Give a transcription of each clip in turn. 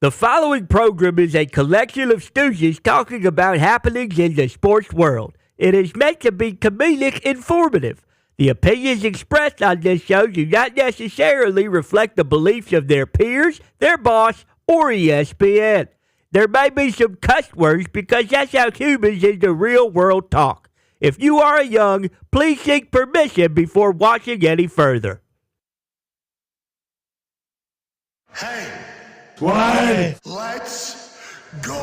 The following program is a collection of stooges talking about happenings in the sports world. It is meant to be comedic informative. The opinions expressed on this show do not necessarily reflect the beliefs of their peers, their boss, or ESPN. There may be some cuss words because that's how humans in the real world talk. If you are young, please seek permission before watching any further. Hey. What? Let's go!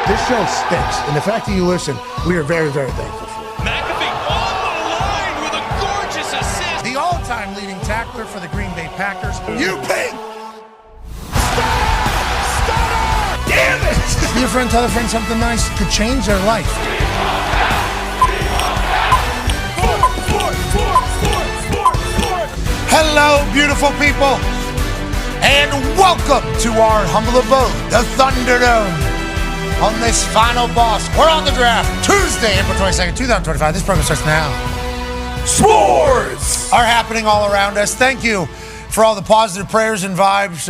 This show stinks, and the fact that you listen, we are very, very thankful for it. McAfee on the line with a gorgeous assist. The all-time leading tackler for the Green Bay Packers. You pink! Stutter! Damn it! Your friend tell a friend something nice could change their life. Hello, beautiful people. And welcome to our humble abode, the Thunderdome. On this final boss, we're on the draft, Tuesday, April 22nd, 2025. This program starts now. Sports are happening all around us. Thank you for all the positive prayers and vibes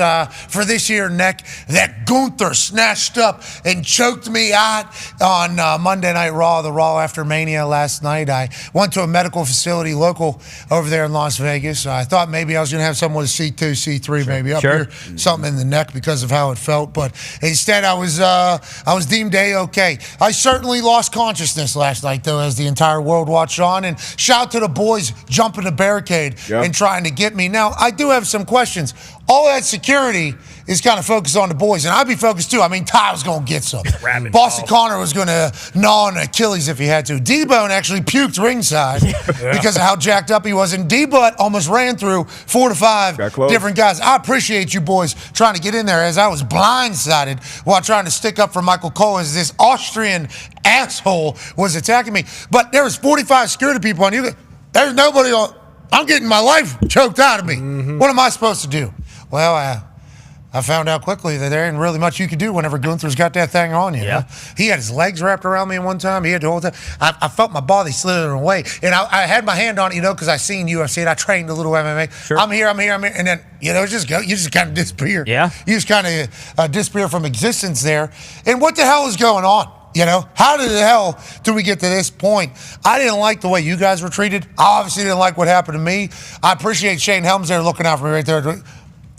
for this year, Nick. That Gunther snatched up and choked me out on Monday Night Raw, the Raw after Mania last night. I went to a medical facility local over there in Las Vegas. I thought maybe I was going to have something with a C2, C3, maybe up here, something in the neck because of how it felt. But instead, I was deemed A-okay. I certainly lost consciousness last night, though, as the entire world watched on. And shout to the boys jumping the barricade and trying to get me. Now, I do have some questions. All that security is kind of focused on the boys, and I'd be focused too. I mean, Ty was going to get some. Boston Connor was going to gnaw on Achilles if he had to. D-Bone actually puked ringside because of how jacked up he was, and D-Butt almost ran through 4 to 5 different guys. I appreciate you boys trying to get in there, as I was blindsided while trying to stick up for Michael Cole as this Austrian asshole was attacking me. But there was 45 security people on you. There's nobody on. I'm getting my life choked out of me. What am I supposed to do? Well, I found out quickly that there ain't really much you can do whenever Gunther's got that thing on you. Yeah. He had his legs wrapped around me one time. He had the whole time. I felt my body slithering away. And I had my hand on it, because I seen UFC and I trained a little MMA. Sure. I'm here. And then, you just kind of disappear. Yeah. You just kind of disappear from existence there. And what the hell is going on? How the hell do we get to this point? I didn't like the way you guys were treated. I obviously didn't like what happened to me. I appreciate Shane Helms there looking out for me right there.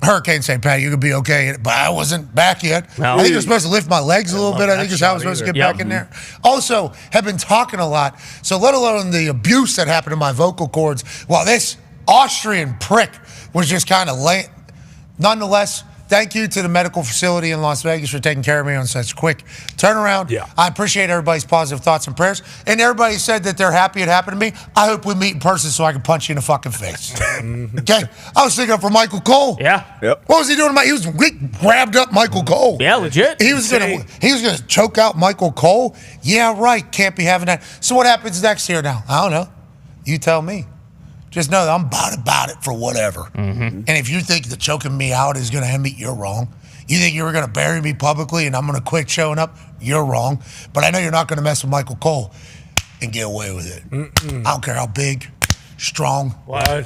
Hurricane St. Pat, you could be okay. But I wasn't back yet. No. I think you're supposed to lift my legs a little bit. I think that's how I was supposed to get back in there. Also, have been talking a lot. So let alone the abuse that happened to my vocal cords while this Austrian prick was just kind of late. Nonetheless, thank you to the medical facility in Las Vegas for taking care of me on such quick turnaround. Yeah. I appreciate everybody's positive thoughts and prayers. And everybody said that they're happy it happened to me. I hope we meet in person so I can punch you in the fucking face. Okay? I was thinking up for Michael Cole. Yeah. Yep. What was he doing? He grabbed up Michael Cole. Yeah, legit. He was gonna choke out Michael Cole. Yeah, right. Can't be having that. So what happens next here now? I don't know. You tell me. Just know that I'm about it for whatever. And if you think that choking me out is going to end me, you're wrong. You think you were going to bury me publicly and I'm going to quit showing up? You're wrong. But I know you're not going to mess with Michael Cole and get away with it. I don't care how big, strong,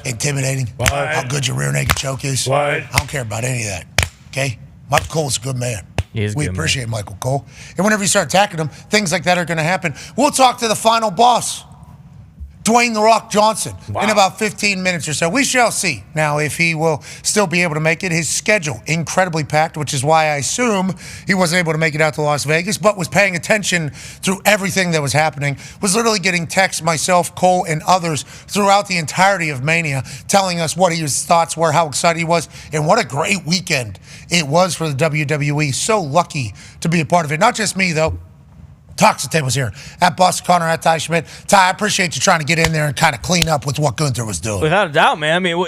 intimidating, how good your rear naked choke is. I don't care about any of that. Okay? Michael Cole's a good man. We appreciate Michael Cole. And whenever you start attacking him, things like that are going to happen. We'll talk to the final boss, Dwayne "The Rock" Johnson, in about 15 minutes or so. We shall see now if he will still be able to make it. His schedule, incredibly packed, which is why I assume he wasn't able to make it out to Las Vegas, but was paying attention through everything that was happening, was literally getting texts, myself, Cole, and others throughout the entirety of Mania, telling us what his thoughts were, how excited he was, and what a great weekend it was for the WWE. So lucky to be a part of it. Not just me, though. Toxic Tables here at Boston Connor, at Ty Schmidt. Ty, I appreciate you trying to get in there and kind of clean up with what Gunther was doing. Without a doubt, man. I mean,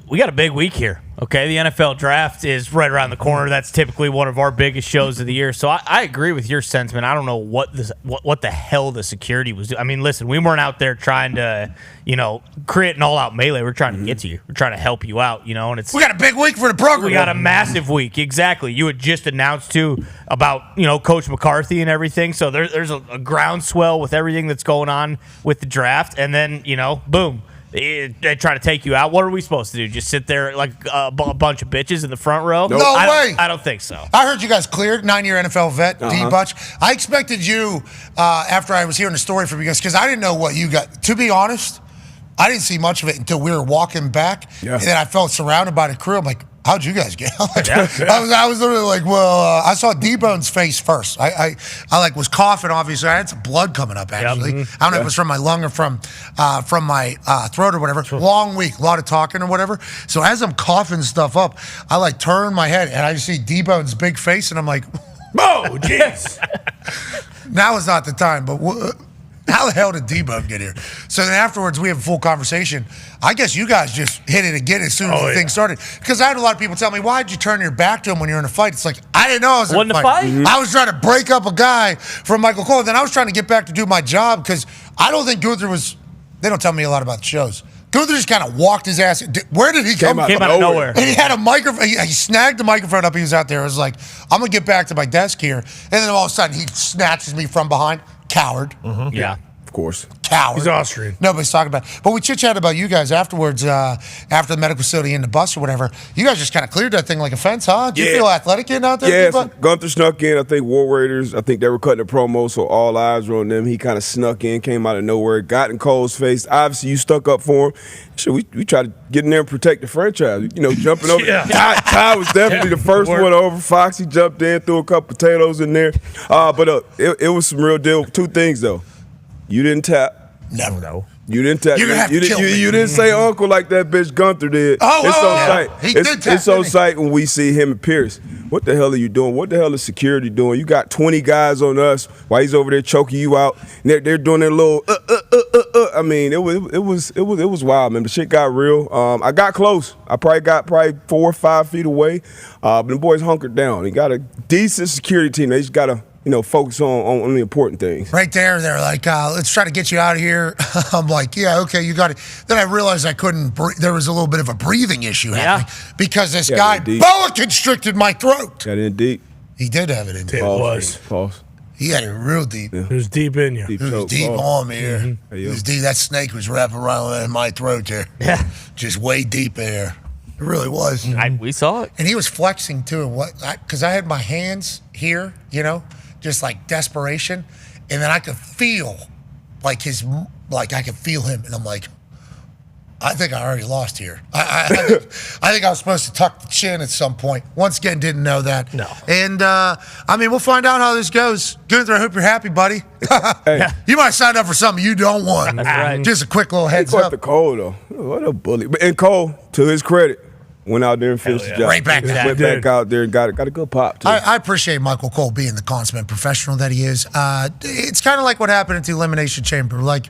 we got a big week here. Okay, the NFL draft is right around the corner. That's typically one of our biggest shows of the year. So I agree with your sentiment. I don't know what the hell the security was doing. I mean, listen, we weren't out there trying to, create an all-out melee. We're trying to get to you. We're trying to help you out, and it's. We got a big week for the program. We got a massive week, exactly. You had just announced too about Coach McCarthy and everything. So there's a groundswell with everything that's going on with the draft, and then boom. They try to take you out. What are we supposed to do? Just sit there like a bunch of bitches in the front row? No way. I don't think so. I heard you guys cleared, 9-year NFL vet, D. Butch. I expected you, after I was hearing the story from you guys, because I didn't know what you got. To be honest, I didn't see much of it until we were walking back. Yeah. And then I felt surrounded by the crew. I'm like, how'd you guys get out? I was literally like, well, I saw D-Bone's face first. I was coughing, obviously. I had some blood coming up, actually. I don't know if it was from my lung or from my throat or whatever. Long week, a lot of talking or whatever. So as I'm coughing stuff up, I turn my head, and I just see D-Bone's big face, and I'm like, oh, jeez. Now is not the time, but how the hell did D-Bone get here? So then afterwards, we have a full conversation. I guess you guys just hit it again as soon as the thing started. Because I had a lot of people tell me, why'd you turn your back to him when you're in a fight? It's like, I didn't know I was in a fight. I was trying to break up a guy from Michael Cole. Then I was trying to get back to do my job because I don't think Gunther was, they don't tell me a lot about the shows. Gunther just kind of walked his ass. Where did he come from? Came out of nowhere. And he had a microphone. He snagged the microphone up. He was out there. I was like, I'm going to get back to my desk here. And then all of a sudden, he snatches me from behind. Coward. Yeah. Of course. Coward. He's Austrian. Nobody's talking about it. But we chit-chatted about you guys afterwards, after the medical facility in the bus or whatever. You guys just kind of cleared that thing like a fence, huh? Do you feel athletic getting out there? Yeah, so Gunther snuck in. I think War Raiders, I think they were cutting a promo, so all eyes were on them. He kind of snuck in, came out of nowhere, got in Cole's face. Obviously, you stuck up for him. So we tried to get in there and protect the franchise. You know, jumping over. Ty was definitely the first one over. Foxy jumped in, threw a couple potatoes in there. But it was some real deal. Two things, though. You didn't tap. Never know. You didn't tap. You're gonna have to kill me. You didn't say uncle like that bitch Gunther did. It's on sight. It's on sight when we see him and Pierce. What the hell are you doing? What the hell is security doing? You got 20 guys on us while he's over there choking you out. And they're doing their little I mean, it was wild, man. The shit got real. I got close. I got 4 or 5 feet away. But the boys hunkered down. They got a decent security team. They just gotta focus on the important things. Right there, they're like, let's try to get you out of here. I'm like, yeah, okay, you got it. Then I realized I couldn't breathe. There was a little bit of a breathing issue happening because this guy boa constricted my throat. Got it in deep. He did have it in deep. It was. False. He had it real deep. Yeah. It was deep in you. It was deep on me here. It was deep. That snake was wrapping around in my throat there. Yeah. Just way deep there. It really was. We saw it. And he was flexing too. Because I had my hands here, just like desperation, and then I could feel I could feel him, and I'm like, I think I already lost here. I think I was supposed to tuck the chin at some point. Once again, didn't know that. No. And we'll find out how this goes. Gunther, I hope you're happy, buddy. Hey. You might sign up for something you don't want. That's right. Just a quick little heads He caught up. the Cole though. What a bully! And Cole, to his credit, went out there and finished the job. Right back there. Went back out there and got a good pop, too. I appreciate Michael Cole being the consummate professional that he is. It's kind of like what happened at the Elimination Chamber. Like,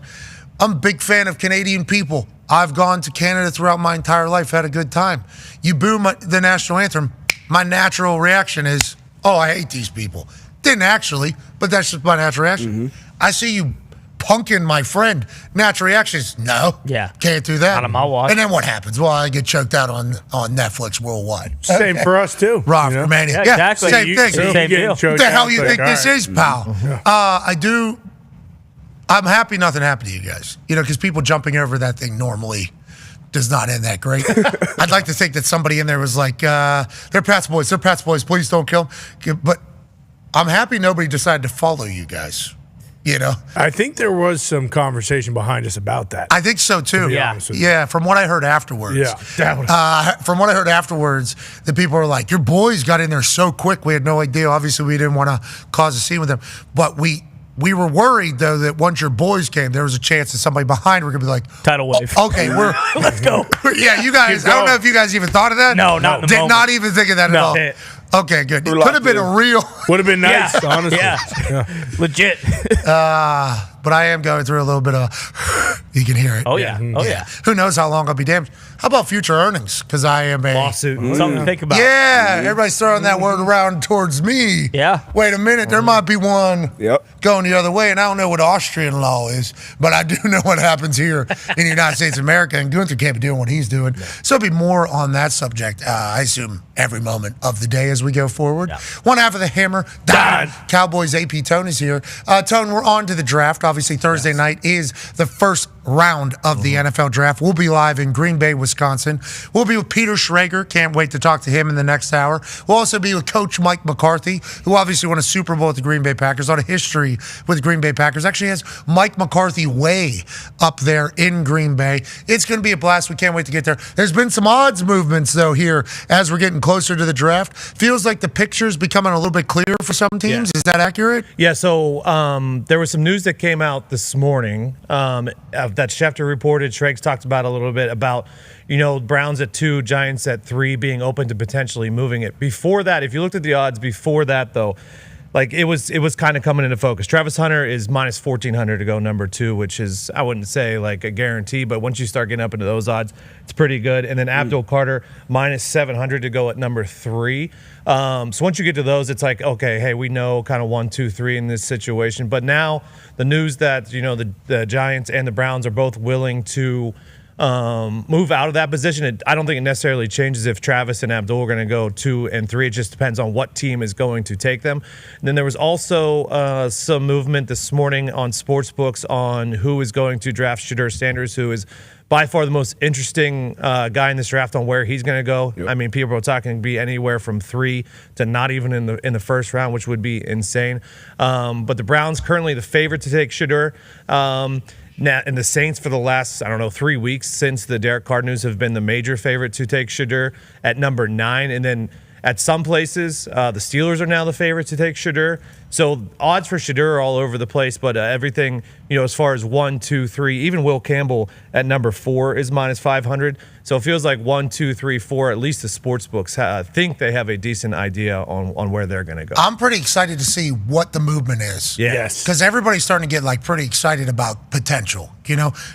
I'm a big fan of Canadian people. I've gone to Canada throughout my entire life, had a good time. You boo the national anthem, my natural reaction is, oh, I hate these people. Didn't actually, but that's just my natural reaction. I see you punking my friend. Natural reaction is, no. Yeah. Can't do that. Not on my watch. And then what happens? Well, I get choked out on Netflix worldwide. Same for us, too. Wrestlemania. Yeah, exactly. Same thing. Same deal. What the hell you think this is, pal? I'm happy nothing happened to you guys. Because people jumping over that thing normally does not end that great. I'd like to think that somebody in there was like, they're Pat's boys. They're Pat's boys. Please don't kill them. But I'm happy nobody decided to follow you guys. I think there was some conversation behind us about that. I think so too. Yeah. From what I heard afterwards. Yeah, that was. From what I heard afterwards, the people were like, "Your boys got in there so quick. We had no idea. Obviously, we didn't want to cause a scene with them, but we were worried though that once your boys came, there was a chance that somebody behind were gonna be like, tidal wave. Okay, let's go. Yeah, you guys. I don't know if you guys even thought of that. No, not in the Did moment. not even think of that at all. Okay, good. It could have been a real. Would have been nice, honestly. Yeah. Legit. But I am going through a little bit of. You can hear it. Oh yeah. Oh yeah. Who knows how long I'll be damaged? How about future earnings? Because I am a lawsuit. Something to think about. Yeah, everybody's throwing that word around towards me. Yeah. Wait a minute, there might be one going the other way, and I don't know what Austrian law is, but I do know what happens here in the United States of America, and Gunther can't be doing what he's doing. So it'll be more on that subject, I assume, every moment of the day as we go forward. Yeah. One half of the hammer, Dahn. Cowboys AP Tone is here. Tone, we're on to the draft. Obviously, Thursday night is the first round of the NFL draft. We'll be live in Green Bay, Wisconsin. We'll be with Peter Schrager. Can't wait to talk to him in the next hour. We'll also be with Coach Mike McCarthy, who obviously won a Super Bowl with the Green Bay Packers. A lot of history with the Green Bay Packers. Actually has Mike McCarthy way up there in Green Bay. It's going to be a blast. We can't wait to get there. There's been some odds movements, though, here as we're getting closer to the draft. Feels like the picture's becoming a little bit clearer for some teams. Is that accurate? Yeah, so there was some news that came out this morning that Schefter reported. Schrags talked about a little bit about, Browns at 2, Giants at 3 being open to potentially moving it. Before that, if you looked at the odds before that, though, it was kind of coming into focus. Travis Hunter is minus 1,400 to go number 2, which is, I wouldn't say like a guarantee, but once you start getting up into those odds, it's pretty good. And then Abdul Carter minus 700 to go at number 3. So once you get to those, it's like, okay, hey, we know kind of 1, 2, 3 in this situation. But now the news that, the Giants and the Browns are both willing to move out of that position. I don't think it necessarily changes if Travis and Abdul are going to go 2 and 3. It just depends on what team is going to take them. And then there was also some movement this morning on sportsbooks on who is going to draft Shedeur Sanders, who is by far the most interesting guy in this draft on where he's going to go. Yep. I mean, people are talking to be anywhere from 3 to not even in the first round, which would be insane. But the Browns currently the favorite to take Shedeur. And the Saints for the last, 3 weeks since the Derek Carr news have been the major favorite to take Shedeur at number 9. And then at some places, the Steelers are now the favorite to take Shedeur. So odds for Shedeur are all over the place, but everything, as far as 1, 2, 3, even Will Campbell at number 4 is minus 500. So it feels like 1, 2, 3, 4, at least the sports books think they have a decent idea on where they're going to go. I'm pretty excited to see what the movement is. Yes. Because everybody's starting to get pretty excited about potential.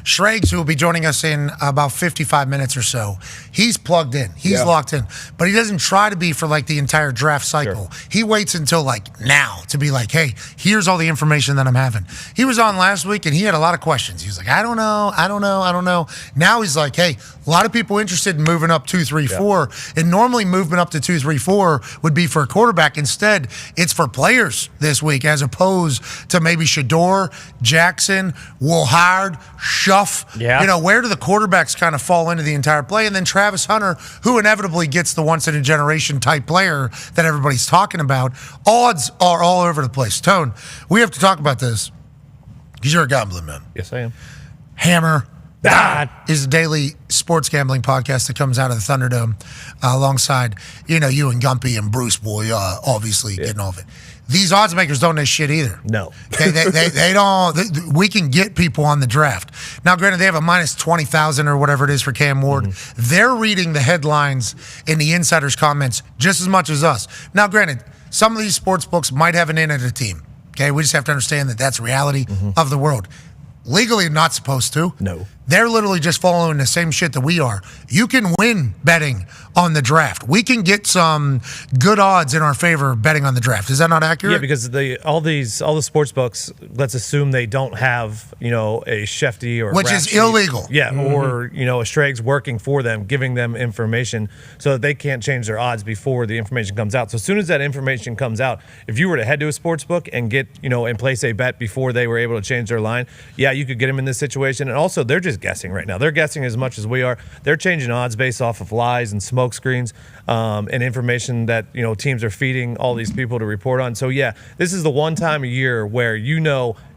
Schrags, who will be joining us in about 55 minutes or so, he's plugged in. He's locked in. But he doesn't try to be for the entire draft cycle. Sure. He waits until now to be like, hey, here's all the information that I'm having. He was on last week and he had a lot of questions. He was like, I don't know. Now he's like, hey, a lot of people interested in moving up 2, 3, 4. And normally movement up to 2, 3, 4 would be for a quarterback. Instead, it's for players this week, as opposed to maybe Shedeur, Jackson, Will Howard, Schuff. Yeah. Where do the quarterbacks kind of fall into the entire play? And then Travis Hunter, who inevitably gets the once-in-a-generation type player that everybody's talking about. Odds are all over the place. Tone, we have to talk about this because you're a gambling man. Yes, I am. Hammer Dahn is a daily sports gambling podcast that comes out of the Thunderdome alongside, you and Gumpy and Bruce Boy, obviously getting all of it. These odds makers don't know shit either. No. They don't. We can get people on the draft. Now, granted, they have a minus 20,000 or whatever it is for Cam Ward. Mm-hmm. They're reading the headlines in the insiders' comments just as much as us. Now, granted, some of these sports books might have an in at a team. Okay, we just have to understand that that's reality of the world. Legally, not supposed to. No. They're literally just following the same shit that we are. You can win betting on the draft. We can get some good odds in our favor betting on the draft. Is that not accurate? Yeah, because all the sports books, let's assume they don't have, a Shefty or which is illegal. Yeah, or, a Schrags working for them, giving them information so that they can't change their odds before the information comes out. So as soon as that information comes out, if you were to head to a sports book and get, and place a bet before they were able to change their line, yeah, you could get them in this situation. And also, they're just guessing right now. They're guessing as much as we are. They're changing odds based off of lies and smoke screens and information that teams are feeding all these people to report on. So yeah, this is the one time a year where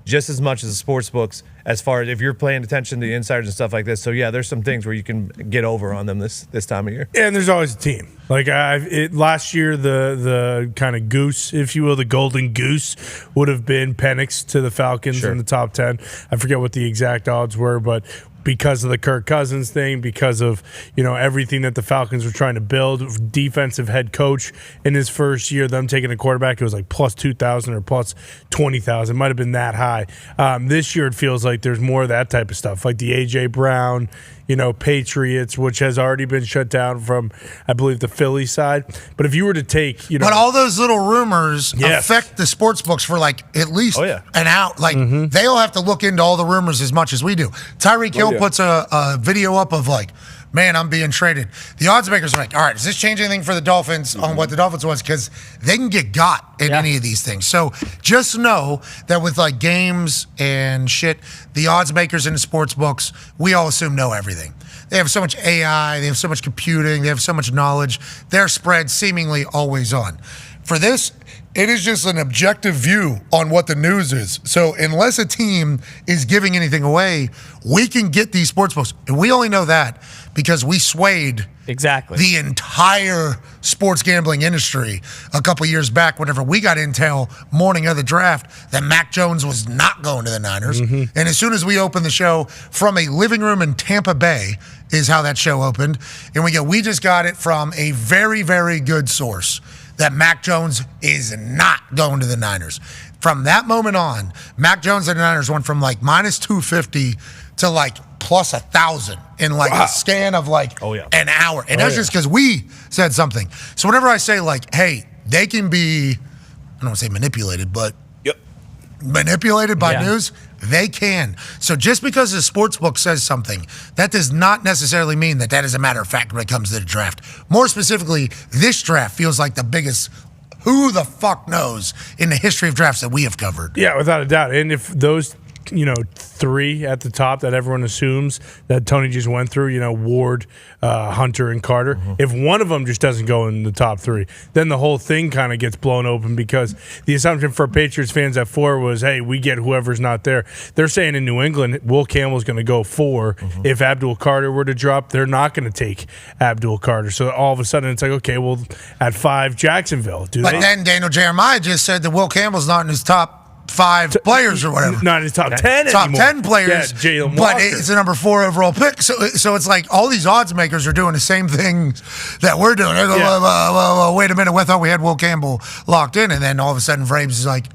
just as much as the sports books as far as if you're paying attention to the insiders and stuff like this. So yeah, there's some things where you can get over on them this time of year. And there's always a team. Last year, the kind of goose, if you will, the golden goose would have been Penix to the Falcons in the top 10. I forget what the exact odds were, but because of the Kirk Cousins thing, because of everything that the Falcons were trying to build, defensive head coach in his first year, them taking a quarterback, it was like plus 2,000 or plus 20,000. It might have been that high. This year it feels like there's more of that type of stuff, like the A.J. Brown, Patriots, which has already been shut down from, I believe, the Philly side. But if you were to take, But all those little rumors affect the sports books for at least an out. They'll have to look into all the rumors as much as we do. Tyreek Hill puts a video up of man, I'm being traded. The odds makers are like, all right, does this change anything for the Dolphins on what the Dolphins was? Because they can get got in any of these things. So just know that with like games and shit, the odds makers in the sports books, we all assume know everything. They have so much AI, they have so much computing, they have so much knowledge. Their spread's seemingly always on. For this, it is just an objective view on what the news is. So unless a team is giving anything away, we can get these sports books. And we only know that because we swayed the entire sports gambling industry a couple years back whenever we got intel morning of the draft that Mac Jones was not going to the Niners. And as soon as we opened the show from a living room in Tampa Bay is how that show opened. And we just got it from a very, very good source that Mac Jones is not going to the Niners. From that moment on, Mac Jones and the Niners went from like minus 250 to like plus 1,000 in like a scan of like an hour. And that's just because we said something. So whenever I say like, hey, they can be, I don't want to say manipulated, but manipulated by news, they can. So just because the sports book says something, that does not necessarily mean that is a matter of fact when it comes to the draft. More specifically, this draft feels like the biggest who the fuck knows in the history of drafts that we have covered. Yeah, without a doubt. And if those, three at the top that everyone assumes that Tony just went through, Ward, Hunter, and Carter, if one of them just doesn't go in the top three, then the whole thing kind of gets blown open because the assumption for Patriots fans at 4 was, hey, we get whoever's not there. They're saying in New England, Will Campbell's going to go 4. If Abdul Carter were to drop, they're not going to take Abdul Carter. So all of a sudden it's like, okay, well, at 5, Jacksonville. But then Daniel Jeremiah just said that Will Campbell's not in his top 5 players or whatever. Not in his top 10 Top anymore. 10 players, Jalen but Walker. it's a number 4 overall pick. So it's like all these odds makers are doing the same thing that we're doing. They're going, wait a minute, we thought we had Will Campbell locked in, and then all of a sudden Frames is like,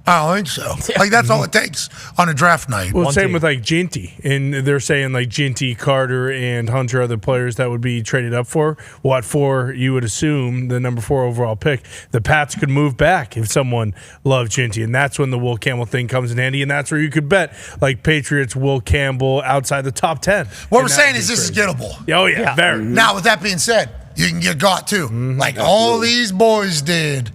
I don't think so. Like, that's all it takes on a draft night. Well, same with like Ginty, and they're saying like Ginty, Carter, and Hunter are the players that would be traded up for. Well, at 4, you would assume the number 4 overall pick. The Pats could move back if someone loved Ginty, and that's when the Will Campbell thing comes in handy, and that's where you could bet like Patriots, Will Campbell outside the top 10. What we're saying is this is gettable. Oh yeah, very. Now, with that being said, you can get got too. Like all these boys did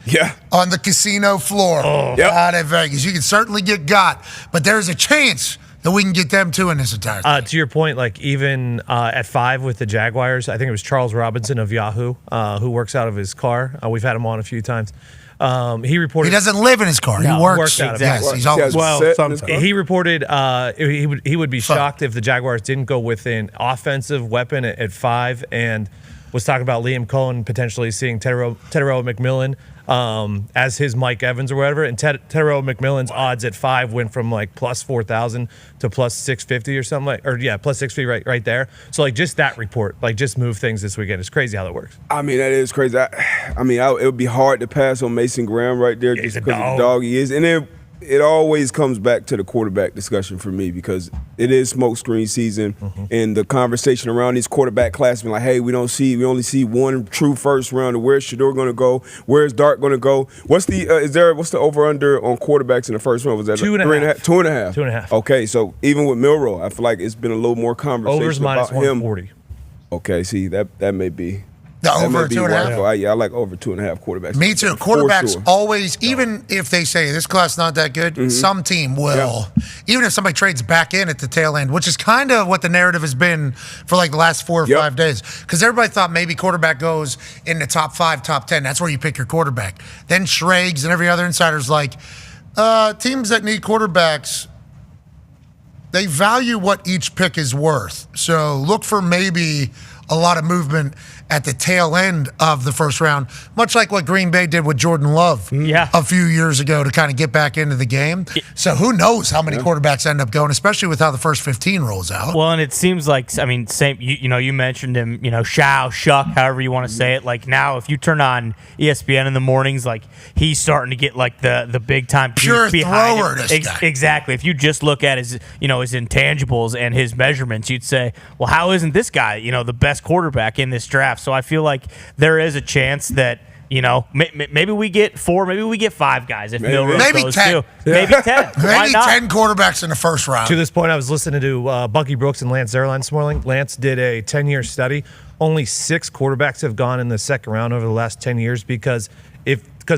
on the casino floor out at Vegas. You can certainly get got, but there's a chance that we can get them too in this entire thing. To your point, like even at 5 with the Jaguars, I think it was Charles Robinson of Yahoo who works out of his car. We've had him on a few times. He reported he doesn't live in his car. No, he works out of it. Yes, he's always he reported he would be shocked if the Jaguars didn't go with an offensive weapon at 5 and was talking about Liam Cohen potentially seeing Tedero McMillan as his Mike Evans or whatever. And Tedero McMillan's odds at 5 went from like plus 4,000 to plus 650 or something plus 650 right there. So like just that report, like just move things this weekend. It's crazy how that works. I mean, that is crazy. It would be hard to pass on Mason Graham right there just because of the dog he is. And then it always comes back to the quarterback discussion for me because it is smokescreen season, and the conversation around these quarterback classes, like, hey, we only see one true first rounder. Where's Shador going to go? Where's Dart going to go? What's the over under on quarterbacks in the first round? Was that 2.5? 2.5. 2.5. Okay, so even with Milroe, I feel like it's been a little more conversation Overs about minus 140. him. Okay, see that may be. The over 2.5? Yeah, I like over 2.5 quarterbacks. Me too. Quarterbacks always, even if they say this class not that good, some team will. Even if somebody trades back in at the tail end, which is kind of what the narrative has been for like the last 4 or 5 days. Because everybody thought maybe quarterback goes in the top 5, top 10. That's where you pick your quarterback. Then Schrager and every other insider's like, teams that need quarterbacks, they value what each pick is worth. So look for maybe a lot of movement at the tail end of the first round, much like what Green Bay did with Jordan Love a few years ago to kind of get back into the game. So who knows how many quarterbacks end up going, especially with how the first 15 rolls out. Well, and it seems like, same. You mentioned him, Shuck, however you want to say it. Like now, if you turn on ESPN in the mornings, like he's starting to get like the big time pure thrower. Exactly. If you just look at his his intangibles and his measurements, you'd say, well, how isn't this guy the best quarterback in this draft? So I feel like there is a chance that Maybe we get 4, maybe we get 5 guys if Milroe maybe goes 10. too. Maybe 10. Maybe 10 quarterbacks in the first round. To this point, I was listening to Bucky Brooks and Lance Zierlein this morning. Lance did a 10-year study. Only 6 quarterbacks have gone in the second round over the last 10 years because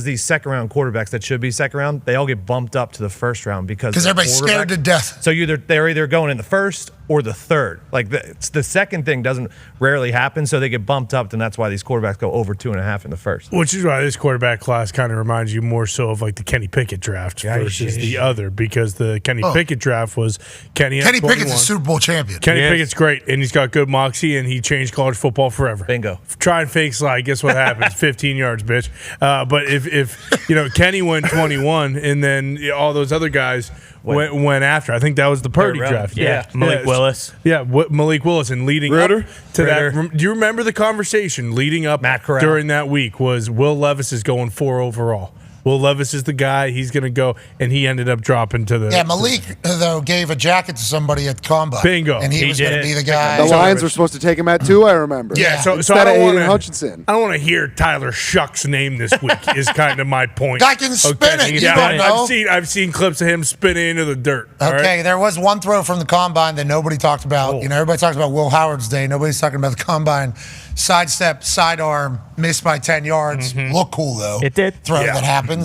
these second-round quarterbacks that should be second round, they all get bumped up to the first round because everybody's scared to death. So they're either going in the first or the third. Like the second thing doesn't rarely happen, so they get bumped up, and that's why these quarterbacks go over 2.5 in the first. Which is why this quarterback class kind of reminds you more so of like the Kenny Pickett draft versus the other, because the Kenny Pickett draft was Kenny Pickett's a Super Bowl champion. Kenny Pickett's great, and he's got good moxie, and he changed college football forever. Bingo. Try and fake slide. Guess what happens? 15 yards, bitch. But if Kenny went 21, and then all those other guys went after. I think that was the Purdy draft. Yeah. Malik Willis. Yeah, Malik Willis. And leading up to that, do you remember the conversation leading up during that week was Will Levis is going 4 overall. Will Levis is the guy. He's going to go, and he ended up dropping to the. Yeah, Malik, though, gave a jacket to somebody at Combine. Bingo. And he was going to be the guy. The Lions were supposed to take him at 2, I remember. Yeah, so instead I of don't Aiden Hutchinson. I don't want to hear Tyler Shuck's name this week, is kind of my point. Guy can spin it. You don't know. I've seen clips of him spinning into the dirt. Okay, there was one throw from the Combine that nobody talked about. Everybody talks about Will Howard's day. Nobody's talking about the Combine. Sidestep, sidearm, missed by 10 yards. Look cool, though. It did. Throw that happens.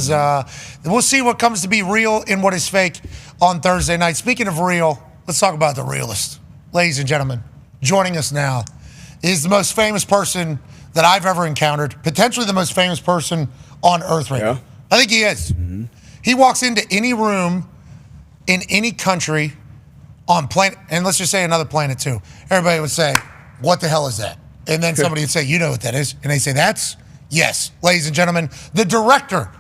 We'll see what comes to be real and what is fake on Thursday night. Speaking of real, let's talk about the realist. Ladies and gentlemen, joining us now is the most famous person that I've ever encountered, potentially the most famous person on earth right now. I think he is. He walks into any room in any country on planet, and let's just say another planet too. Everybody would say, what the hell is that? And then somebody would say, you know what that is? And they say, yes, ladies and gentlemen, the director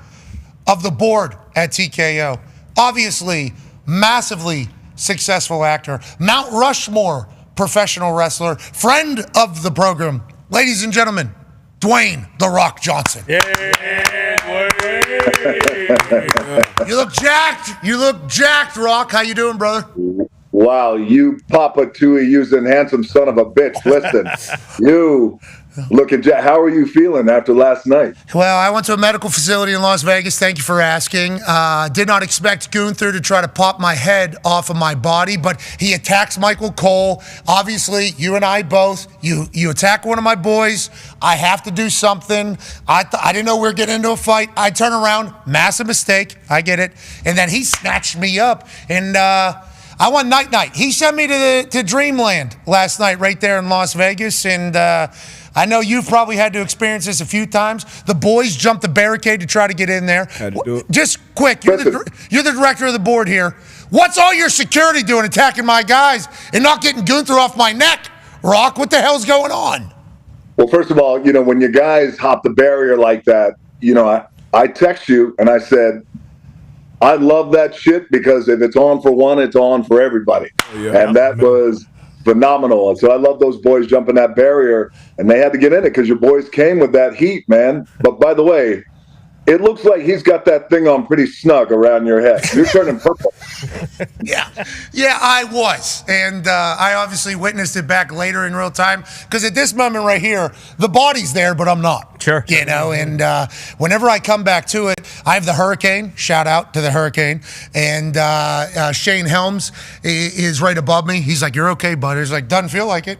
of the board at TKO. Obviously, massively successful actor, Mount Rushmore professional wrestler, friend of the program. Ladies and gentlemen, Dwayne "The Rock" Johnson. You look jacked. You look jacked, Rock. How you doing, brother? Wow, you Papa Tui using handsome son of a bitch. Listen, you looking jacked. How are you feeling after last night? Well, I went to a medical facility in Las Vegas. Thank you for asking. Did not expect Gunther to try to pop my head off of my body, but he attacks Michael Cole. Obviously, you and I both. You attack one of my boys. I have to do something. I didn't know we were getting into a fight. I turn around, massive mistake. I get it. And then he snatched me up, and I won night. He sent me to Dreamland last night right there in Las Vegas, and I know you've probably had to experience this a few times. The boys jumped the barricade to try to get in there. Had to do it. Just quick, you're the director of the board here. What's all your security doing attacking my guys and not getting Gunther off my neck? Rock, what the hell's going on? Well, first of all, when your guys hop the barrier like that, I text you and I said, I love that shit because if it's on for one, it's on for everybody. And that was phenomenal. And so I love those boys jumping that barrier, and they had to get in it because your boys came with that heat, man. But by the way, it looks like he's got that thing on pretty snug around your head. You're turning purple. Yeah, I was. And I obviously witnessed it back later in real time because at this moment right here, the body's there, but I'm not. Sure. And whenever I come back to it, I have the Hurricane. Shout out to the Hurricane. And Shane Helms is right above me. He's like, you're okay, bud. He's like, doesn't feel like it.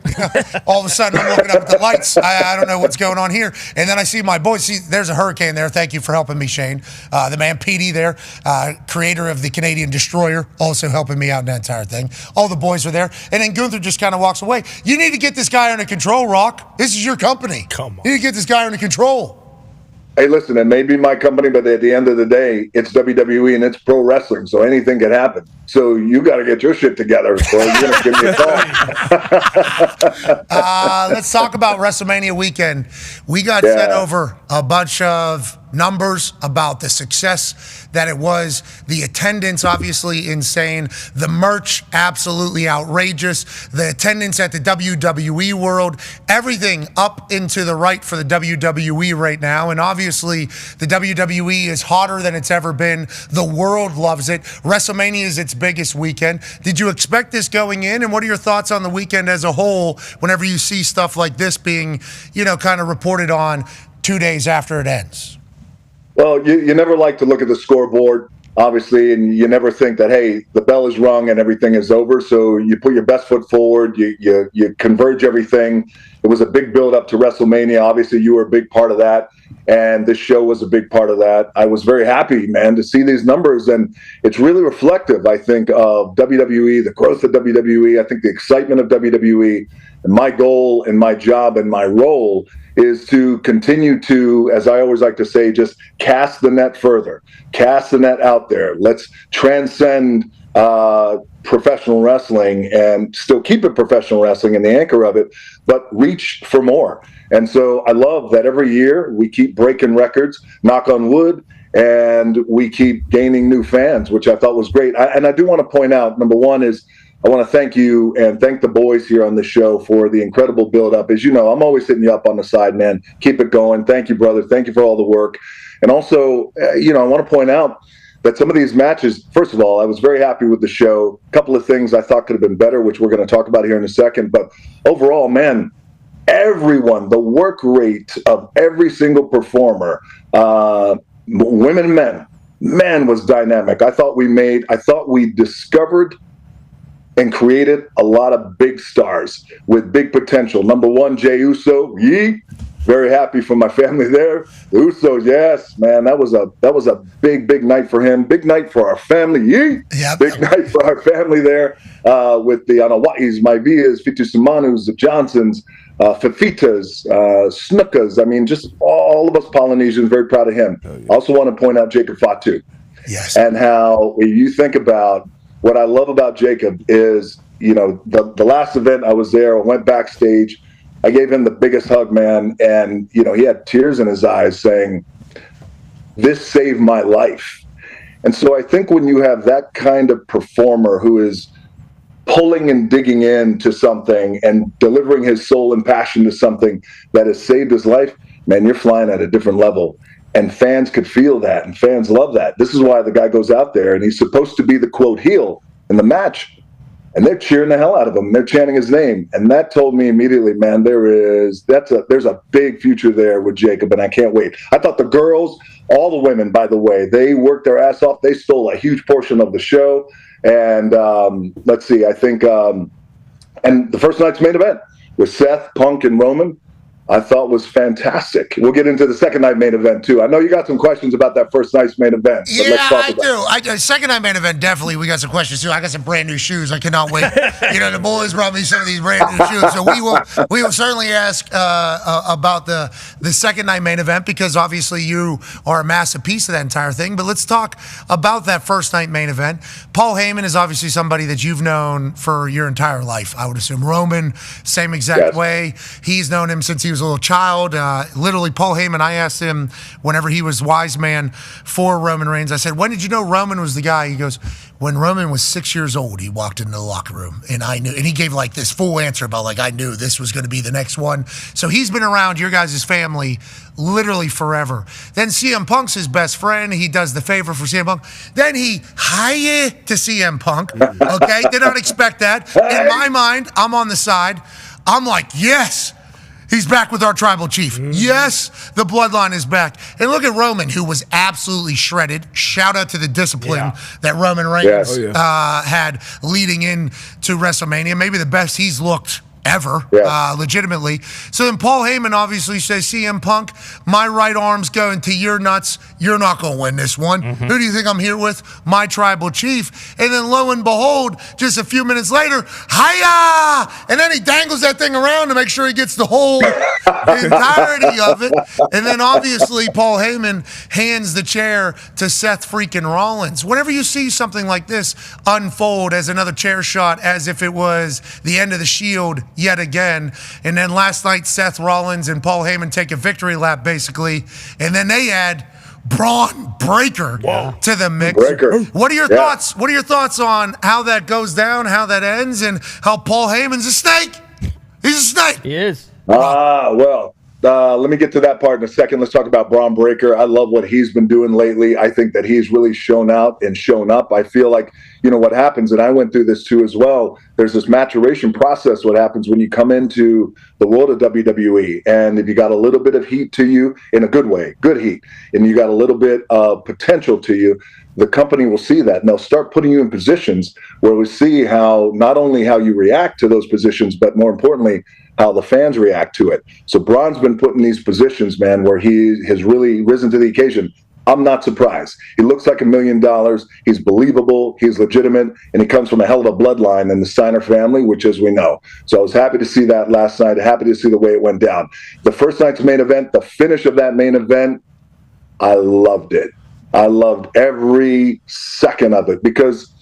All of a sudden, I'm looking up at the lights. I don't know what's going on here. And then I see my boys. See, there's a Hurricane there. Thank you for helping me, Shane. The man, Petey there, creator of the Canadian Destroyer, also helping me out in that entire thing. All the boys are there. And then Gunther just kind of walks away. You need to get this guy under control, Rock. This is your company. Come on. You need to get this guy under control. Hey, listen, it may be my company, but at the end of the day, it's WWE and it's pro wrestling, so anything can happen. So you got to get your shit together. So you're going to give me a call. Let's talk about WrestleMania weekend. We got sent over a bunch of numbers about the success that it was. The attendance, obviously insane. The merch, absolutely outrageous. The attendance at the WWE World, everything up into the right for the WWE right now. And obviously, the WWE is hotter than it's ever been. The world loves it. WrestleMania is its biggest weekend. Did you expect this going in? And what are your thoughts on the weekend as a whole whenever you see stuff like this being, kind of reported on? 2 days after it ends? Well, you never like to look at the scoreboard, obviously, and you never think that, hey, the bell is rung and everything is over. So you put your best foot forward, you converge everything. It was a big build up to WrestleMania. Obviously, you were a big part of that, and this show was a big part of that. I was very happy, man, to see these numbers, and it's really reflective, I think, of WWE, the growth of WWE. I think the excitement of WWE, and my goal and my job and my role is to continue to, as I always like to say, just cast the net further, cast the net out there. Let's transcend professional wrestling and still keep it professional wrestling and the anchor of it, but reach for more. And so I love that every year we keep breaking records, knock on wood, and we keep gaining new fans, which I thought was great. And I do want to point out, number one is, I want to thank you and thank the boys here on the show for the incredible build-up. As you know, I'm always hitting you up on the side, man. Keep it going. Thank you, brother. Thank you for all the work. And also, I want to point out that some of these matches, first of all, I was very happy with the show. A couple of things I thought could have been better, which we're going to talk about here in a second. But overall, man, everyone, the work rate of every single performer, women and men, was dynamic. I thought we discovered and created a lot of big stars with big potential. Number one, Jey Uso, very happy for my family there. The Usos, yes, man, that was a big night for him. Big night for our family, Big night for our family there with the Anawais, Maivias, Fitusumanus, the Johnsons, Fafitas, Snookas. I mean, just all of us Polynesians, very proud of him. Oh, yeah. I also want to point out Jacob Fatu. Yes. And how when you think about what I love about Jacob is, the last event I was there, I went backstage, I gave him the biggest hug, man, and, he had tears in his eyes saying, this saved my life. And so I think when you have that kind of performer who is pulling and digging into something and delivering his soul and passion to something that has saved his life, man, you're flying at a different level. And fans could feel that, and fans love that. This is why the guy goes out there, and he's supposed to be the, quote, heel in the match. And they're cheering the hell out of him. They're chanting his name. And that told me immediately, man, there's a big future there with Jacob, and I can't wait. I thought the girls, all the women, by the way, they worked their ass off. They stole a huge portion of the show. And let's see, I think, and the first night's main event with Seth, Punk, and Roman, I thought was fantastic. We'll get into the second night main event, too. I know you got some questions about that first night's main event. But let's talk about I do. Second night main event, definitely. We got some questions, too. I got some brand new shoes. I cannot wait. The boys brought me some of these brand new shoes. So we will certainly ask about the second night main event, because obviously you are a massive piece of that entire thing. But let's talk about that first night main event. Paul Heyman is obviously somebody that you've known for your entire life, I would assume. Roman, same exact way. He's known him since he was a little child. Literally, Paul Heyman, I asked him whenever he was wise man for Roman Reigns, I said, when did you know Roman was the guy? He goes, when Roman was 6 years old, he walked into the locker room, and I knew, and he gave like this full answer about like, I knew this was going to be the next one. So he's been around your guys' family literally forever. Then CM Punk's his best friend. He does the favor for CM Punk. Then he hired to CM Punk. Okay, did not expect that. In my mind, I'm on the side. I'm like, yes, he's back with our tribal chief. Yes, the bloodline is back. And look at Roman, who was absolutely shredded. Shout out to the discipline that Roman Reigns had leading into WrestleMania. Maybe the best he's looked ever, legitimately. So then Paul Heyman obviously says, CM Punk, my right arm's going to your nuts. You're not going to win this one. Who do you think I'm here with? My tribal chief. And then lo and behold, just a few minutes later, hiya! And then he dangles that thing around to make sure he gets the whole entirety of it. And then obviously Paul Heyman hands the chair to Seth freaking Rollins. Whenever you see something like this unfold as another chair shot, as if it was the end of the Shield yet again, and then last night Seth Rollins and Paul Heyman take a victory lap basically, and then they add Braun Breaker to the mix. What are your thoughts? What are your thoughts on how that goes down, how that ends, and how Paul Heyman's a snake? He's a snake. He is. Let me get to that part in a second. Let's talk about Braun Breaker. I love what he's been doing lately. I think that he's really shown out and shown up. I feel like, what happens, and I went through this too as well, there's this maturation process. What happens when you come into the world of WWE, and if you got a little bit of heat to you in a good way, good heat, and you got a little bit of potential to you, the company will see that, and they'll start putting you in positions where we see how not only how you react to those positions, but more importantly, how the fans react to it. So Braun's been put in these positions, man, where he has really risen to the occasion. I'm not surprised. He looks like $1 million. He's believable. He's legitimate. And he comes from a hell of a bloodline in the Steiner family, which, as we know. So I was happy to see that last night. Happy to see the way it went down. The first night's main event, the finish of that main event, I loved it. I loved every second of it because,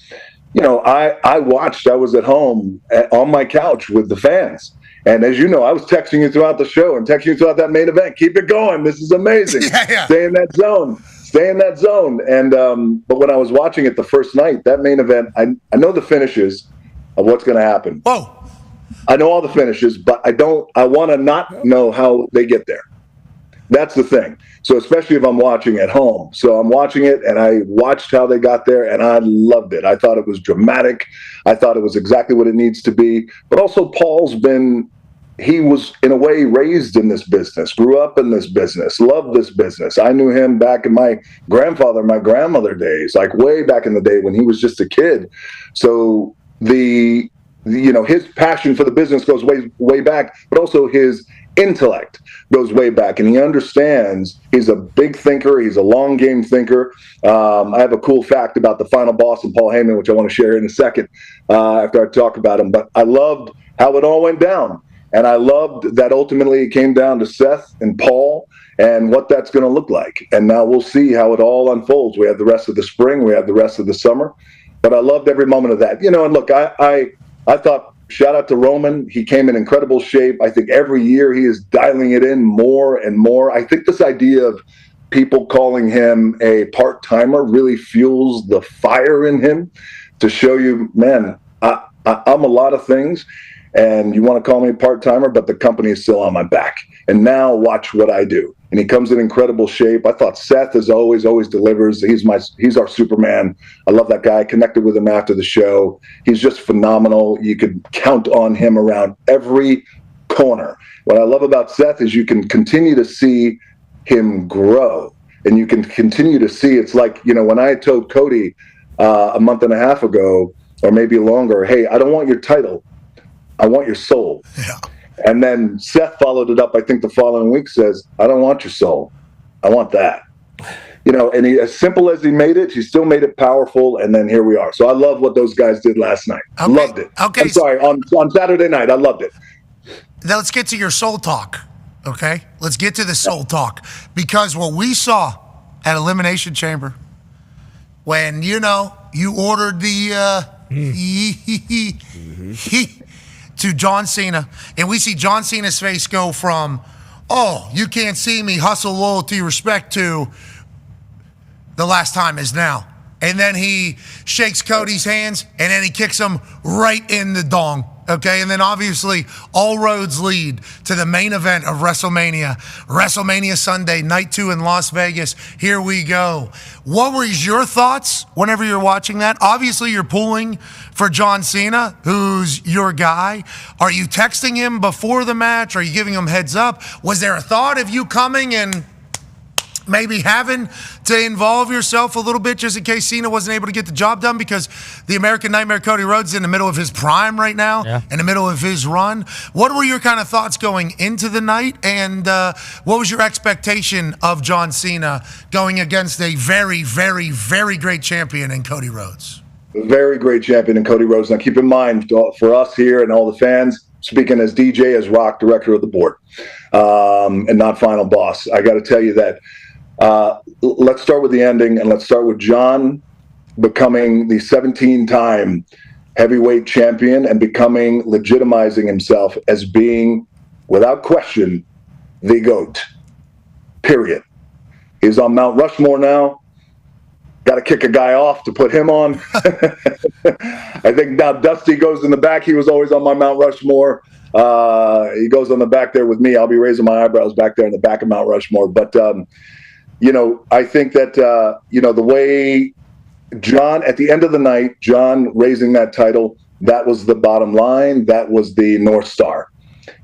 you know, I watched. I was at home on my couch with the fans. And as you know, I was texting you throughout the show and texting you throughout that main event. Keep it going. This is amazing. Stay in that zone. Stay in that zone. And but when I was watching it the first night, that main event, I know the finishes of what's going to happen. Whoa. I know all the finishes, but I want to not know how they get there. That's the thing. So especially if I'm watching at home. So I'm watching it, and I watched how they got there, and I loved it. I thought it was dramatic. I thought it was exactly what it needs to be. But also he was, in a way, raised in this business, grew up in this business, loved this business. I knew him back in my grandmother days, like way back in the day when he was just a kid. So his passion for the business goes way back, but also his intellect goes way back, and he understands. He's a big thinker. He's a long game thinker. I have a cool fact about the final boss and Paul Heyman, which I want to share in a second after I talk about him. But I loved how it all went down, and I loved that ultimately it came down to Seth and Paul and what that's going to look like. And now we'll see how it all unfolds. We have the rest of the spring. We have the rest of the summer. But I loved every moment of that. You know, and look, I thought, shout out to Roman. He came in incredible shape. I think every year he is dialing it in more and more. I think this idea of people calling him a part-timer really fuels the fire in him to show you, man, I'm a lot of things, and you want to call me a part-timer, but the company is still on my back. And now watch what I do. And he comes in incredible shape. I thought Seth, as always delivers. He's our Superman. I love that guy. I connected with him after the show. He's just phenomenal. You could count on him around every corner. What I love about Seth is you can continue to see him grow. And you can continue to see, it's like, you know, when I told Cody a month and a half ago, or maybe longer, hey, I don't want your title. I want your soul. Yeah. And then Seth followed it up, I think the following week, says, I don't want your soul. I want that. You know, and as simple as he made it, he still made it powerful, and then here we are. So I love what those guys did last night. Okay. Loved it. Okay. I'm sorry, on Saturday night, I loved it. Now let's get to your soul talk, okay? Let's get to the soul talk. Because what we saw at Elimination Chamber, when, you know, you ordered the to John Cena, and we see John Cena's face go from, oh, you can't see me, hustle, loyalty, respect, to the last time is now. And then he shakes Cody's hands, and then he kicks him right in the dong. Okay, and then obviously all roads lead to the main event of WrestleMania Sunday, night 2 in Las Vegas. Here we go. What were your thoughts whenever you're watching that? Obviously, you're pulling for John Cena, who's your guy. Are you texting him before the match? Are you giving him heads up? Was there a thought of you coming and maybe having to involve yourself a little bit just in case Cena wasn't able to get the job done, because the American Nightmare Cody Rhodes is in the middle of his prime right now, in the middle of his run? What were your kind of thoughts going into the night, and what was your expectation of John Cena going against a very, very, very great champion in Cody Rhodes? A very great champion in Cody Rhodes. Now keep in mind, for us here and all the fans, speaking as DJ, as Rock, director of the board, and not final boss, I got to tell you that let's start with the ending, and let's start with John becoming the 17-time heavyweight champion and legitimizing himself as being, without question, the GOAT. Period. He's on Mount Rushmore now. Got to kick a guy off to put him on. I think now Dusty goes in the back. He was always on my Mount Rushmore. He goes on the back there with me. I'll be raising my eyebrows back there in the back of Mount Rushmore. But you know, I think that, you know, the way John, at the end of the night, John raising that title That was the bottom line. That was the North Star.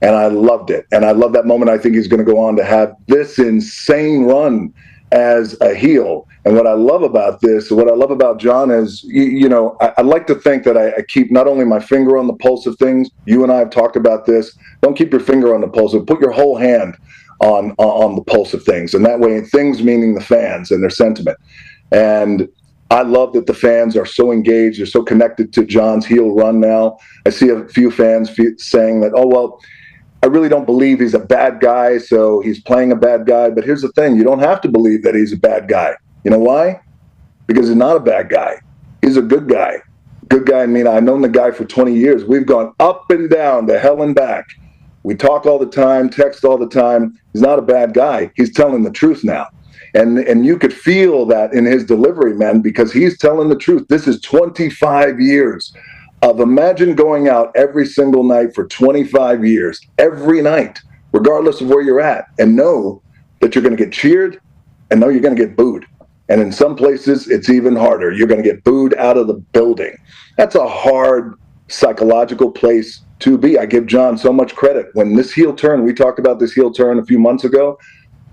And I loved it. And I love that moment. I think he's going to go on to have this insane run as a heel. And what I love about this, what I love about John is, I like to think that I keep not only my finger on the pulse of things. You and I have talked about this. Don't keep your finger on the pulse. Put your whole hand on the pulse of things. And that way, things meaning the fans and their sentiment. And I love that the fans are so engaged. They're so connected to John's heel run now. I see a few fans saying that, oh, well, I really don't believe he's a bad guy, so he's playing a bad guy. But here's the thing. You don't have to believe that he's a bad guy. You know why? Because he's not a bad guy. He's a good guy. Good guy, I mean, I've known the guy for 20 years. We've gone up and down, to hell and back. We talk all the time, text all the time. He's not a bad guy. He's telling the truth now. And you could feel that in his delivery, man, because he's telling the truth. This is 25 years of imagine going out every single night for 25 years, every night, regardless of where you're at, and know that you're going to get cheered and know you're going to get booed. And in some places, it's even harder. You're going to get booed out of the building. That's a hard psychological place to be. I give John so much credit. When this heel turn, we talked about this heel turn a few months ago,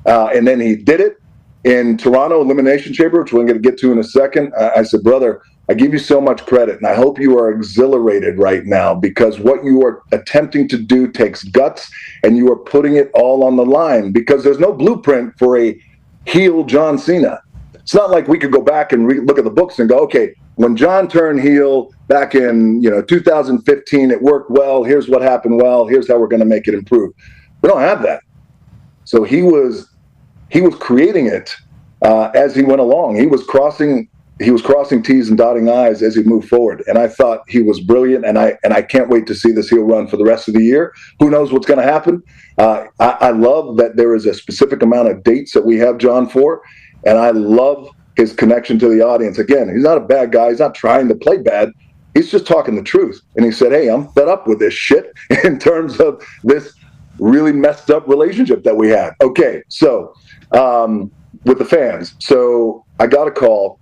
and then he did it in Toronto Elimination Chamber, which we're going to get to in a second. I said, brother, I give you so much credit, and I hope you are exhilarated right now because what you are attempting to do takes guts, and you are putting it all on the line because there's no blueprint for a heel John Cena. It's not like we could go back and look at the books and go, okay, when John turned heel back in 2015, it worked well. Here's what happened well. Here's how we're going to make it improve. We don't have that. So he was creating it as he went along. He was crossing T's and dotting I's as he moved forward. And I thought he was brilliant. And I can't wait to see this heel run for the rest of the year. Who knows what's going to happen? I love that there is a specific amount of dates that we have John for. And I love his connection to the audience. Again, he's not a bad guy. He's not trying to play bad. He's just talking the truth. And he said, hey, I'm fed up with this shit in terms of this really messed up relationship that we had. Okay, so with the fans. So I got a call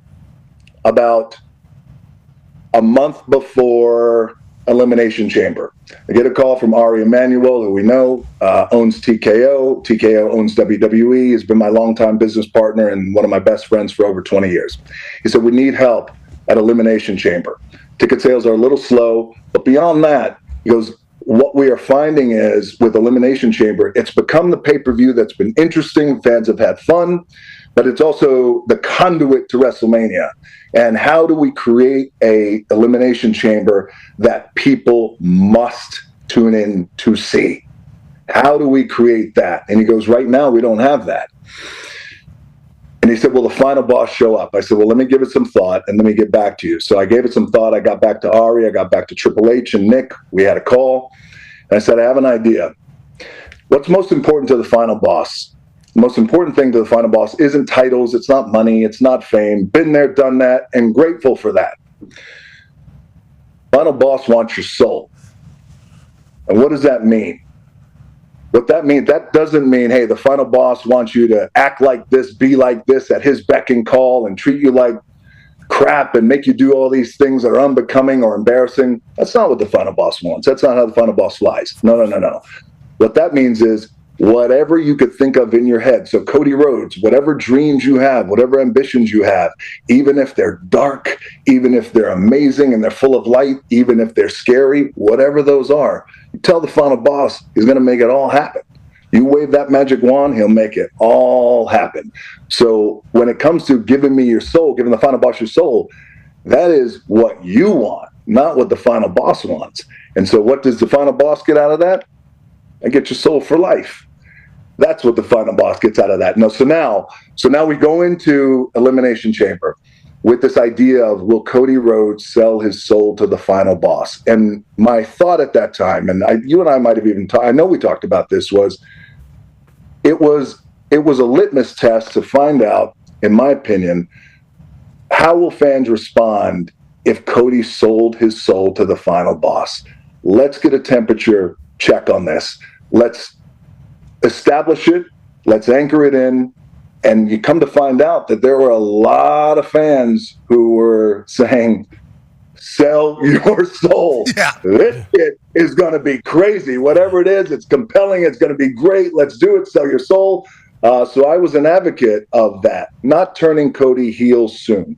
about a month before Elimination Chamber. I get a call from Ari Emanuel, who we know owns TKO. TKO owns WWE. He's been my longtime business partner and one of my best friends for over 20 years. He said, we need help at Elimination Chamber. Ticket sales are a little slow, but beyond that, he goes, what we are finding is with Elimination Chamber, it's become the pay-per-view that's been interesting. Fans have had fun, but it's also the conduit to WrestleMania. And how do we create a Elimination Chamber that people must tune in to see? How do we create that? And he goes, right now, we don't have that. And he said, will the final boss show up? I said, well, let me give it some thought and let me get back to you. So I gave it some thought. I got back to Ari. I got back to Triple H and Nick. We had a call. And I said, I have an idea. What's most important to the final boss? The most important thing to the final boss isn't titles. It's not money. It's not fame. Been there, done that, and grateful for that. Final boss wants your soul. And what does that mean? What that means, that doesn't mean, hey, the final boss wants you to act like this, be like this at his beck and call and treat you like crap and make you do all these things that are unbecoming or embarrassing. That's not what the final boss wants. That's not how the final boss flies. No. What that means is whatever you could think of in your head. So Cody Rhodes, whatever dreams you have, whatever ambitions you have, even if they're dark, even if they're amazing and they're full of light, even if they're scary, whatever those are, you tell the final boss he's going to make it all happen. You wave that magic wand, he'll make it all happen. So when it comes to giving me your soul, giving the final boss your soul, that is what you want, not what the final boss wants. And so what does the final boss get out of that? I get your soul for life. That's what the final boss gets out of that. So now we go into Elimination Chamber with this idea of, will Cody Rhodes sell his soul to the final boss? And my thought at that time, and you and I might have even talked, I know we talked about this, was it was a litmus test to find out, in my opinion, how will fans respond if Cody sold his soul to the final boss? Let's get a temperature check on this. Let's establish it. Let's anchor it in. And you come to find out that there were a lot of fans who were saying, sell your soul. Yeah. This shit is going to be crazy. Whatever it is, it's compelling. It's going to be great. Let's do it. Sell your soul. So I was an advocate of that, not turning Cody heel soon.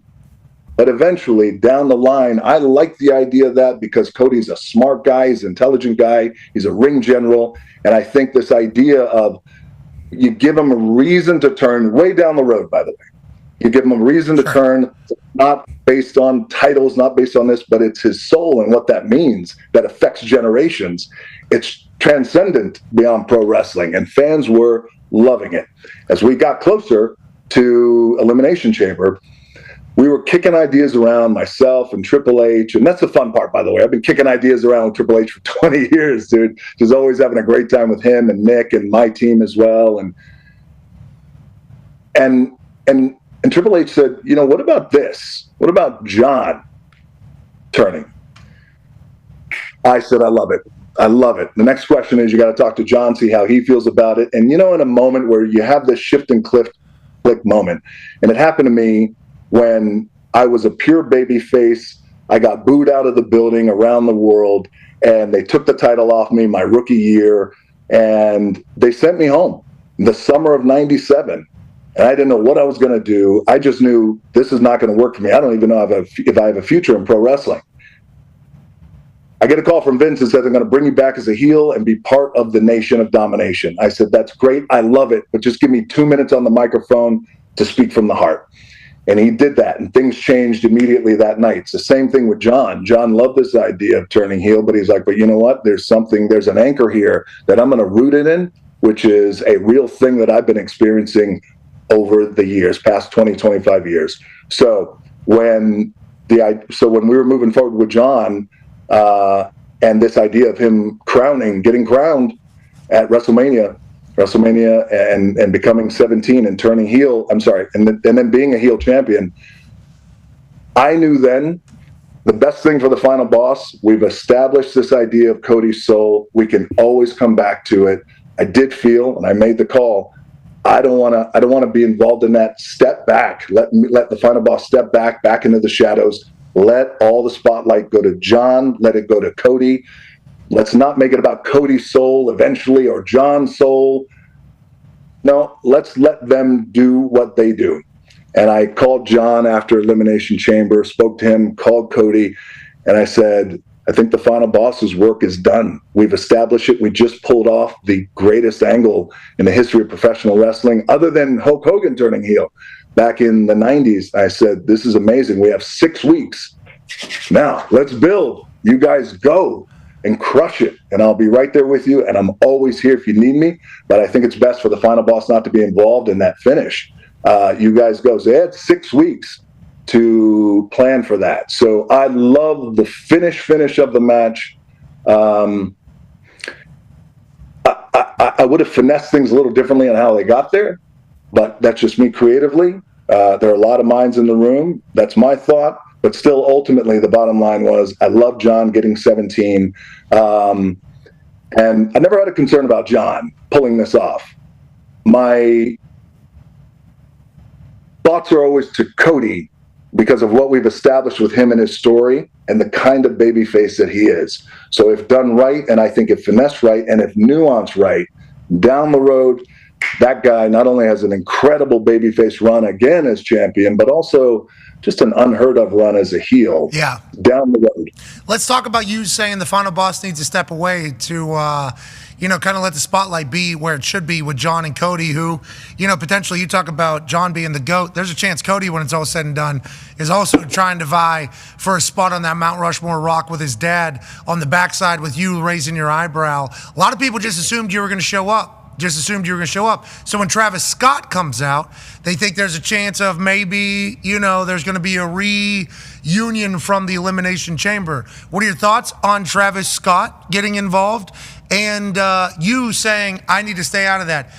But eventually, down the line, I like the idea of that because Cody's a smart guy. He's an intelligent guy. He's a ring general. And I think this idea of you give him a reason to turn way down the road, by the way. You give him a reason to turn, not based on titles, not based on this, but it's his soul and what that means that affects generations. It's transcendent beyond pro wrestling, and fans were loving it. As we got closer to Elimination Chamber, we were kicking ideas around, myself and Triple H, and that's the fun part, by the way. I've been kicking ideas around with Triple H for 20 years, dude. Just always having a great time with him and Nick and my team as well. And Triple H said, you know, what about this? What about John turning? I said, I love it. I love it. The next question is you got to talk to John, see how he feels about it. And, you know, in a moment where you have this shift and click moment, and it happened to me when I was a pure baby face, I got booed out of the building around the world, and they took the title off me my rookie year, and they sent me home the summer of '97. And I didn't know what I was going to do. I just knew this is not going to work for me. I don't even know if I have a future in pro wrestling. I get a call from Vince and says, I'm going to bring you back as a heel and be part of the Nation of Domination. I said, that's great. I love it. But just give me 2 minutes on the microphone to speak from the heart. And he did that, and things changed immediately that night. It's the same thing with John. John loved this idea of turning heel, but he's like, but you know what? There's an anchor here that I'm going to root it in, which is a real thing that I've been experiencing over the years, past 20, 25 years. So when we were moving forward with John, and this idea of him getting crowned at WrestleMania and becoming 17 and turning heel, and then being a heel champion, I knew then the best thing for the final boss, we've established this idea of Cody's soul. We can always come back to it. I did feel, and I made the call, I don't want to be involved in that. Step back. Let the final boss step back into the shadows. Let all the spotlight go to John. Let it go to Cody. Let's not make it about Cody's soul eventually or John's soul. No, let's let them do what they do. And I called John after Elimination Chamber, spoke to him, called Cody, and I said, I think the final boss's work is done. We've established it. We just pulled off the greatest angle in the history of professional wrestling, other than Hulk Hogan turning heel back in the 90s. I said, this is amazing. We have 6 weeks. Now, let's build. You guys go and crush it, and I'll be right there with you, and I'm always here if you need me, but I think it's best for the final boss not to be involved in that finish. You guys go. So they had 6 weeks to plan for that. So I love the finish of the match. I would have finessed things a little differently on how they got there, but that's just me creatively. There are a lot of minds in the room. That's my thought. But still, ultimately, the bottom line was I love John getting 17. And I never had a concern about John pulling this off. My thoughts are always to Cody because of what we've established with him and his story and the kind of babyface that he is. So if done right, and I think if finessed right, and if nuanced right, down the road, that guy not only has an incredible babyface run again as champion, but also just an unheard of run as a heel. Yeah. Down the road. Let's talk about you saying the final boss needs to step away to, kind of let the spotlight be where it should be with John and Cody, who, potentially you talk about John being the GOAT. There's a chance Cody, when it's all said and done, is also trying to vie for a spot on that Mount Rushmore rock with his dad on the backside with you raising your eyebrow. A lot of people just assumed you were going to show up. So when Travis Scott comes out, they think there's a chance of maybe, there's going to be a reunion from the Elimination Chamber. What are your thoughts on Travis Scott getting involved and you saying, I need to stay out of that?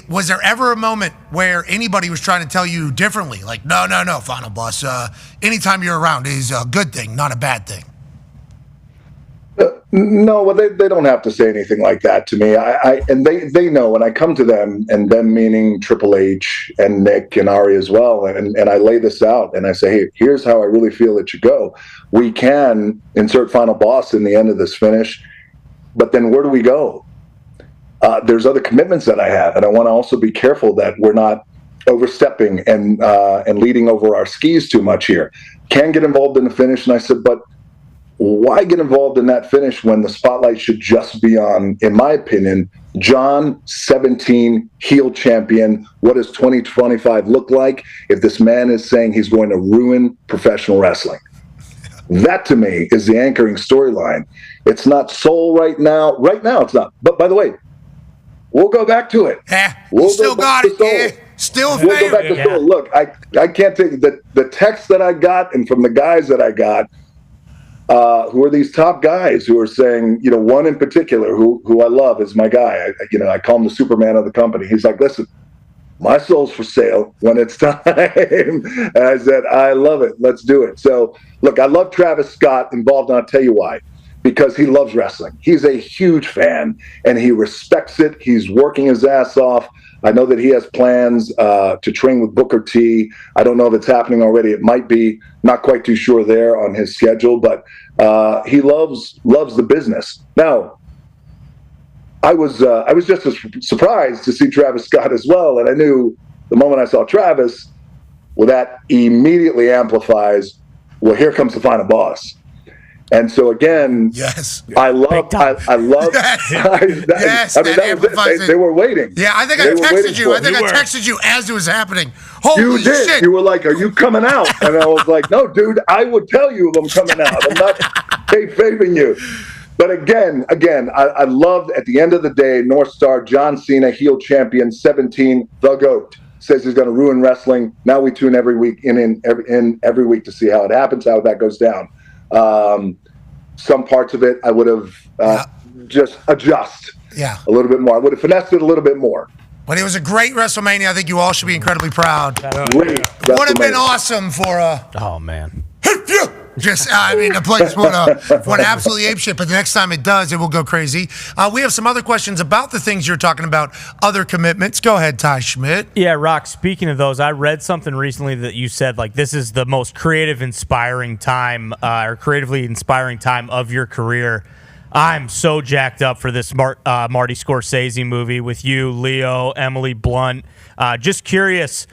Was there ever a moment where anybody was trying to tell you differently? Like, no, final boss, anytime you're around is a good thing, not a bad thing. No, well, they don't have to say anything like that to me. And they know when I come to them, and them meaning Triple H and Nick and Ari as well, and I lay this out and I say, hey, here's how I really feel it should go. We can insert Final Boss in the end of this finish, but then where do we go? There's other commitments that I have, and I want to also be careful that we're not overstepping and leading over our skis too much here. Can get involved in the finish, and I said, but why get involved in that finish when the spotlight should just be on, in my opinion, John 17, heel champion? What does 2025 look like if this man is saying he's going to ruin professional wrestling? That, to me, is the anchoring storyline. It's not Soul right now. Right now, it's not. But, by the way, we'll go back to it. Yeah, we'll still got it. Yeah, still we'll go back to Soul. Look, I can't take the text that I got and from the guys that I got, who are these top guys who are saying, one in particular who I love is my guy. I call him the Superman of the company. He's like, listen, my soul's for sale when it's time. And I said, I love it. Let's do it. So, look, I love Travis Scott involved, and I'll tell you why. Because he loves wrestling. He's a huge fan, and he respects it. He's working his ass off. I know that he has plans to train with Booker T. I don't know if it's happening already. It might be. Not quite too sure there on his schedule, but he loves the business. Now, I was just as surprised to see Travis Scott as well, and I knew the moment I saw Travis, well, that immediately amplifies, well, here comes the Final Boss. And so again, yes, I love. Yes, that was it. They were waiting. Yeah, I think I texted you. I texted you as it was happening. Holy you did. Shit! You were like, "Are you coming out?" And I was like, "No, dude. I would tell you if I'm coming out. I'm not kayfabing you." But again, I loved at the end of the day, North Star John Cena, heel champion, 17, the GOAT, says he's going to ruin wrestling. Now we tune every week in every week to see how it happens, how that goes down. Some parts of it I would have just adjust a little bit more. I would have finessed it a little bit more. But it was a great WrestleMania. I think you all should be incredibly proud. Would have been awesome for oh man. The place went absolutely apeshit, but the next time it does, it will go crazy. We have some other questions about the things you're talking about, other commitments. Go ahead, Ty Schmidt. Yeah, Rock, speaking of those, I read something recently that you said, like, this is the most creatively inspiring time of your career. I'm so jacked up for this Marty Scorsese movie with you, Leo, Emily Blunt. Just curious,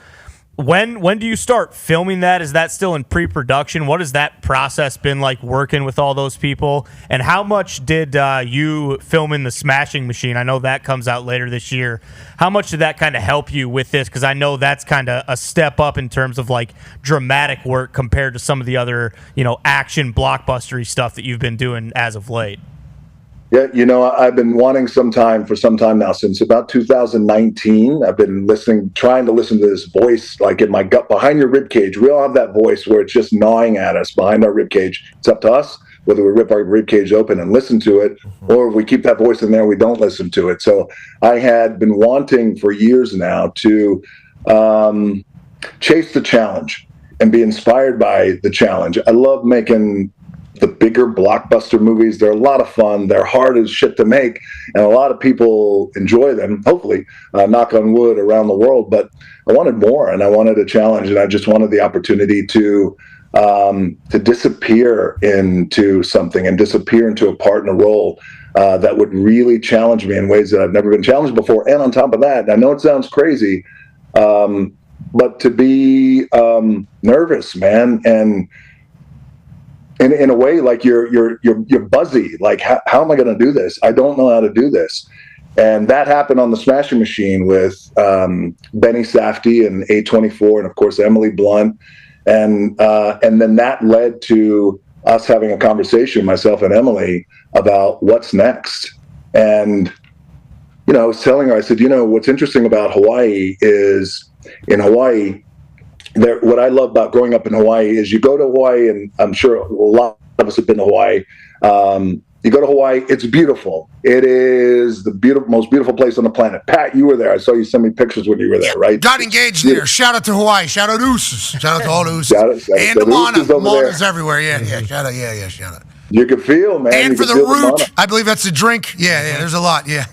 when do you start filming that? Is that still in pre-production? What has that process been like working with all those people? And how much did you film in the Smashing Machine? I know that comes out later this year. How much did that kind of help you with this? Because I know that's kind of a step up in terms of like dramatic work compared to some of the other, action blockbustery stuff that you've been doing as of late. Yeah, I've been wanting for some time now, since about 2019. I've been trying to listen to this voice, like in my gut, behind your rib cage. We all have that voice where it's just gnawing at us behind our rib cage. It's up to us whether we rip our rib cage open and listen to it, or if we keep that voice in there, we don't listen to it. So I had been wanting for years now to chase the challenge and be inspired by the challenge. I love making the bigger blockbuster movies. They're a lot of fun. They're hard as shit to make, and a lot of people enjoy them, hopefully, knock on wood, around the world. But I wanted more, and I wanted a challenge, and I just wanted the opportunity to disappear into something and disappear into a part in a role that would really challenge me in ways that I've never been challenged before. And on top of that, I know it sounds crazy, but to be nervous, man, and in a way, like you're buzzy. Like, how am I going to do this? I don't know how to do this. And that happened on the Smashing Machine with Benny Safdie and A24, and of course Emily Blunt. And then that led to us having a conversation, myself and Emily, about what's next. And I was telling her, I said, what's interesting about Hawaii is, in Hawaii, what I love about growing up in Hawaii is you go to Hawaii, and I'm sure a lot of us have been to Hawaii. You go to Hawaii, it's beautiful. It is the most beautiful place on the planet. Pat, you were there. I saw you send me pictures when you were there, right? Got engaged there. Shout out to Hawaii. Shout out Ooses. Shout out to all the Ooses. And the Moana. Moana's everywhere. Yeah. Shout out. Yeah. Shout out. You can feel, man. And You for can the feel root, mana. I believe that's the drink. Yeah, there's a lot. Yeah.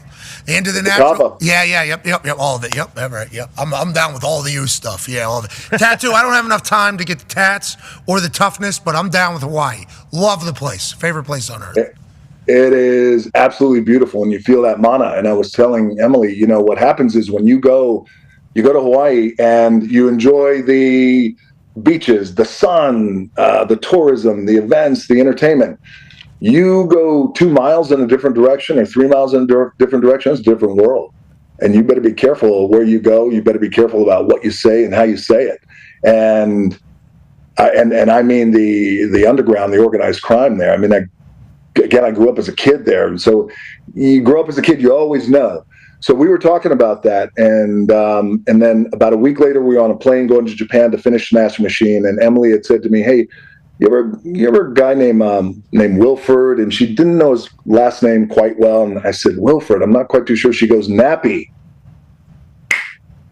And to the The natural. kava. Yep, all of it. Yep, right. Yep. I'm down with all the you stuff. Yeah, all of it. Tattoo. I don't have enough time to get the tats or the toughness, but I'm down with Hawaii. Love the place. Favorite place on earth. It is absolutely beautiful, and you feel that mana. And I was telling Emily, what happens is when you go to Hawaii and you enjoy the beaches, the sun, the tourism, the events, the entertainment. You go 2 miles in a different direction or 3 miles in a different direction, it's a different world. And you better be careful of where you go. You better be careful about what you say and how you say it. And I mean the underground, the organized crime there. I mean, I grew up as a kid there. And so you grow up as a kid, you always know. So we were talking about that. And then about a week later, we were on a plane going to Japan to finish Master Machine. And Emily had said to me, hey, you ever a guy named Wilford? And she didn't know his last name quite well. And I said, Wilford, I'm not quite too sure. She goes, Nappy.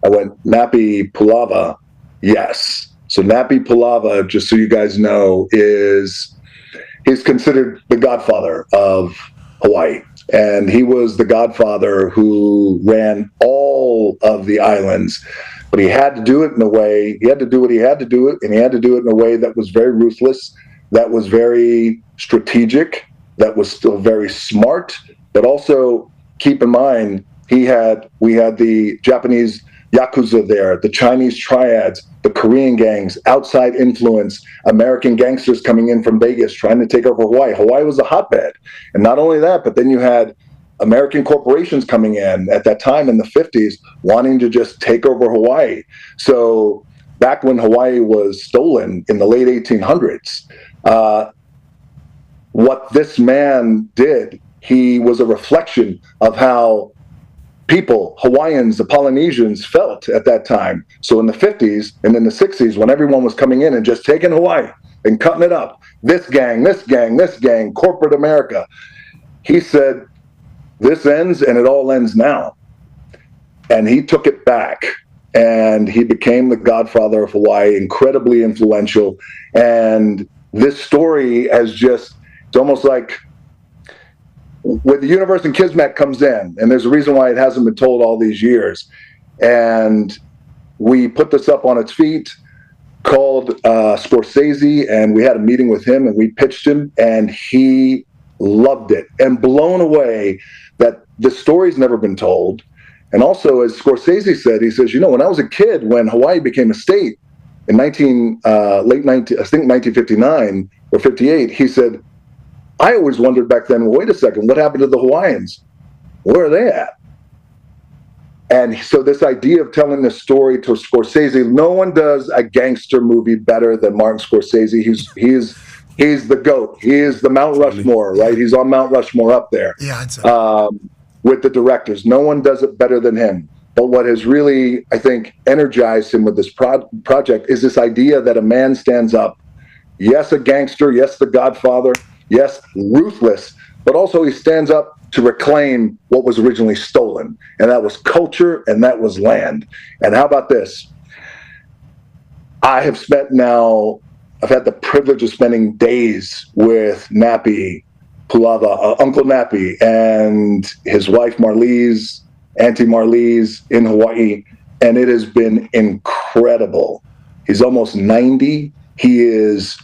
I went, Nappy Pulava. Yes. So Nappy Pulava, just so you guys know, he's considered the godfather of Hawaii. And he was the godfather who ran all of the islands. But he had to do it in a way, he had to do what he had to do it, and he had to do it in a way that was very ruthless, that was very strategic, that was still very smart, but also keep in mind, we had the Japanese Yakuza there, the Chinese triads, the Korean gangs, outside influence, American gangsters coming in from Vegas trying to take over Hawaii. Hawaii was a hotbed. And not only that, but then you had American corporations coming in at that time in the 50s wanting to just take over Hawaii. So back when Hawaii was stolen in the late 1800s, what this man did, he was a reflection of how people, Hawaiians, the Polynesians, felt at that time. So in the 50s and in the 60s, when everyone was coming in and just taking Hawaii and cutting it up, this gang, corporate America, he said, this ends and it all ends now. And he took it back and he became the godfather of Hawaii, incredibly influential. And this story has just, it's almost like when the universe and Kismet comes in, and there's a reason why it hasn't been told all these years. And we put this up on its feet, called Scorsese, and we had a meeting with him and we pitched him and he loved it and blown away that the story's never been told. And also, as Scorsese said, he says, when I was a kid, when Hawaii became a state in 1959 or 58, he said, I always wondered back then, well, wait a second, what happened to the Hawaiians? Where are they at? And so this idea of telling the story to Scorsese, no one does a gangster movie better than Martin Scorsese. He's the GOAT. He is the Mount Rushmore, right? He's on Mount Rushmore up there. Yeah, I'd say. With the directors. No one does it better than him. But what has really, I think, energized him with this project is this idea that a man stands up. Yes, a gangster. Yes, the Godfather. Yes, ruthless. But also he stands up to reclaim what was originally stolen. And that was culture and that was land. And how about this? I've had the privilege of spending days with Nappy Pulava, Uncle Nappy, and his wife Marlise, Auntie Marlise in Hawaii, and it has been incredible. He's almost 90. He is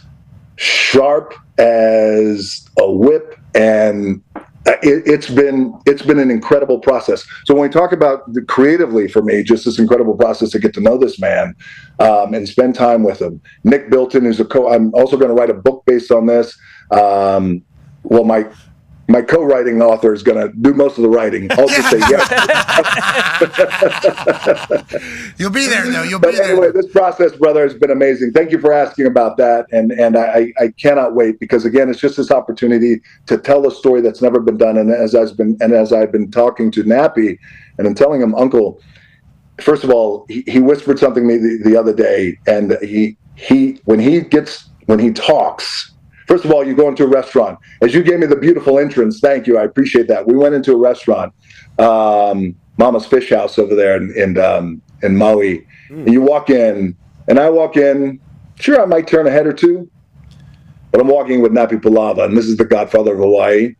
sharp as a whip, and it's been an incredible process. So when we talk about creatively, for me, just this incredible process to get to know this man and spend time with him. Nick Bilton, who's I'm also going to write a book based on this. Well, my co-writing author is going to do most of the writing. I'll just say yes. You'll be there, though. But anyway, this process, brother, has been amazing. Thank you for asking about that, and I cannot wait because again, it's just this opportunity to tell a story that's never been done. And as I've been talking to Nappy, and I'm telling him, Uncle, first of all, he whispered something to me the other day, and when he talks. First of all, you go into a restaurant. As you gave me the beautiful entrance, thank you. I appreciate that. We went into a restaurant, Mama's Fish House over there in Maui. And you walk in, and I walk in. Sure, I might turn a head or two. but I'm walking with Napi Palava, and this is the Godfather of Hawaii.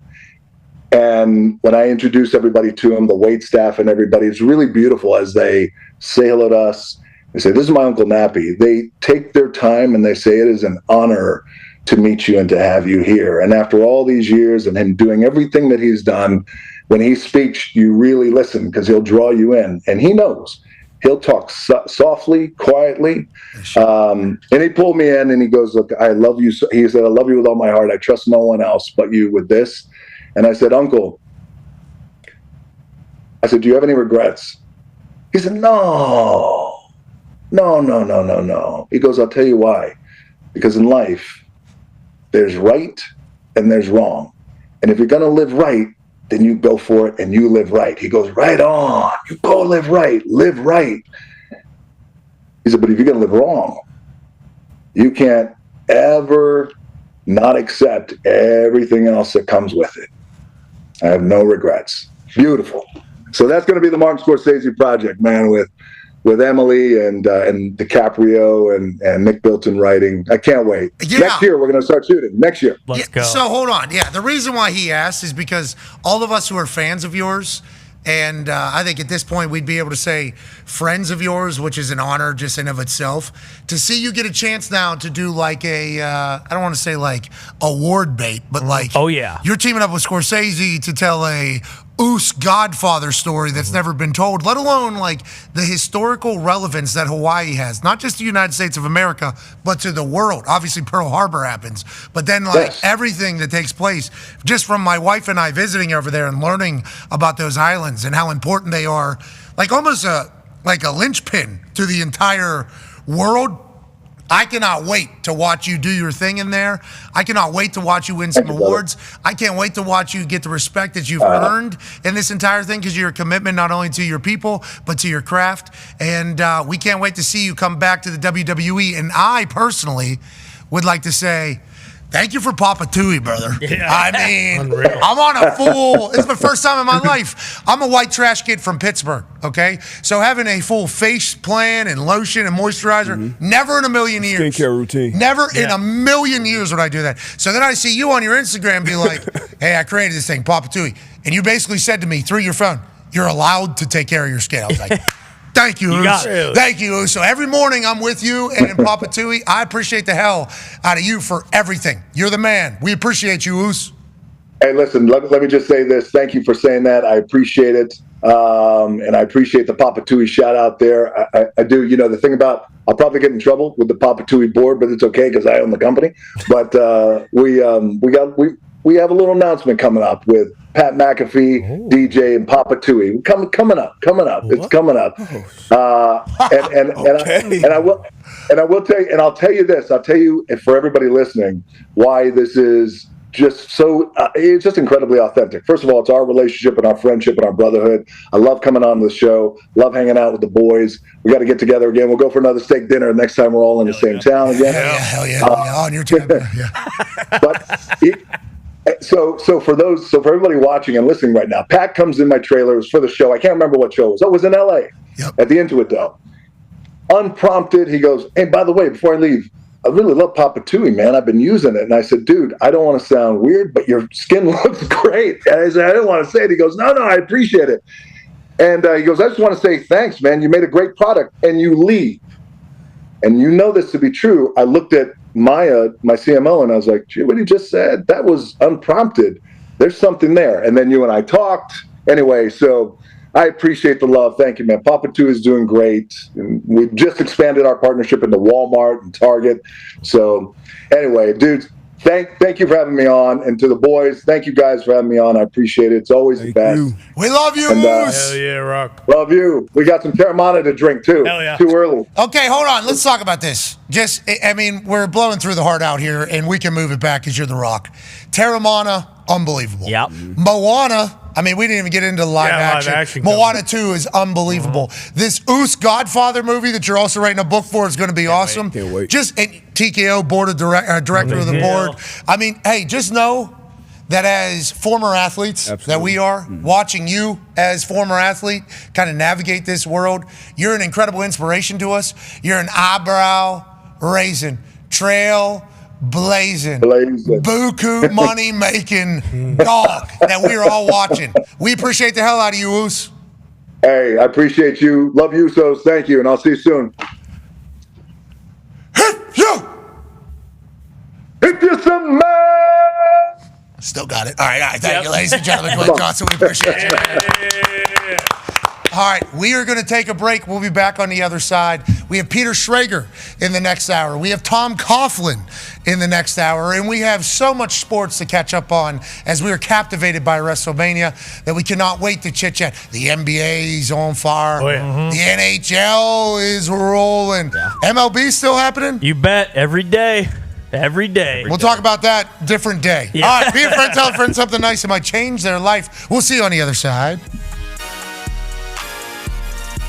And when I introduce everybody to him, the wait staff and everybody, it's really beautiful as they say hello to us. They say, "This is my Uncle Nappy." They take their time and they say, "It is an honor to meet you and to have you here." And after all these years and him doing everything that he's done, when he speaks, you really listen because he'll draw you in. And he knows. He'll talk softly, quietly. And he pulled me in and he goes, "Look, I love you." He said, "I love you with all my heart. I trust no one else but you with this." And I said, "Uncle," I said, "do you have any regrets?" He said, No. He goes, "I'll tell you why. Because in life, there's right and there's wrong. And if you're going to live right, then you go for it and you live right." He goes, "Right on. You go live right. Live right." He said, "But if you're going to live wrong, you can't ever not accept everything else that comes with it. I have no regrets." Beautiful. So that's going to be the Martin Scorsese project, man, with Emily and DiCaprio and Nick Bilton writing. I can't wait. Yeah. Next year, we're going to start shooting. Next year. Let's go. So hold on. Yeah, the reason why he asked is because all of us who are fans of yours, and I think at this point we'd be able to say friends of yours, which is an honor just in of itself, to see you get a chance now to do like a, I don't want to say like award bait, but like, oh yeah, you're teaming up with Scorsese to tell a Godfather story that's never been told, let alone like the historical relevance that Hawaii has, not just the United States of America, but to the world. Obviously Pearl Harbor happens, but then like everything that takes place just from my wife and I visiting over there and learning about those islands and how important they are, like almost a linchpin to the entire world. I cannot wait to watch you do your thing in there. I cannot wait to watch you win some awards. I can't wait to watch you get the respect that you've earned in this entire thing because you're a commitment not only to your people, but to your craft. And we can't wait to see you come back to the WWE. And I personally would like to say, thank you for Papa Tui, brother. Yeah. I mean, unreal. I'm on a full, this is the first time in my life. I'm a white trash kid from Pittsburgh, okay? So having a full face plan and lotion and moisturizer, never in a million years. Skincare routine. Never in a million years would I do that. So then I see you on your Instagram be like, "Hey, I created this thing, Papa Tui." And you basically said to me through your phone, "You're allowed to take care of your skin." I was like, thank you, Oos. Thank you, Oos. So every morning I'm with you and Papa Tui. I appreciate the hell out of you for everything. You're the man. We appreciate you, Oos. Hey, listen, let me just say this. Thank you for saying that. I appreciate it. And I appreciate the Papa Tui shout out there. I do. You know, the thing about, I'll probably get in trouble with the Papa Tui board, but it's okay because I own the company. But we have a little announcement coming up with Pat McAfee, DJ, and Papa Tui. Coming up. It's coming up. And I will tell you, and I'll tell you this. I'll tell you, and for everybody listening, why this is just so. It's just incredibly authentic. First of all, it's our relationship and our friendship and our brotherhood. I love coming on the show. Love hanging out with the boys. We got to get together again. We'll go for another steak dinner next time we're all in the same town again. Hell yeah. On your time. So for everybody watching and listening right now, Pat comes in my trailer. It was for the show. I can't remember what show it was. Oh, it was in LA at the Intuit Dome. Unprompted, he goes, "Hey, by the way, before I leave, I really love Papa Tui, man. I've been using it." And I said, "Dude, I don't want to sound weird, but your skin looks great." And I said, "I didn't want to say it." He goes, No, I appreciate it." And he goes, "I just want to say thanks, man. You made a great product." And you leave. And you know this to be true. I looked at Maya, my CMO, and I was like, "Gee, what he just said, that was unprompted. There's something there." And then you and I talked. Anyway, so I appreciate the love. Thank you, man. Papa Tui is doing great. And we've just expanded our partnership into Walmart and Target. So anyway, dudes, thank you for having me on. And to the boys, thank you guys for having me on. I appreciate it. It's always the best. We love you, And, Hell yeah, Rock. love you. We got some Terramana to drink, too. Hell yeah. Too early. Okay, hold on. Let's talk about this. I mean, we're blowing through the heart out here, and we can move it back because you're the Rock. Terramana, unbelievable. Yep. Moana, I mean, we didn't even get into live action. Moana 2 is unbelievable. This Oos Godfather movie that you're also writing a book for is going to be awesome. Can't wait. Just TKO, board of director of the board. I mean, hey, just know that as former athletes that we are, watching you as former athlete kind of navigate this world, you're an incredible inspiration to us. You're an eyebrow raising, trail blazing, buku money making dog that we're all watching. We appreciate the hell out of you, Oos. Hey, I appreciate you. Love you, so thank you, and I'll see you soon. Hit you some man. Still got it. All right. Thank you, ladies and gentlemen. Glenn Johnson, we appreciate you. All right, we are going to take a break. We'll be back on the other side. We have Peter Schrager in the next hour. We have Tom Coughlin in the next hour. And we have so much sports to catch up on as we are captivated by WrestleMania that we cannot wait to chit-chat. The NBA is on fire. Oh, yeah. The NHL is rolling. Yeah. MLB still happening? You bet. Every day. Every day. We'll talk about that different day. Yeah. All right, be a friend, tell a friend something nice that might change their life. We'll see you on the other side.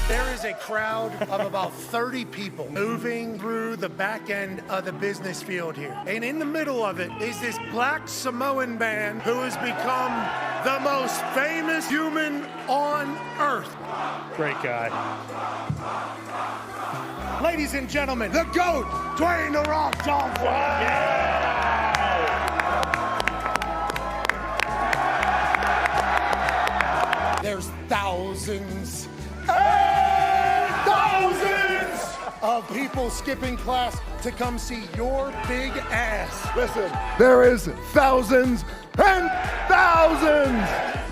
There is a crowd of about 30 people moving through the back end of the business field here. And in the middle of it is this black Samoan man who has become the most famous human on earth. Great guy. Ladies and gentlemen, the GOAT, Dwayne "The Rock" Johnson. Yeah. There's thousands of people skipping class to come see your big ass. Listen, there is thousands and thousands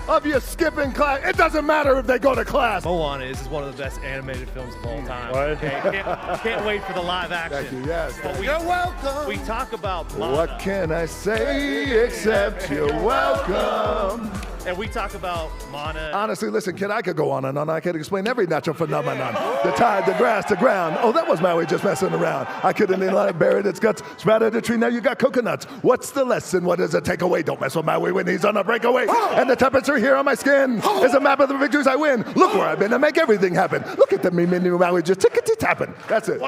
of you skipping class. It doesn't matter if they go to class. Moana is one of the best animated films of all time. Okay, can't wait for the live action. Thank you, yes. You're welcome. We talk about Moana. What can I say except you're welcome? And we talk about Moana. Honestly, listen, kid, I could go on and on. I could explain every natural phenomenon. The tide, the grass, the ground. Oh, that was Maui just messing around. I could have let it buried its guts. Sprouted a tree, now you got coconuts. What's the lesson? What does it take away? Don't mess with Maui when he's on a breakaway. And the temperature here on my skin is a map of the victories I win. Look where I've been to make everything happen. Look at the me Maui just tickety-tapping. That's it.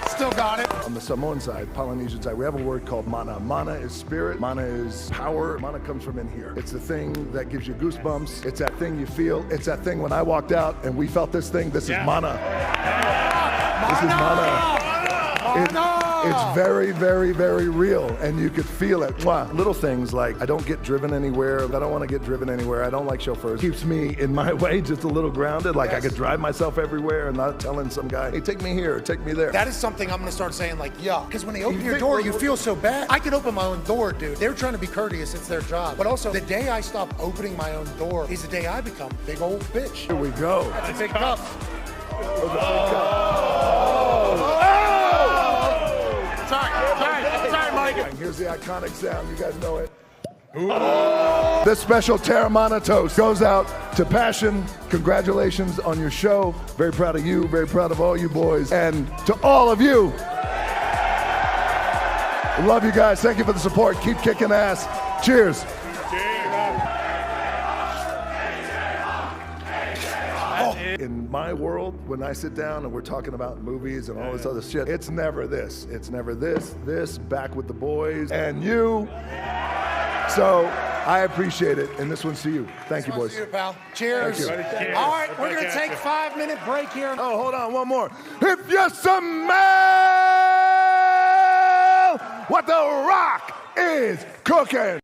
Still got it. On the Samoan side, Polynesian side, we have a word called mana. Mana is spirit. Mana is power. Mana comes from in here. It's the thing that gives you goosebumps. It's that thing you feel. It's that thing when I walked out and we felt this thing. This is mana. This is mana. It's very, very, very real, and you could feel it. Mwah. Little things like I don't get driven anywhere. I don't want to get driven anywhere. I don't like chauffeurs. Keeps me in my way just a little grounded. Like I could drive myself everywhere and not telling some guy, hey, take me here, take me there. That is something I'm going to start saying like, yeah. Because when they open your door, you feel so bad. I could open my own door, dude. They're trying to be courteous. It's their job. But also, the day I stop opening my own door is the day I become a big old bitch. Here we go. That's a big cup. Sorry, Mike. And here's the iconic sound. You guys know it. This special Terramana toast goes out to Passion. Congratulations on your show. Very proud of you. Very proud of all you boys. And to all of you. Love you guys. Thank you for the support. Keep kicking ass. Cheers. In my world, when I sit down and we're talking about movies and all this other shit, it's never this. It's never this, back with the boys, and you. So I appreciate it, and this one's to you. Thank you, boys. See you, pal. Cheers. Thank you. Cheers. All right, we're going to take a 5-minute break here. Oh, hold on, one more. If you smell what The Rock is cooking.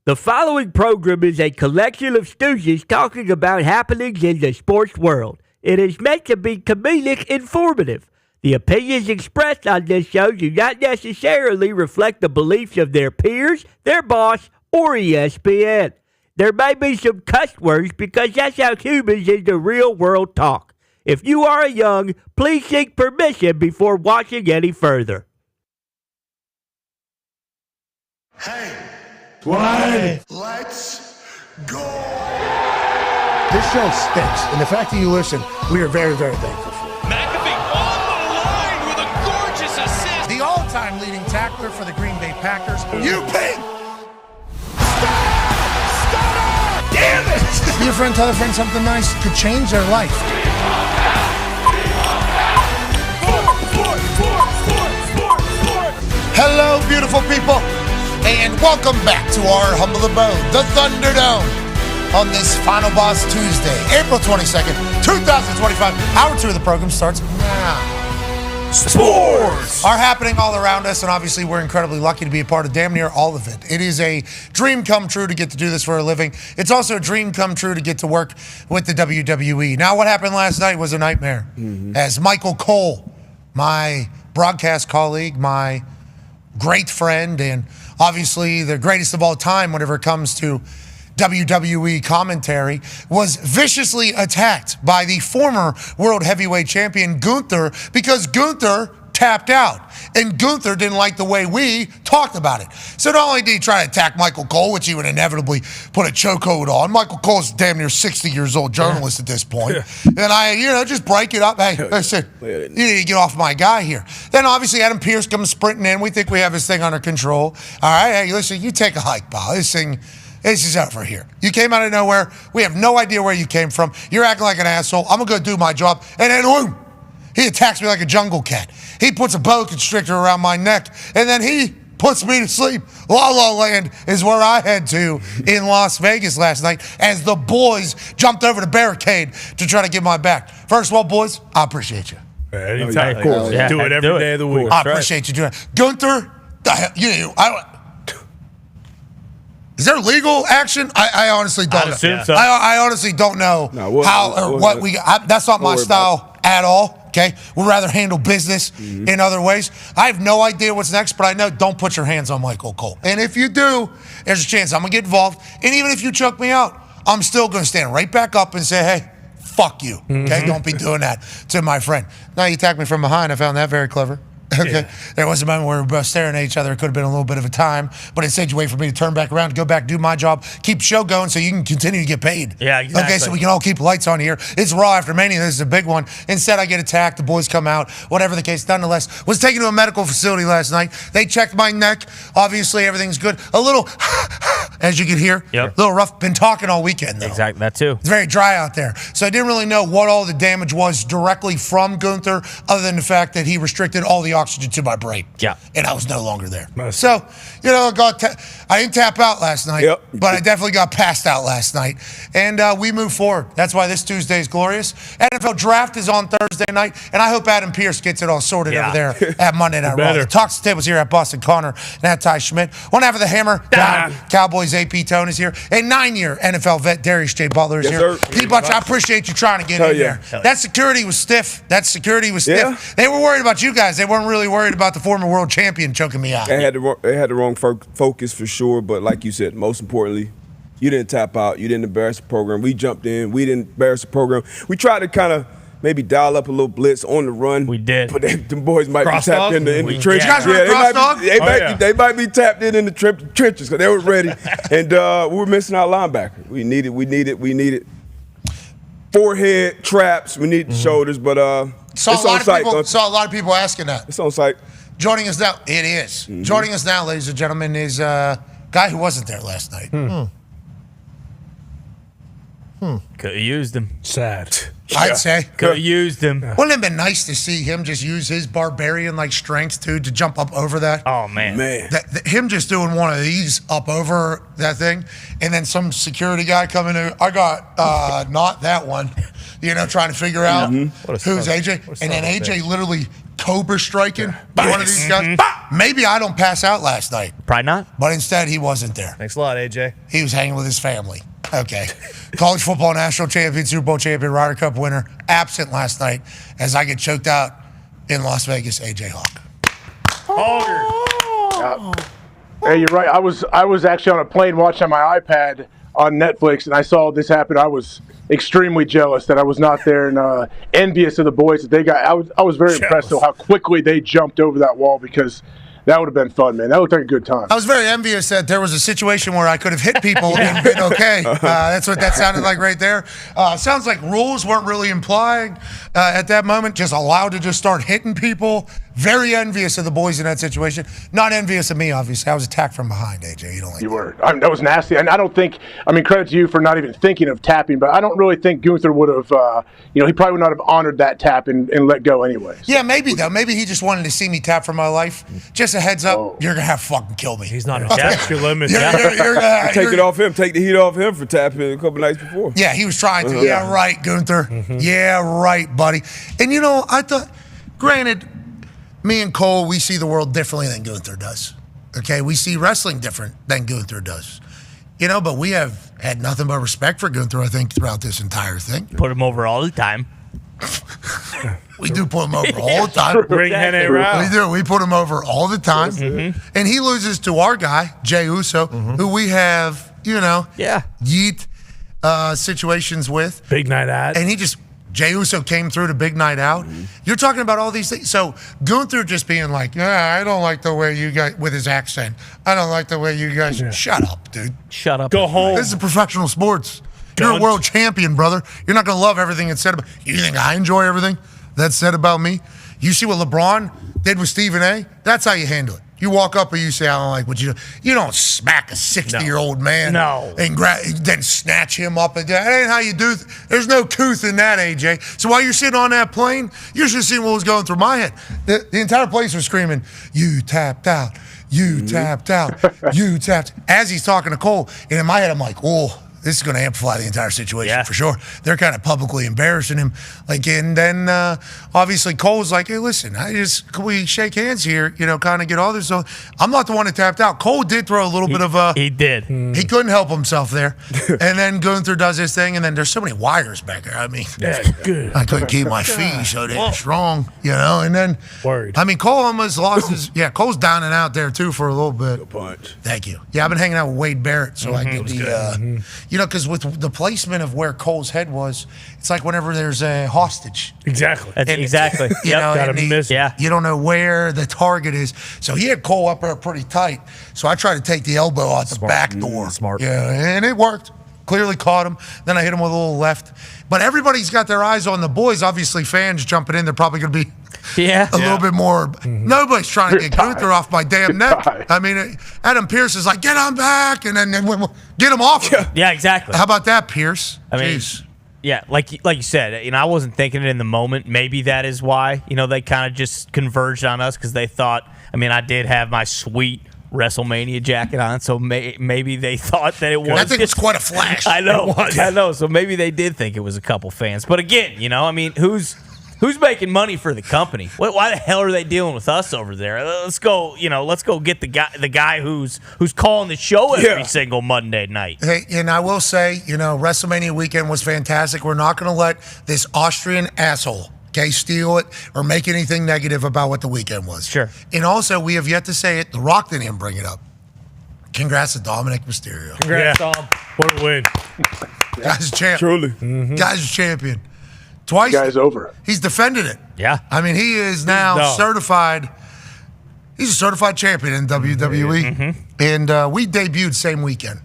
The following program is a collection of stooges talking about happenings in the sports world. It is meant to be comedic informative. The opinions expressed on this show do not necessarily reflect the beliefs of their peers, their boss, or ESPN. There may be some cuss words because that's how humans in the real world talk. If you are young, please seek permission before watching any further. Hey. What? Let's go. This show stinks, and the fact that you listen, we are very, very thankful for. McAfee on the line with a gorgeous assist. The all-time leading tackler for the Green Bay Packers. You pig! Stop! Damn it! Be a friend, tell a friend something nice could change their life. Hello, beautiful people. And welcome back to our humble abode, the Thunderdome. on this Final Boss Tuesday, April 22nd, 2025. Hour 2 of the program starts now. Sports are happening all around us, and obviously we're incredibly lucky to be a part of damn near all of it. It is a dream come true to get to do this for a living. It's also a dream come true to get to work with the WWE. Now, what happened last night was a nightmare. As Michael Cole, my broadcast colleague, my great friend, and obviously the greatest of all time whenever it comes to WWE commentary, was viciously attacked by the former World Heavyweight Champion Gunther because Gunther tapped out. And Gunther didn't like the way we talked about it. So not only did he try to attack Michael Cole, which he would inevitably put a chokehold on. Michael Cole's a damn near 60 years old journalist at this point. And I, just break it up. Hey, listen, you need to get off my guy here. Then obviously Adam Pearce comes sprinting in. We think we have this thing under control. All right, hey, listen, you take a hike, pal. This is over here. You came out of nowhere. We have no idea where you came from. You're acting like an asshole. I'm going to go do my job. And then, boom, he attacks me like a jungle cat. He puts a boa constrictor around my neck. And then he puts me to sleep. La La Land is where I head to in Las Vegas last night as the boys jumped over the barricade to try to get my back. First of all, boys, I appreciate you. Anytime. Of course. Do it every day of the week. I appreciate you doing it. Gunther, is there legal action? I honestly don't know. Assume so. I honestly don't know what we got. That's not my style at all. Okay, we'd rather handle business in other ways. I have no idea what's next, but I know don't put your hands on Michael Cole. And if you do, there's a chance I'm gonna get involved. And even if you choke me out, I'm still gonna stand right back up and say, hey, fuck you. Okay, don't be doing that to my friend. Now you attacked me from behind. I found that very clever. Okay. Yeah. There was a moment where we were both staring at each other. It could have been a little bit of a time, but instead you wait for me to turn back around, to go back, do my job, keep the show going so you can continue to get paid. Yeah, exactly. Okay, so we can all keep lights on here. It's Raw after Mania. This is a big one. Instead, I get attacked. The boys come out. Whatever the case, nonetheless, was taken to a medical facility last night. They checked my neck. Obviously, everything's good. A little, as you can hear, a little rough. Been talking all weekend, though. Exactly, that too. It's very dry out there. So I didn't really know what all the damage was directly from Gunther, other than the fact that he restricted all the oxygen to my brain. Yeah. And I was no longer there. So, I didn't tap out last night, but I definitely got passed out last night. And we move forward. That's why this Tuesday is glorious. NFL Draft is on Thursday night, and I hope Adam Pearce gets it all sorted over there at Monday Night Raw. The Talks the Tables here at Boston Connor and at Ty Schmidt. One half of the Hammer, Dahn. Cowboys AP Tone is here. A 9-year NFL vet, Darius J. Butler is here. D-Butch, I appreciate you trying to get in there. That security was stiff. They were worried about you guys. They weren't really worried about the former world champion choking me out. They had the wrong focus for sure, but like you said, most importantly, you didn't tap out. You didn't embarrass the program. We jumped in. We didn't embarrass the program. We tried to kind of maybe dial up a little blitz on the run. We did. But the boys might be tapped in the trenches. You guys were cross dog? They might be tapped in the trenches because they were ready. And we were missing our linebacker. We needed forehead traps. We needed shoulders, but saw a lot of people asking that. It's on site. Joining us now, it is. Joining us now, ladies and gentlemen, is a guy who wasn't there last night. Could have used him. Sad. I'd say. Could have used him. Wouldn't it have been nice to see him just use his barbarian-like strength, too, to jump up over that? Oh, man. Him just doing one of these up over that thing, and then some security guy coming in. I got not that one. Trying to figure out who's AJ. And then AJ literally cobra striking one of these guys. Maybe I don't pass out last night. Probably not. But instead, he wasn't there. Thanks a lot, AJ. He was hanging with his family. Okay. College football national champion, Super Bowl champion, Ryder Cup winner, absent last night as I get choked out in Las Vegas, AJ Hawk. Hey, you're right. I was actually on a plane watching my iPad on Netflix, and I saw this happen. I was extremely jealous that I was not there, and envious of the boys that they got. I was very impressed with how quickly they jumped over that wall, because that would have been fun, man. That looked like a good time. I was very envious that there was a situation where I could have hit people and been okay. That's what that sounded like right there. Sounds like rules weren't really implied at that moment. Just allowed to just start hitting people. Very envious of the boys in that situation. Not envious of me, obviously. I was attacked from behind, AJ. You don't like You were. That was nasty. And I don't think, credit to you for not even thinking of tapping, but I don't really think Gunther would have, he probably would not have honored that tap and let go anyway. So. Yeah, maybe, though. Maybe he just wanted to see me tap for my life. Just a heads up, you're going to have to fucking kill me. He's not a tap. Your limit. Take it off him. Take the heat off him for tapping a couple nights before. Yeah, he was trying to. Yeah, right, Gunther. Yeah, right, buddy. And, I thought, granted, me and Cole, we see the world differently than Gunther does. Okay, we see wrestling different than Gunther does. But we have had nothing but respect for Gunther, I think, throughout this entire thing. Put him over all the time. We do put him over all the time. Bring Henne around. We do. We put him over all the time. And he loses to our guy, Jey Uso, who we have, yeet situations with. Big night out. And Jey Uso came through to Big Night Out. You're talking about all these things. So Gunther just being like, I don't like the way you guys, with his accent, I don't like the way you guys, shut up, dude. Shut up. Go home. This is professional sports. You're a world champion, brother. You're not going to love everything that's said about you. Think I enjoy everything that's said about me? You see what LeBron did with Stephen A? That's how you handle it. You walk up and you say, I don't like what you do. You don't smack a 60-year-old man and then snatch him up. That ain't how you do it. There's no couth in that, AJ. So while you're sitting on that plane, you're just seeing what was going through my head. The entire place was screaming, you tapped out, you tapped out, you tapped. As he's talking to Cole, and in my head, I'm like, oh, this is going to amplify the entire situation for sure. They're kind of publicly embarrassing him. And then obviously Cole's like, hey, listen, can we shake hands here? Kind of get all this. So I'm not the one that tapped out. Cole did throw a little bit of a. He did. He couldn't help himself there. And then Gunther does his thing, and then there's so many wires back there. Good. I couldn't keep my feet so damn strong, And then, Cole almost lost his. Yeah, Cole's down and out there too for a little bit. Good punch. Thank you. Yeah, I've been hanging out with Wade Barrett, so I get the. Because with the placement of where Cole's head was, it's like whenever there's a hostage. Exactly. Exactly. Gotta miss. You don't know where the target is. So he had Cole up there pretty tight. So I tried to take the elbow out the back door. Smart. Yeah, and it worked. Clearly caught him. Then I hit him with a little left. But everybody's got their eyes on the boys. Obviously, fans jumping in. They're probably going to be a little bit more. Nobody's trying to get Gunther off my damn neck. Adam Pearce is like, get him back, and then get him off. Yeah, exactly. How about that, Pearce? Jeez. Yeah, like you said, I wasn't thinking it in the moment. Maybe that is why, they kind of just converged on us because they thought, I did have my sweet Wrestlemania jacket on, so maybe they thought that it was. I think it's quite a flash. I know. So maybe they did think it was a couple fans. But again, who's making money for the company? Why the hell are they dealing with us over there? Let's go. Let's go get the guy who's calling the show every single Monday night. Hey, and I will say, WrestleMania weekend was fantastic. We're not going to let this Austrian asshole. Steal it or make anything negative about what the weekend was. Sure. And also, we have yet to say it. The Rock didn't even bring it up. Congrats to Dominic Mysterio. Congrats, Dom. What a win. Guy's a champ. Truly. Guy's a champion. Twice. Guy's over. He's defended it. Yeah. He is now certified. He's a certified champion in WWE. And we debuted same weekend.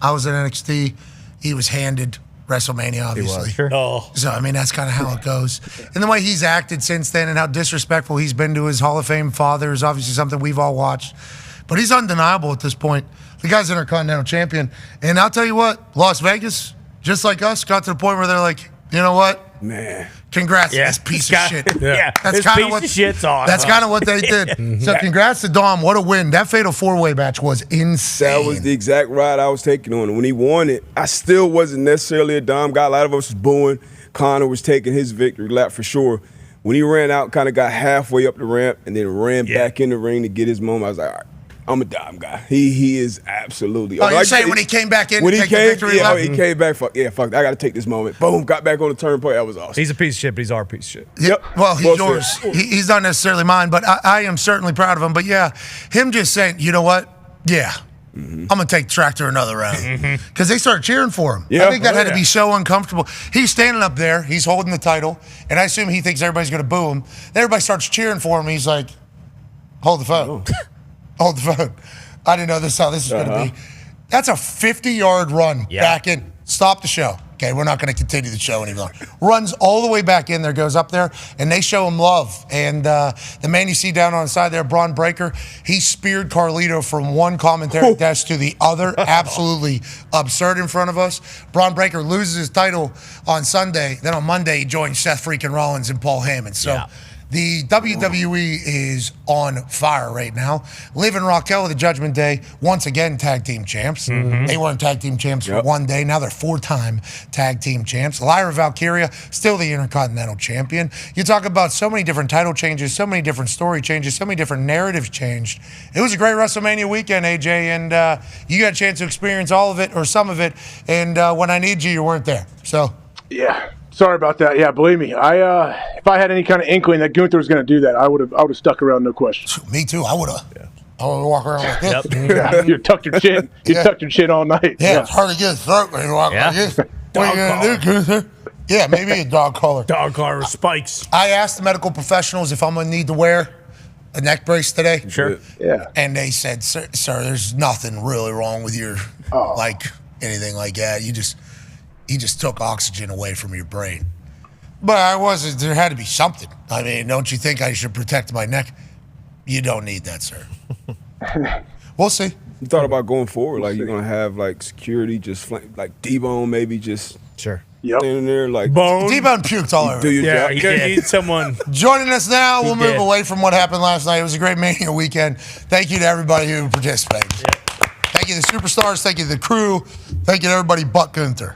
I was at NXT. He was handed WrestleMania, obviously. Sure. Oh. So, that's kind of how it goes. And the way he's acted since then and how disrespectful he's been to his Hall of Fame father is obviously something we've all watched. But he's undeniable at this point. The guy's Intercontinental Champion. And I'll tell you what, Las Vegas, just like us, got to the point where they're like, you know what? Man. Congrats to this piece of shit. Yeah, that's kind of what shit's on. That's kind of what they did. So congrats to Dom. What a win. That Fatal 4-Way match was insane. That was the exact ride I was taking on. When he won it, I still wasn't necessarily a Dom guy. A lot of us was booing. Connor was taking his victory lap for sure. When he ran out, kind of got halfway up the ramp and then ran back in the ring to get his moment, I was like, all right, I'm a Dom guy. He is absolutely. Oh, you're saying when he came back in when to he take the victory lap? he came back. Fuck, I got to take this moment. Boom, got back on the turnpike. That was awesome. He's a piece of shit, but he's our piece of shit. Yep. Well, he's yours. He's not necessarily mine, but I am certainly proud of him. But yeah, him just saying, you know what? Yeah. I'm going to take the tractor another round. Because they started cheering for him. I think that had to be so uncomfortable. He's standing up there. He's holding the title. And I assume he thinks everybody's going to boo him. Then everybody starts cheering for him. He's like, hold the phone. Hold the phone. I didn't know how this was going to be. That's a 50-yard run back in. Stop the show. Okay, we're not going to continue the show any longer. Runs all the way back in there, goes up there, and they show him love. And the man you see down on the side there, Braun Breaker, he speared Carlito from one commentary desk to the other. Absolutely absurd in front of us. Braun Breaker loses his title on Sunday. Then on Monday, he joins Seth freaking Rollins and Paul Heyman. So the WWE is on fire right now. Liv and Raquel with the Judgment Day, once again tag team champs. They weren't tag team champs for one day. Now they're 4-time tag team champs. Lyra Valkyria, still the Intercontinental Champion. You talk about so many different title changes, so many different story changes, so many different narratives changed. It was a great WrestleMania weekend, AJ, and you got a chance to experience all of it or some of it. And when I need you, you weren't there. So, yeah. Sorry about that. Yeah, believe me. If I had any kind of inkling that Gunther was going to do that, I would have stuck around, no question. Me too. I would have. Yeah. I would walk around like this. Yeah, you tucked your chin. You tucked your chin all night. Yeah, it's hard to get a throat when you walk like this. What are you going to do, Gunther? Yeah, maybe a dog collar. Dog collar with spikes. I asked the medical professionals if I'm going to need to wear a neck brace today. Sure. Yeah. And they said, sir, there's nothing really wrong with your, like, anything like that. You just took oxygen away from your brain. But there had to be something. I mean, don't you think I should protect my neck? You don't need that, sir. We'll see. You thought about going forward, like you're going to have like security, just like D-Bone maybe just standing there like. Bone. D-Bone puked all over. Do your job. He could need someone. Joining us now, we'll move away from what happened last night. It was a great Mania weekend. Thank you to everybody who participated. Thank you to the superstars. Thank you to the crew. Thank you to everybody but Gunther.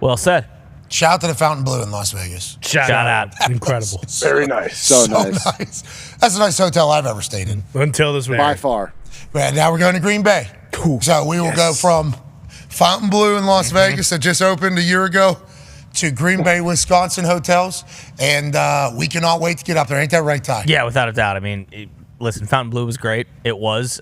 Well said. Shout out to the Fountain Blue in Las Vegas. Shout out. Incredible. Very nice. So nice. That's the nicest hotel I've ever stayed in. Until this week. By far. But now we're going to Green Bay. So we will go from Fountain Blue in Las Vegas that just opened a year ago to Green Bay, Wisconsin hotels. And we cannot wait to get up there. Ain't that right, Ty? Yeah, without a doubt. I mean, listen, Fountain Blue was great. It was.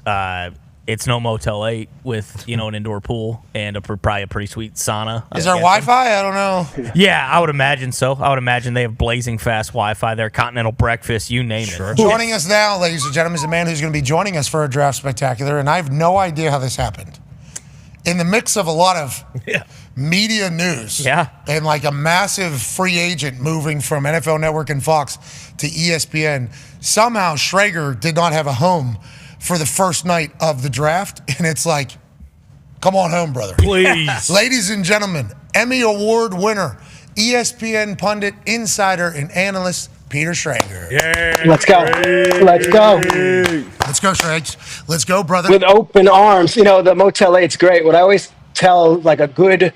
It's no Motel 8 with, an indoor pool and probably a pretty sweet sauna. Is there Wi-Fi? I don't know. Yeah, I would imagine so. I would imagine they have blazing fast Wi-Fi there, continental breakfast, you name it. Joining us now, ladies and gentlemen, is a man who's going to be joining us for a draft spectacular, and I have no idea how this happened. In the mix of a lot of media news and like a massive free agent moving from NFL Network and Fox to ESPN, somehow Schrager did not have a home for the first night of the draft, and it's like, come on home, brother. Please. Ladies and gentlemen, Emmy Award winner, ESPN pundit, insider, and analyst, Peter Schrager. Yeah. Let's go. Let's go. Let's go, Schrags. Let's go, brother. With open arms. The Motel 8's great. What I always tell, like a good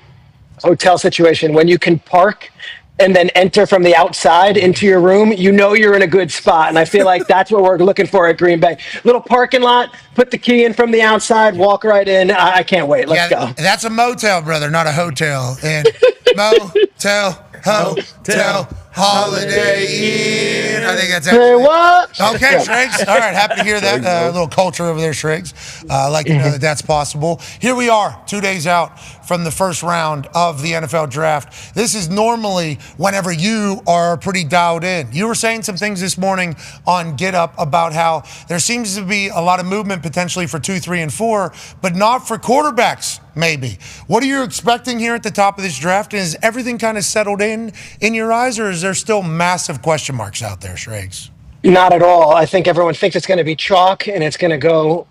hotel situation, when you can park and then enter from the outside into your room, you're in a good spot. And I feel like that's what we're looking for at Green Bay. Little parking lot, put the key in from the outside, walk right in. I can't wait. Let's go. That's a motel, brother, not a hotel. And motel, hotel, Holiday Inn. I think that's actually. What? Okay, Schrags. All right, happy to hear that. A little culture over there, Schrags. Like to know that that's possible. Here we are, 2 days out from the first round of the NFL draft. This is normally whenever you are pretty dialed in. You were saying some things this morning on Get Up about how there seems to be a lot of movement potentially for 2, 3, and 4, but not for quarterbacks, maybe. What are you expecting here at the top of this draft? Is everything kind of settled in your eyes, or is there still massive question marks out there, Schrags? Not at all. I think everyone thinks it's going to be chalk, and it's going to go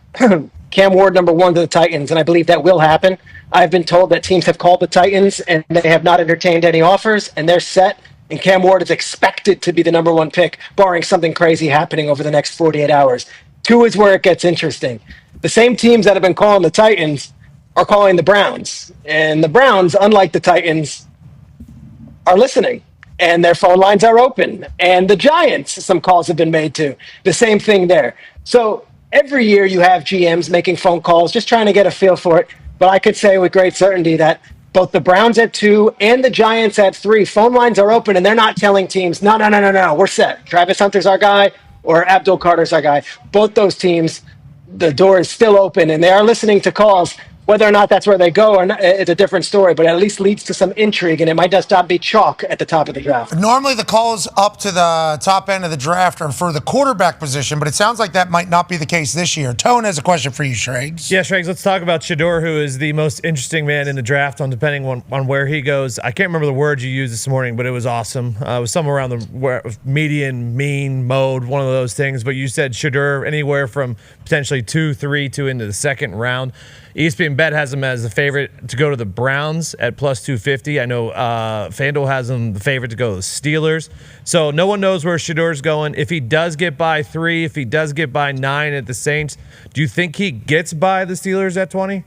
Cam Ward number 1 to the Titans, and I believe that will happen. I've been told that teams have called the Titans, and they have not entertained any offers, and they're set, and Cam Ward is expected to be the number 1 pick, barring something crazy happening over the next 48 hours. 2 is where it gets interesting. The same teams that have been calling the Titans are calling the Browns, and the Browns, unlike the Titans, are listening. And their phone lines are open. And the Giants, some calls have been made to. The same thing there. So every year you have GMs making phone calls, just trying to get a feel for it. But I could say with great certainty that both the Browns at 2 and the Giants at 3, phone lines are open, and they're not telling teams, no, we're set. Travis Hunter's our guy, or Abdul Carter's our guy. Both those teams, the door is still open, and they are listening to calls. Whether or not that's where they go or not, it's a different story, but at least leads to some intrigue, and it might just not be chalk at the top of the draft. Normally the calls up to the top end of the draft are for the quarterback position, but it sounds like that might not be the case this year. Tone has a question for you, Schrags. Yeah, Schrags, let's talk about Shedeur, who is the most interesting man in the draft depending on where he goes. I can't remember the word you used this morning, but it was awesome. It was somewhere around the median, mean, mode, one of those things. But you said Shedeur anywhere from potentially 2, 3 to into the second round. ESPN Bet has him as the favorite to go to the Browns at plus 250. I know FanDuel has him the favorite to go to the Steelers. So no one knows where Shedeur's going. If he does get by 3, if he does get by 9 at the Saints, do you think he gets by the Steelers at 20?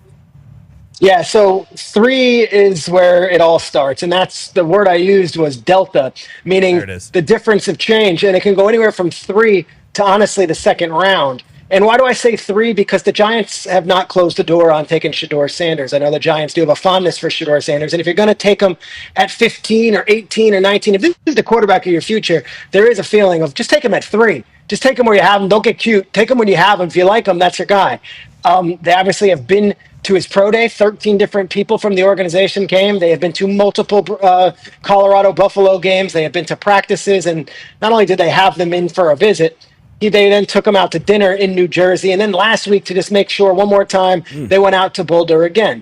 Yeah, so 3 is where it all starts, and that's the word I used was delta, meaning the difference of change, and it can go anywhere from 3 to honestly the second round. And why do I say 3? Because the Giants have not closed the door on taking Shedeur Sanders. I know the Giants do have a fondness for Shedeur Sanders. And if you're going to take him at 15 or 18 or 19, if this is the quarterback of your future, there is a feeling of just take him at 3. Just take him where you have him. Don't get cute. Take him when you have him. If you like him, that's your guy. They obviously have been to his pro day. 13 different people from the organization came. They have been to multiple Colorado Buffalo games. They have been to practices. And not only did they have them in for a visit, they then took him out to dinner in New Jersey. And then last week, to just make sure one more time, they went out to Boulder again.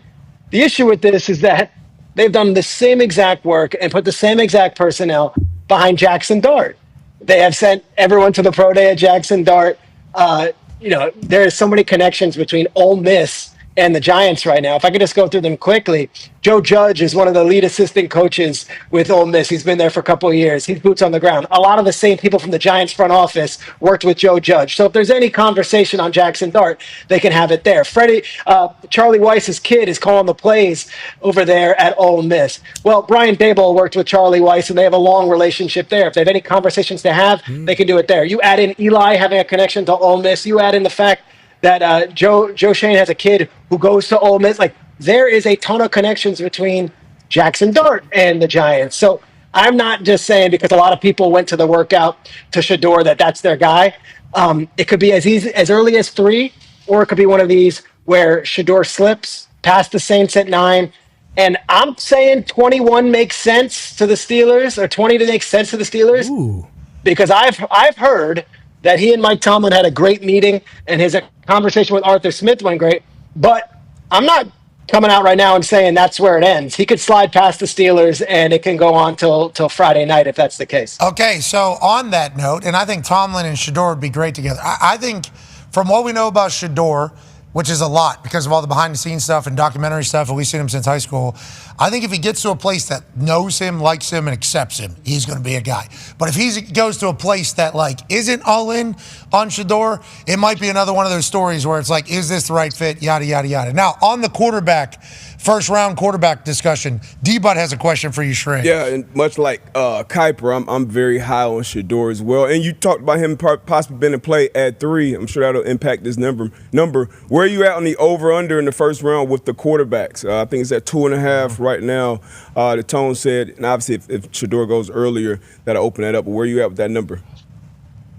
The issue with this is that they've done the same exact work and put the same exact personnel behind Jackson Dart. They have sent everyone to the pro day at Jackson Dart. There are so many connections between Ole Miss and the Giants right now. If I could just go through them quickly, Joe Judge is one of the lead assistant coaches with Ole Miss. He's been there for a couple of years. He's boots on the ground. A lot of the same people from the Giants front office worked with Joe Judge. So if there's any conversation on Jackson Dart, they can have it there. Charlie Weiss's kid is calling the plays over there at Ole Miss. Well, Brian Daboll worked with Charlie Weiss, and they have a long relationship there. If they have any conversations to have, they can do it there. You add in Eli having a connection to Ole Miss. You add in the fact that Joe Shane has a kid who goes to Ole Miss. Like, there is a ton of connections between Jackson Dart and the Giants. So I'm not just saying because a lot of people went to the workout to Shedeur that's their guy. It could be as early as 3, or it could be one of these where Shedeur slips past the Saints at 9. And I'm saying 21 makes sense to the Steelers, or 20 to make sense to the Steelers. Ooh. Because I've heard that he and Mike Tomlin had a great meeting, and his conversation with Arthur Smith went great. But I'm not coming out right now and saying that's where it ends. He could slide past the Steelers, and it can go on till Friday night if that's the case. Okay, so on that note, and I think Tomlin and Shedeur would be great together. I think from what we know about Shedeur, which is a lot because of all the behind-the-scenes stuff and documentary stuff, and we've seen him since high school, I think if he gets to a place that knows him, likes him, and accepts him, he's going to be a guy. But if he goes to a place that, isn't all in on Shedeur, it might be another one of those stories where it's like, is this the right fit, yada, yada, yada. Now, on the quarterback, first-round quarterback discussion, D-Bud has a question for you, Schrager. Yeah, and much like Kuiper, I'm very high on Shedeur as well. And you talked about him possibly being in play at 3. I'm sure that'll impact this number. Where are you at on the over-under in the first round with the quarterbacks? I think it's at 2.5 right now. The Tone said, and obviously if Shedeur goes earlier, that'll open that up. But where are you at with that number?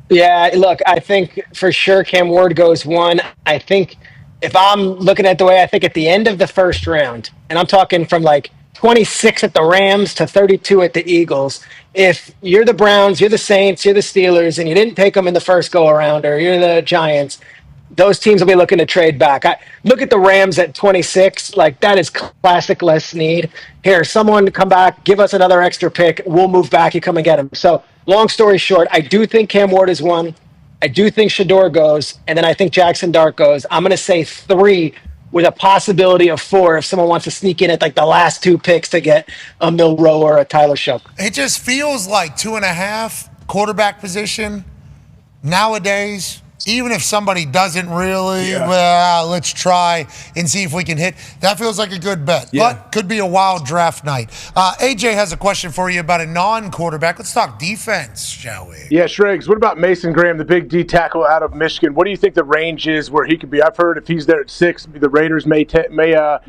Yeah, look, I think for sure Cam Ward goes 1. I think if I'm looking at the way I think at the end of the first round, and I'm talking from 26 at the Rams to 32 at the Eagles, if you're the Browns, you're the Saints, you're the Steelers, and you didn't take them in the first go-around, or you're the Giants, those teams will be looking to trade back. Look at the Rams at 26. That is classic Les Snead. Here, someone come back, give us another extra pick. We'll move back. You come and get him. So, long story short, I do think Cam Ward is 1. I do think Shedeur goes, and then I think Jackson Dart goes. I'm going to say 3 with a possibility of 4 if someone wants to sneak in at the last 2 picks to get a Milroe or a Tyler Shough. It just feels like 2.5 quarterback position nowadays. Even if somebody doesn't really, let's try and see if we can hit. That feels like a good bet, but could be a wild draft night. AJ has a question for you about a non-quarterback. Let's talk defense, shall we? Yeah, Schrags, what about Mason Graham, the big D tackle out of Michigan? What do you think the range is where he could be? I've heard if he's there at 6, the Raiders may take a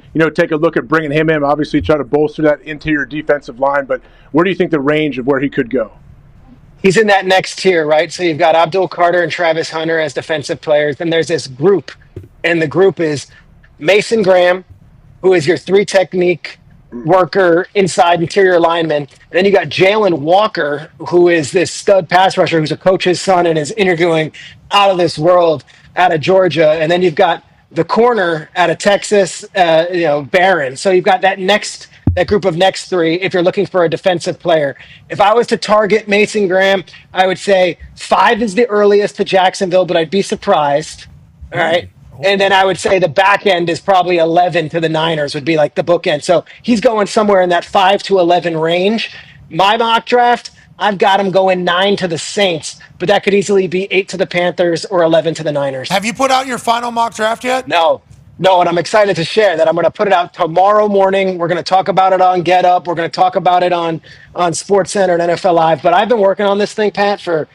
look at bringing him in, obviously try to bolster that interior defensive line, but where do you think the range of where he could go? He's in that next tier, right? So you've got Abdul Carter and Travis Hunter as defensive players. Then there's this group, and the group is Mason Graham, who is your 3 technique worker inside interior lineman. And then you got Jalen Walker, who is this stud pass rusher who's a coach's son and is interviewing out of this world out of Georgia. And then you've got the corner out of Texas, Barron. So you've got that group of next 3 if you're looking for a defensive player. If I was to target Mason Graham, I would say 5 is the earliest to Jacksonville, but I'd be surprised. All right. And then I would say the back end is probably 11 to the Niners would be like the bookend. So he's going somewhere in that 5 to 11 range. My mock draft, I've got him going 9 to the Saints, but that could easily be 8 to the Panthers or 11 to the Niners. Have you put out your final mock draft yet? No, and I'm excited to share that I'm going to put it out tomorrow morning. We're going to talk about it on Get Up. We're going to talk about it on SportsCenter and NFL Live. But I've been working on this thing, Pat, for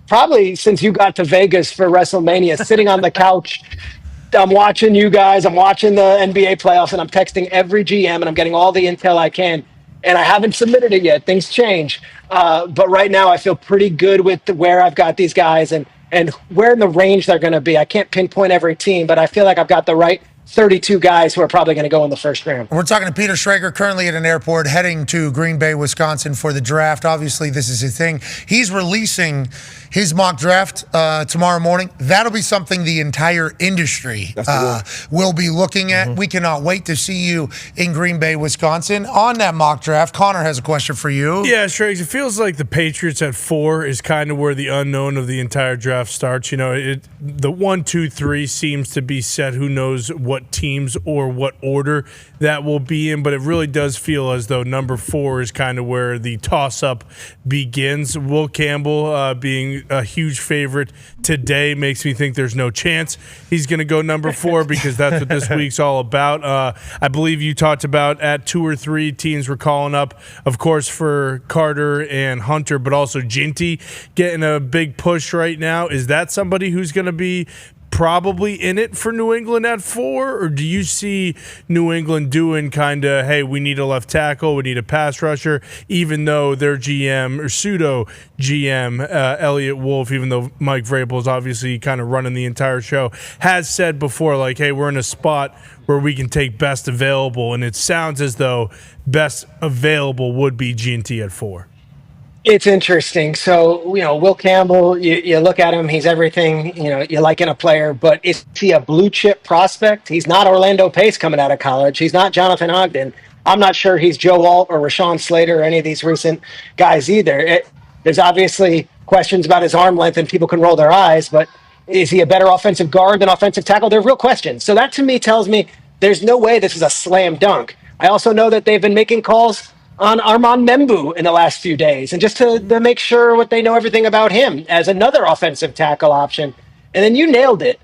probably since you got to Vegas for WrestleMania, sitting on the couch. I'm watching you guys. I'm watching the NBA playoffs, and I'm texting every GM, and I'm getting all the intel I can. And I haven't submitted it yet. Things change. But right now I feel pretty good with where I've got these guys and where in the range they're going to be. I can't pinpoint every team, but I feel like I've got the right 32 guys who are probably going to go in the first round. We're talking to Peter Schrager, currently at an airport, heading to Green Bay, Wisconsin for the draft. Obviously, this is his thing. He's releasing his mock draft tomorrow morning. That'll be something the entire industry will be looking at. We cannot wait to see you in Green Bay, Wisconsin on that mock draft. Connor has a question for you. Yeah, Schrags, it feels like the Patriots at 4 is kind of where the unknown of the entire draft starts. The 1, 2, 3 seems to be set. Who knows what teams or what order that will be in, but it really does feel as though number 4 is kind of where the toss-up begins. Will Campbell being a huge favorite today makes me think there's no chance he's going to go number 4 because that's what this week's all about. I believe you talked about at 2 or 3 teams were calling up, of course, for Carter and Hunter, but also Ginty getting a big push right now. Is that somebody who's going to be probably in it for New England at 4, or do you see New England doing kind of, hey, we need a left tackle, we need a pass rusher, even though their GM or pseudo GM Elliott Wolf, even though Mike Vrabel is obviously kind of running the entire show, has said before, like, hey, we're in a spot where we can take best available, and it sounds as though best available would be Ginty at 4. It's interesting. So, Will Campbell, you look at him, he's everything, you like in a player, but is he a blue chip prospect? He's not Orlando Pace coming out of college. He's not Jonathan Ogden. I'm not sure he's Joe Alt or Rashawn Slater or any of these recent guys either. There's obviously questions about his arm length and people can roll their eyes, but is he a better offensive guard than offensive tackle? They're real questions. So that to me tells me there's no way this is a slam dunk. I also know that they've been making calls on Armand Membu in the last few days, and just to make sure what they know everything about him as another offensive tackle option. And then you nailed it.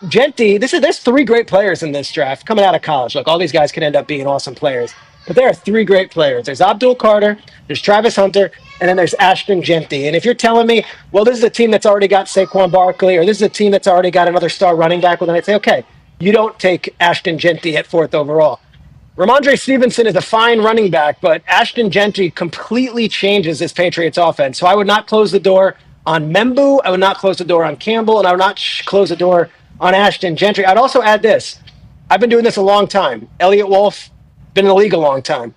Ginty, there's 3 great players in this draft coming out of college. Look, all these guys can end up being awesome players, but there are 3 great players. There's Abdul Carter, there's Travis Hunter, and then there's Ashton Ginty. And if you're telling me, well, this is a team that's already got Saquon Barkley, or this is a team that's already got another star running back, well, then I'd say, okay, you don't take Ashton Ginty at 4th overall. Ramondre Stevenson is a fine running back, but Ashton Ginty completely changes this Patriots offense. So I would not close the door on Membu. I would not close the door on Campbell, and I would not close the door on Ashton Ginty. I'd also add this. I've been doing this a long time. Elliott Wolf, been in the league a long time.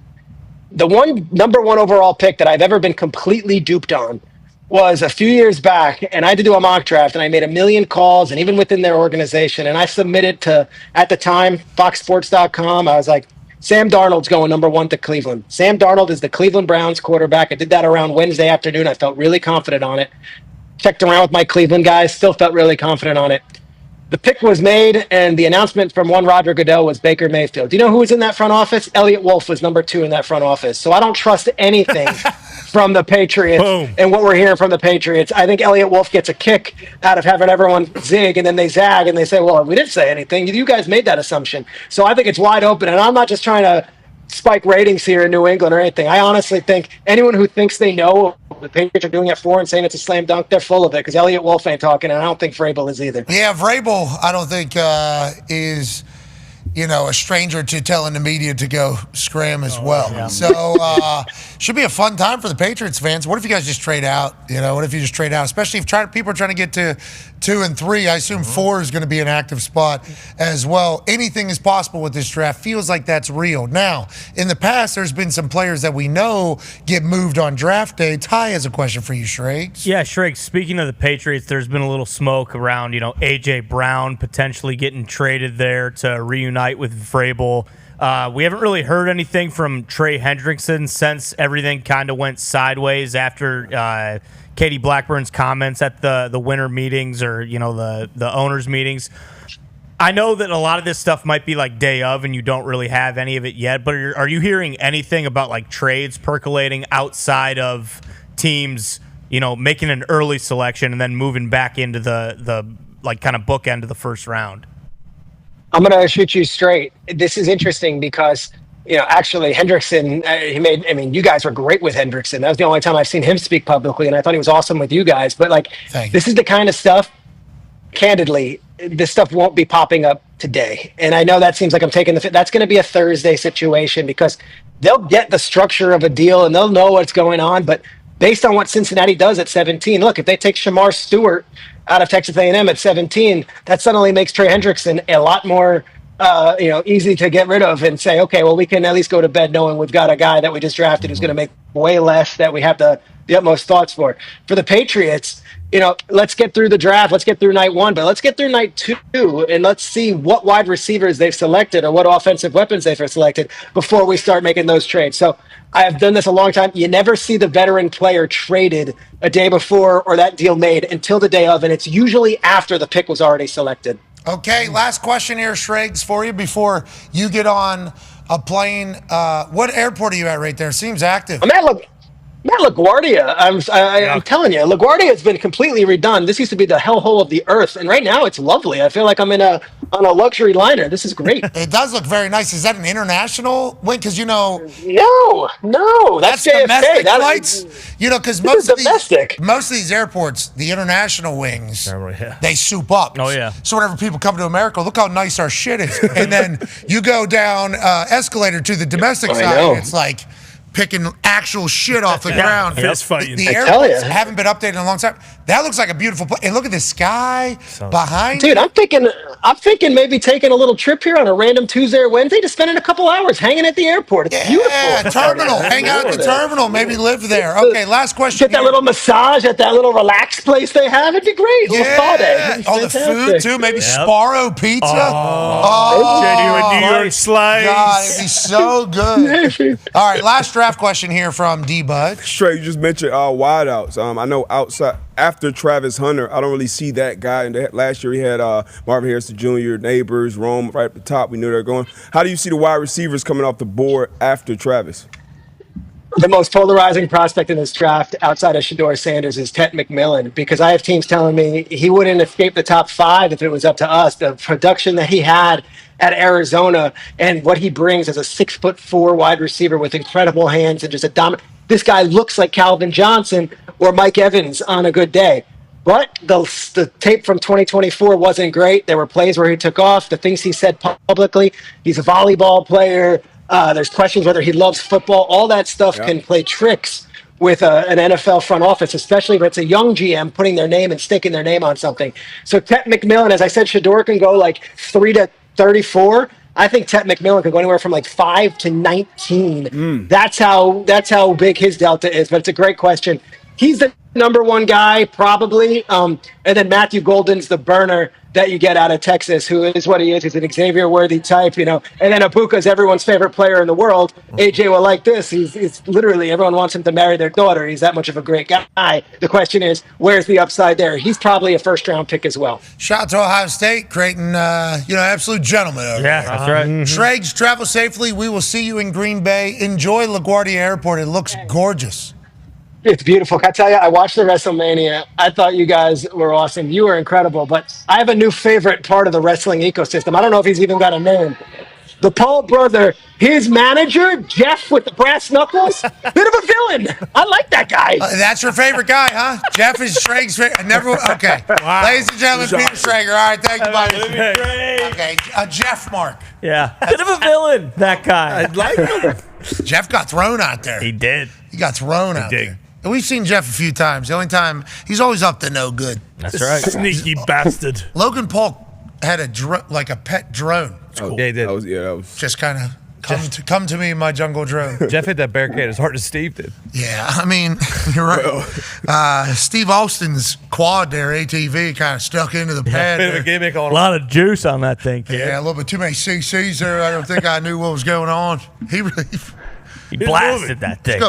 The number 1 overall pick that I've ever been completely duped on was a few years back, and I had to do a mock draft, and I made 1 million calls, and even within their organization, and I submitted to, at the time, FoxSports.com. I was like, Sam Darnold's going number 1 to Cleveland. Sam Darnold is the Cleveland Browns quarterback. I did that around Wednesday afternoon. I felt really confident on it. Checked around with my Cleveland guys, still felt really confident on it. The pick was made, and the announcement from one Roger Goodell was Baker Mayfield. Do you know who was in that front office? Elliott Wolf was number 2 in that front office. So I don't trust anything from the Patriots and what we're hearing from the Patriots. I think Elliott Wolf gets a kick out of having everyone zig, and then they zag, and they say, well, we didn't say anything. You guys made that assumption. So I think it's wide open, and I'm not just trying to spike ratings here in New England or anything. I honestly think anyone who thinks they know the Patriots are doing it 4 and saying it's a slam dunk, they're full of it, because Elliott Wolf ain't talking, and I don't think Vrabel is either. Yeah, Vrabel, I don't think is a stranger to telling the media to go scram as well. Yeah. So should be a fun time for the Patriots fans. What if you guys just trade out? What if you just trade out? Especially if people are trying to get to 2 and 3. I assume 4 is going to be an active spot as well. Anything is possible with this draft. Feels like that's real. Now, in the past, there's been some players that we know get moved on draft day. Ty has a question for you, Schrags. Yeah, Schrags, speaking of the Patriots, there's been a little smoke around, A.J. Brown potentially getting traded there to reunite with Vrabel. We haven't really heard anything from Trey Hendrickson since everything kind of went sideways after Katie Blackburn's comments at the winter meetings or, the owners' meetings. I know that a lot of this stuff might be like day of and you don't really have any of it yet, but are you hearing anything about like trades percolating outside of teams, making an early selection and then moving back into the like kind of bookend of the first round? I'm going to shoot you straight. This is interesting because, actually Hendrickson, you guys were great with Hendrickson. That was the only time I've seen him speak publicly, and I thought he was awesome with you guys. But, this is the kind of stuff, candidly, this stuff won't be popping up today. And I know that seems like I'm taking that's going to be a Thursday situation because they'll get the structure of a deal and they'll know what's going on. But based on what Cincinnati does at 17, look, if they take Shamar Stewart out of Texas A&M at 17, that suddenly makes Trey Hendrickson a lot more, easy to get rid of and say, okay, well, we can at least go to bed knowing we've got a guy that we just drafted who's going to make way less that we have the utmost thoughts for. For the Patriots, let's get through the draft. Let's get through night 1, but let's get through night 2 and let's see what wide receivers they've selected or what offensive weapons they've selected before we start making those trades. So I have done this a long time. You never see the veteran player traded a day before or that deal made until the day of, and it's usually after the pick was already selected. Okay, last question here, Schrags, for you before you get on a plane. What airport are you at right there? Seems active. I'm at LaGuardia. I'm telling you, LaGuardia has been completely redone. This used to be the hellhole of the earth, and right now it's lovely. I feel like I'm on a luxury liner. This is great. It does look very nice. Is that an international wing? Because No, that's domestic flights. Because most of these airports, the international wings, they soup up. Oh yeah. So whenever people come to America, look how nice our shit is, and then you go down escalator to the domestic side, and it's like picking actual shit off the ground. Fist fighting. The airports haven't been updated in a long time. That looks like a beautiful place. And look at the sky behind. Dude, I'm thinking maybe taking a little trip here on a random Tuesday or Wednesday to spending a couple hours hanging at the airport. It's beautiful. Yeah, terminal. Hang out at the terminal. Maybe live there. Okay, last question. Get that little massage at that little relaxed place they have. It'd be great. Yeah. The food too. Maybe Sparrow Pizza. Genuine New York slice. God, it'd be so good. All right, last draft question here from D-Bud. Trey, you just mentioned wideouts. I know outside after Travis Hunter, I don't really see that guy. And last year he had Marvin Harrison Jr., Neighbors, Rome right at the top. We knew they were going. How do you see the wide receivers coming off the board after Travis? The most polarizing prospect in this draft outside of Shedeur Sanders is Tet McMillan, because I have teams telling me he wouldn't escape the top 5 if it was up to us. The production that he had at Arizona and what he brings as a 6'4" wide receiver with incredible hands and just a dominant. This guy looks like Calvin Johnson or Mike Evans on a good day. But the tape from 2024 wasn't great. There were plays where he took off. The things he said publicly, he's a volleyball player. There's questions whether he loves football. All that stuff can play tricks with an NFL front office, especially if it's a young GM putting their name and staking their name on something. So Tet McMillan, as I said, Shedeur can go like 3 to 34. I think Tet McMillan could go anywhere from like 5 to 19. That's how big his delta is. But it's a great question. He's the number 1 guy, probably. And then Matthew Golden's the burner that you get out of Texas, who is what he is. He's an Xavier-worthy type, And then Abuka's everyone's favorite player in the world. AJ will like this. He's literally, everyone wants him to marry their daughter. He's that much of a great guy. The question is, where's the upside there? He's probably a first-round pick as well. Shout out to Ohio State, Creighton, absolute gentleman over there. That's right. Schrags, travel safely. We will see you in Green Bay. Enjoy LaGuardia Airport. It looks gorgeous. It's beautiful. Can I tell you, I watched the Wrestlemania. I thought you guys were awesome. You were incredible. But I have a new favorite part of the wrestling ecosystem. I don't know if he's even got a name. the Paul brother, his manager, Jeff with the brass knuckles, bit of a villain. I like that guy. That's your favorite guy, huh? Jeff is Schrager's favorite. Okay. Wow. Ladies and gentlemen, Peter Schrager. All right, thank you, buddy. Okay, Jeff Mark. Yeah. Bit of a villain, that guy. I like him. Jeff got thrown out there. He did. He got thrown out there. And we've seen Jeff a few times. The only time, he's always up to no good. That's right. Sneaky bastard. Logan Paul had a pet drone. Cool. Yeah, he did. That was just kind of come to me, my jungle drone. Jeff hit that barricade as hard as Steve did. Yeah, I mean, you're right. Steve Austin's quad there, ATV, kind of stuck into the pad. Bit of a gimmick on a lot of juice on that thing, kid. Yeah, a little bit too many CCs there. I don't think I knew what was going on. He blasted that thing.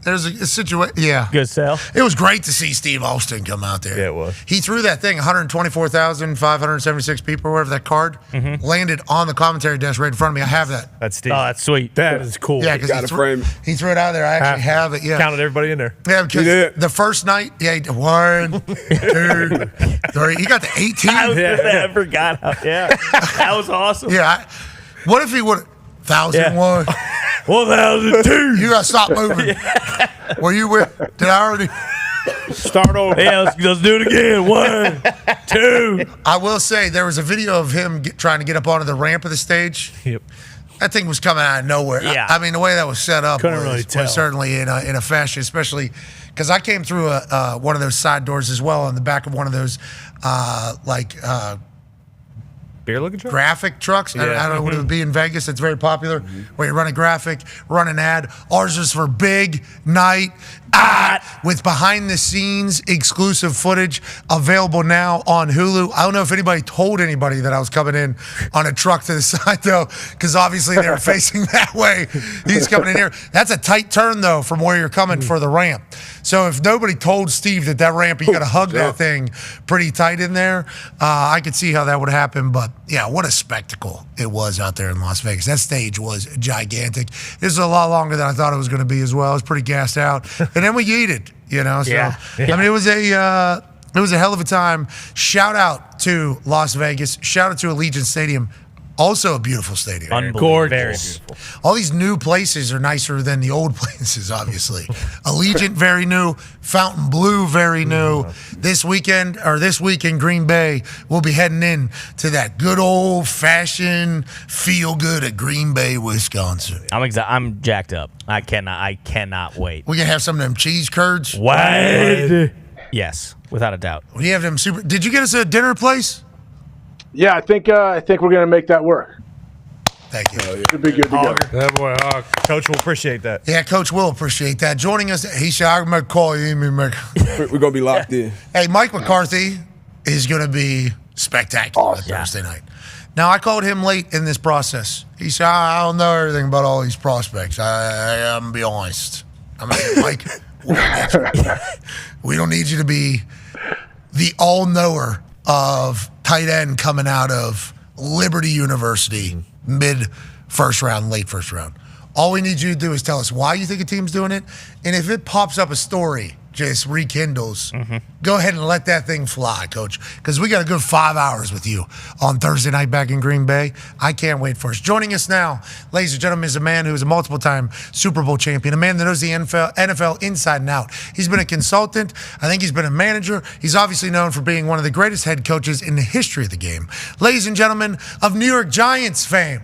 There's a situation. Yeah. Good sell. It was great to see Steve Austin come out there. Yeah, it was. He threw that thing, 124,576 people, or whatever that card, landed on the commentary desk right in front of me. I have that. That's Steve. Oh, that's sweet. That is cool. Yeah, because he threw it out there. I actually have it. Yeah. Counted everybody in there. Yeah, because the first night, he did 1, 2, 3. He got to 18. I forgot how. Yeah. That was awesome. Yeah. What if he would have 1,001? 1,002. You gotta stop moving. Were you with? Did I already start over? Yeah, let's do it again. 1, 2. I will say there was a video of him trying to get up onto the ramp of the stage. Yep. That thing was coming out of nowhere. Yeah. I mean, the way that was set up was certainly in a fashion, especially because I came through one of those side doors as well on the back of one of those beer-looking truck? Graphic trucks. I don't know what it would be in Vegas. It's very popular where you run a graphic, run an ad. Ours is for big night with behind-the-scenes exclusive footage available now on Hulu. I don't know if anybody told anybody that I was coming in on a truck to the side, though, because obviously they were facing that way. He's coming in here. That's a tight turn, though, from where you're coming for the ramp. So if nobody told Steve that ramp, you got to hug that thing pretty tight in there, I could see how that would happen. But, yeah, what a spectacle it was out there in Las Vegas. That stage was gigantic. This is a lot longer than I thought it was going to be as well. I was pretty gassed out. And then we yeeted, So, I mean, it was a hell of a time. Shout out to Las Vegas. Shout out to Allegiant Stadium. Also a beautiful stadium. Gorgeous. Very beautiful. All these new places are nicer than the old places, obviously. Allegiant, very new. Fountain Blue, very new. This week in Green Bay, we'll be heading in to that good old-fashioned feel-good at Green Bay, Wisconsin. I'm jacked up. I cannot wait. We can have some of them cheese curds. What? Yes, without a doubt. We have them super. Did you get us a dinner place? Yeah, I think we're gonna make that work. Thank you. Should be good to go. That boy, Hawk. Coach will appreciate that. Yeah, Coach will appreciate that. Joining us, he said, I'm going to call you. We're going to be locked in. Hey, Mike McCarthy is going to be spectacular Thursday night. Now, I called him late in this process. He said, I don't know everything about all these prospects. I'm going to be honest. I'm going to say, Mike, we don't need you to be the all-knower of tight end coming out of Liberty University, mid-first round, late first round. All we need you to do is tell us why you think a team's doing it, and if it pops up a story, just rekindles, go ahead and let that thing fly, Coach, because we got a good 5 hours with you on Thursday night back in Green Bay. I can't wait for us. Joining us now, ladies and gentlemen, is a man who is a multiple-time Super Bowl champion, a man that knows the NFL inside and out. He's been a consultant. I think he's been a manager. He's obviously known for being one of the greatest head coaches in the history of the game. Ladies and gentlemen, of New York Giants fame,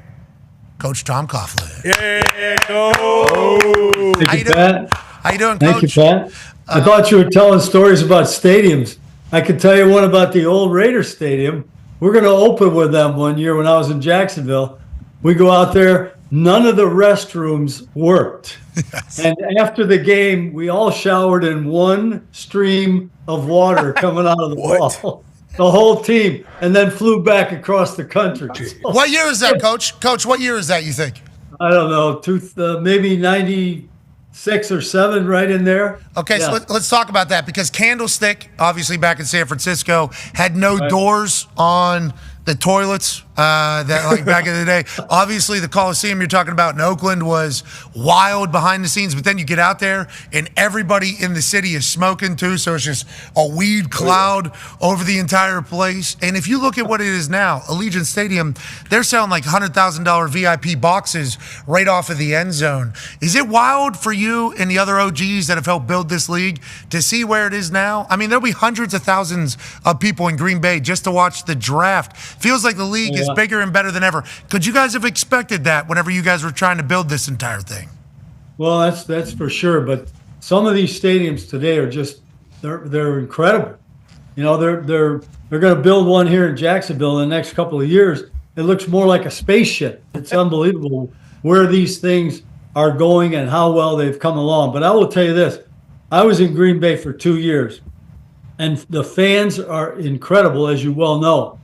Coach Tom Coughlin. Yeah, go! Thank you, Pat. How you doing, Coach? Thank you, Pat. I thought you were telling stories about stadiums. I could tell you one about the old Raiders Stadium. We're going to open with them one year when I was in Jacksonville. We go out there. None of the restrooms worked. Yes. And after the game, we all showered in one stream of water coming out of the wall. The whole team. And then flew back across the country. What year is that, Coach? Coach, what year is that, you think? I don't know. Maybe 96 or 7, right in there. Okay, so let's talk about that, because Candlestick, obviously back in San Francisco, had no doors on the toilets that like back in the day. Obviously, the Coliseum you're talking about in Oakland was wild behind the scenes, but then you get out there and everybody in the city is smoking too, so it's just a weed cloud over the entire place. And if you look at what it is now, Allegiant Stadium, they're selling like $100,000 VIP boxes right off of the end zone. Is it wild for you and the other OGs that have helped build this league to see where it is now? I mean, there'll be hundreds of thousands of people in Green Bay just to watch the draft. Feels like the league is bigger and better than ever. Could you guys have expected that whenever you guys were trying to build this entire thing? Well, that's for sure. But some of these stadiums today are just they're incredible. You know, they're going to build one here in Jacksonville in the next couple of years. It looks more like a spaceship. It's unbelievable where these things are going and how well they've come along. But I will tell you this: I was in Green Bay for 2 years, and the fans are incredible, as you well know.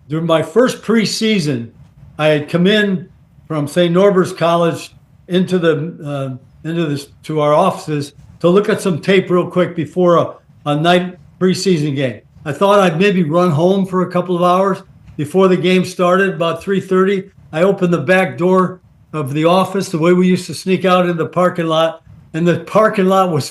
During my first preseason, I had come in from St. Norbert's College into to our offices to look at some tape real quick before a night preseason game. I thought I'd maybe run home for a couple of hours before the game started, about 3:30. I opened the back door of the office, the way we used to sneak out in the parking lot, and the parking lot was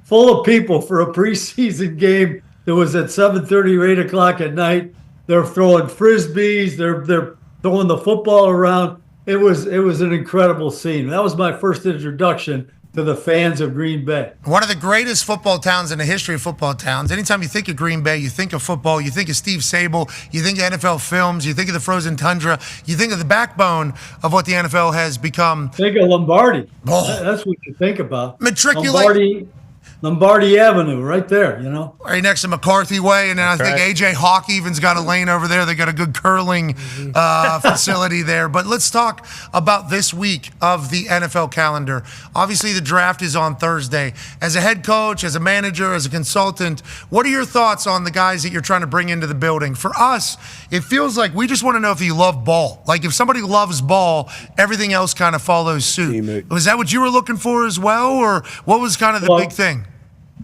full of people for a preseason game that was at 7:30 or 8 o'clock at night. They're throwing frisbees. They're throwing the football around. It was an incredible scene. That was my first introduction to the fans of Green Bay. One of the greatest football towns in the history of football towns. Anytime you think of Green Bay, you think of football, you think of Steve Sable, you think of NFL films, you think of the frozen tundra, you think of the backbone of what the NFL has become. Think of Lombardi. Oh. That's what you think about. Matriculate. Lombardi Avenue, right there, you know. Right next to McCarthy Way, and then I think AJ Hawk even's got a lane over there. They got a good curling facility there. But let's talk about this week of the NFL calendar. Obviously, the draft is on Thursday. As a head coach, as a manager, as a consultant, what are your thoughts on the guys that you're trying to bring into the building? For us, it feels like we just want to know if you love ball. Like if somebody loves ball, everything else kind of follows suit. Was that what you were looking for as well, or what was kind of the big thing?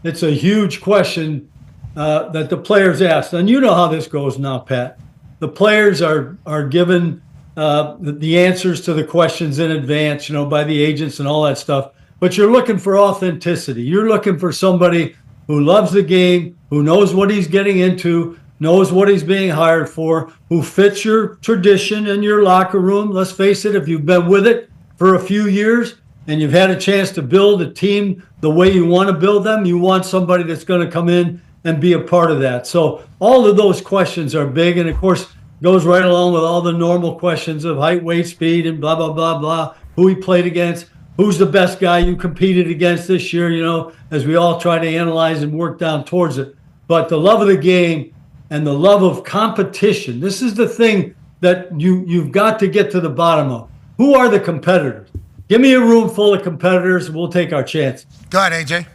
It's a huge question that the players ask. And you know how this goes now, Pat. The players are given the answers to the questions in advance, you know, by the agents and all that stuff. But you're looking for authenticity. You're looking for somebody who loves the game, who knows what he's getting into, knows what he's being hired for, who fits your tradition in your locker room. Let's face it, if you've been with it for a few years and you've had a chance to build a team the way you want to build them, you want somebody that's going to come in and be a part of that. So all of those questions are big, and of course goes right along with all the normal questions of height, weight, speed, and blah, blah, blah, blah, who he played against, who's the best guy you competed against this year, you know, as we all try to analyze and work down towards it. But the love of the game and the love of competition, this is the thing that you've got to get to the bottom of. Who are the competitors? Give me a room full of competitors, and we'll take our chance. Go ahead, AJ.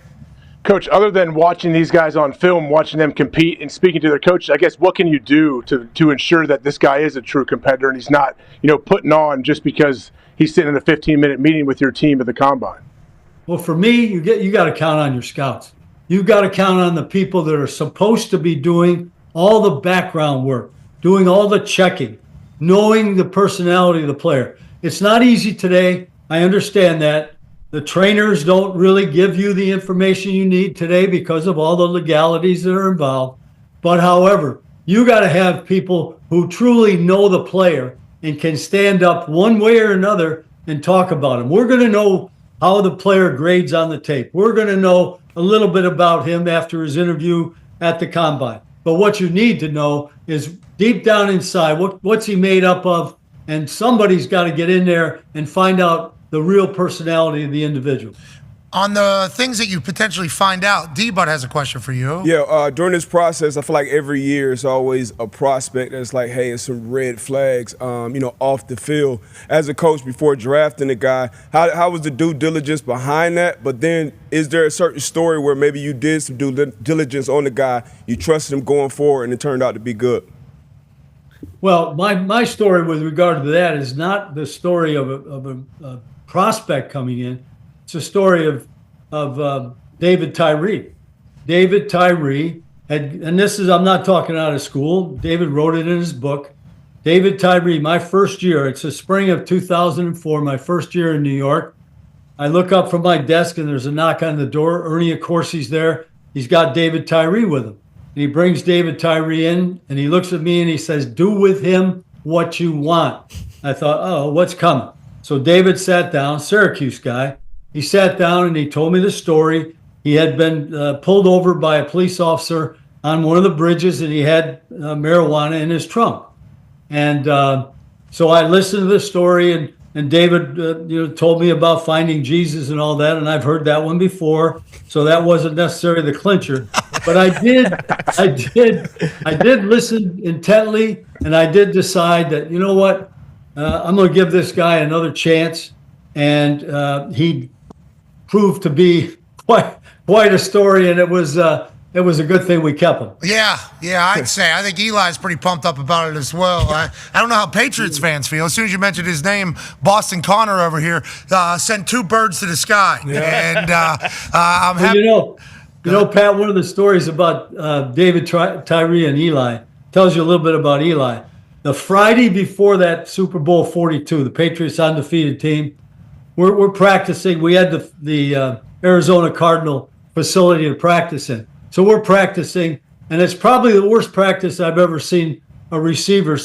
Coach, other than watching these guys on film, watching them compete and speaking to their coaches, I guess what can you do to ensure that this guy is a true competitor and he's not, you know, putting on just because he's sitting in a 15-minute meeting with your team at the Combine? Well, for me, you got to count on your scouts. You've got to count on the people that are supposed to be doing all the background work, doing all the checking, knowing the personality of the player. It's not easy today. I understand that. The trainers don't really give you the information you need today because of all the legalities that are involved. But however, you got to have people who truly know the player and can stand up one way or another and talk about him. We're going to know how the player grades on the tape. We're going to know a little bit about him after his interview at the Combine. But what you need to know is deep down inside, what's he made up of? And somebody's got to get in there and find out the real personality of the individual. On the things that you potentially find out, D-Bud has a question for you. Yeah, during this process, I feel like every year it's always a prospect that's like, hey, it's some red flags, off the field. As a coach, before drafting a guy, how was the due diligence behind that? But then is there a certain story where maybe you did some due diligence on the guy, you trusted him going forward, and it turned out to be good? Well, my story with regard to that is not the story of a prospect coming in. It's a story of David Tyree. David Tyree had, and this is, I'm not talking out of school. David wrote it in his book. David Tyree, my first year, it's the spring of 2004, my first year in New York. I look up from my desk and there's a knock on the door. Ernie, of course, he's there. He's got David Tyree with him. And he brings David Tyree in and he looks at me and he says, do with him what you want. I thought, oh, what's coming? So David sat down, Syracuse guy. He sat down and he told me the story. He had been pulled over by a police officer on one of the bridges and he had marijuana in his trunk. And so I listened to the story, and David told me about finding Jesus and all that, and I've heard that one before, so that wasn't necessarily the clincher. But I did listen intently, and I did decide that, you know what, I'm going to give this guy another chance, and he proved to be quite a story, and it was a good thing we kept him. Yeah, I'd say. I think Eli's pretty pumped up about it as well. I don't know how Patriots fans feel. As soon as you mentioned his name, Boston Connor over here sent 2 birds to the sky. Yeah. And I'm happy. You know, Pat, one of the stories about David Tyree and Eli tells you a little bit about Eli. The Friday before that Super Bowl 42, the Patriots undefeated team, we're practicing. We had the Arizona Cardinal facility to practice in. So we're practicing, and it's probably the worst practice I've ever seen a receiver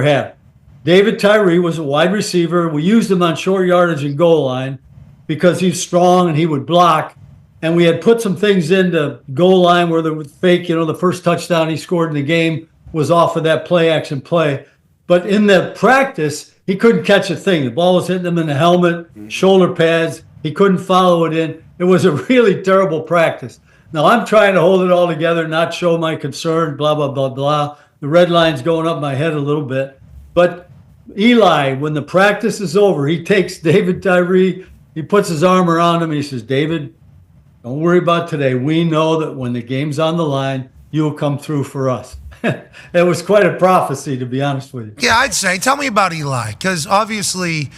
have. David Tyree was a wide receiver. We used him on short yardage and goal line because he's strong and he would block. And we had put some things into goal line where the fake, the first touchdown he scored in the game was off of that play action play. But in the practice, he couldn't catch a thing. The ball was hitting him in the helmet, shoulder pads. He couldn't follow it in. It was a really terrible practice. Now, I'm trying to hold it all together, not show my concern, blah, blah, blah, blah. The red line's going up my head a little bit. But Eli, when the practice is over, he takes David Tyree, he puts his arm around him, and he says, David, don't worry about today. We know that when the game's on the line, you'll come through for us. It was quite a prophecy, to be honest with you. Yeah, I'd say. Tell me about Eli, because obviously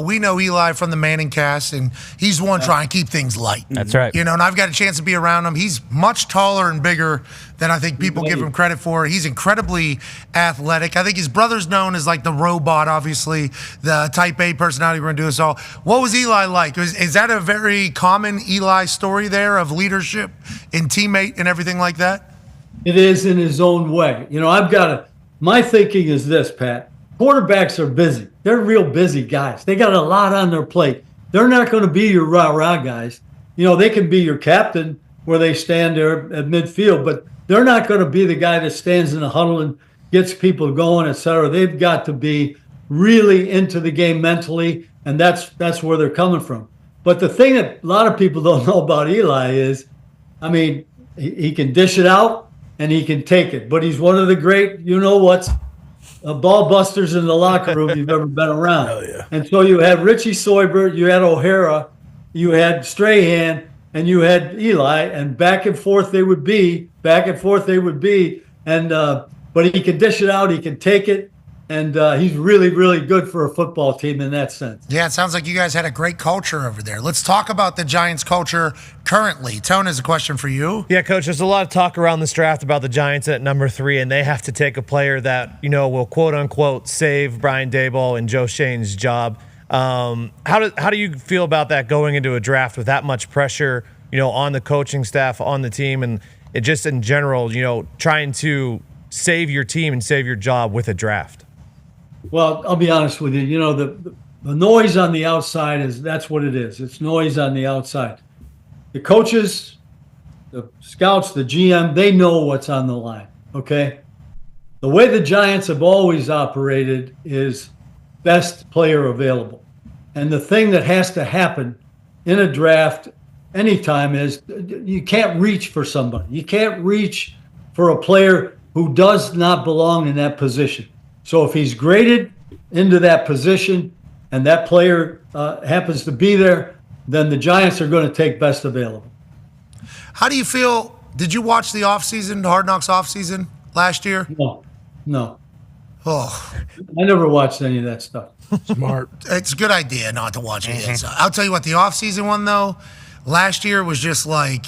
we know Eli from the Manning cast, and he's one trying to keep things light. That's right. And I've got a chance to be around him. He's much taller and bigger than I think people give him credit for. He's incredibly athletic. I think his brother's known as like the robot, obviously, the type A personality. We're going to do this all. What was Eli like? Is that a very common Eli story there of leadership and teammate and everything like that? It is in his own way. My thinking is this, Pat. Quarterbacks are busy. They're real busy guys. They got a lot on their plate. They're not going to be your rah-rah guys. They can be your captain where they stand there at midfield, but they're not going to be the guy that stands in the huddle and gets people going, et cetera. They've got to be really into the game mentally, and that's where they're coming from. But the thing that a lot of people don't know about Eli is, he can dish it out, and he can take it. But he's one of the great, ball busters in the locker room you've ever been around. Hell yeah. And so you had Richie Soybert, you had O'Hara, you had Strahan, and you had Eli, and back and forth they would be. And but he can dish it out, he can take it, and he's really, really good for a football team in that sense. Yeah, it sounds like you guys had a great culture over there. Let's talk about the Giants' culture currently. Tone has a question for you. Yeah, Coach, there's a lot of talk around this draft about the Giants at number 3, and they have to take a player that, will quote-unquote save Brian Daboll and Joe Shane's job. How do you feel about that going into a draft with that much pressure, on the coaching staff, on the team, and it just in general, trying to save your team and save your job with a draft? Well, I'll be honest with you. The noise on the outside that's what it is. It's noise on the outside. The coaches, the scouts, the GM, they know what's on the line, okay? The way the Giants have always operated is best player available. And the thing that has to happen in a draft anytime is you can't reach for somebody. You can't reach for a player who does not belong in that position. So if he's graded into that position and that player happens to be there, then the Giants are going to take best available. How do you feel? Did you watch the offseason, the Hard Knocks offseason last year? No. Oh, I never watched any of that stuff. Smart. It's a good idea not to watch any of that stuff. I'll tell you what, the offseason one, though, last year was just like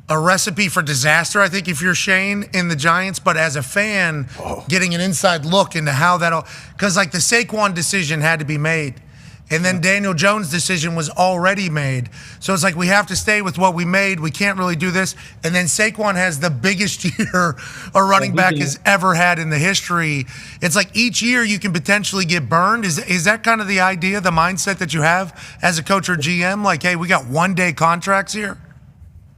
a recipe for disaster, I think, if you're Shane in the Giants. But as a fan, getting an inside look into how that'll, because like the Saquon decision had to be made. And then Daniel Jones' decision was already made. So it's like we have to stay with what we made. We can't really do this. And then Saquon has the biggest year a running back has ever had in the history. It's like each year you can potentially get burned. Is that kind of the idea, the mindset that you have as a coach or GM? Like, hey, we got one-day contracts here?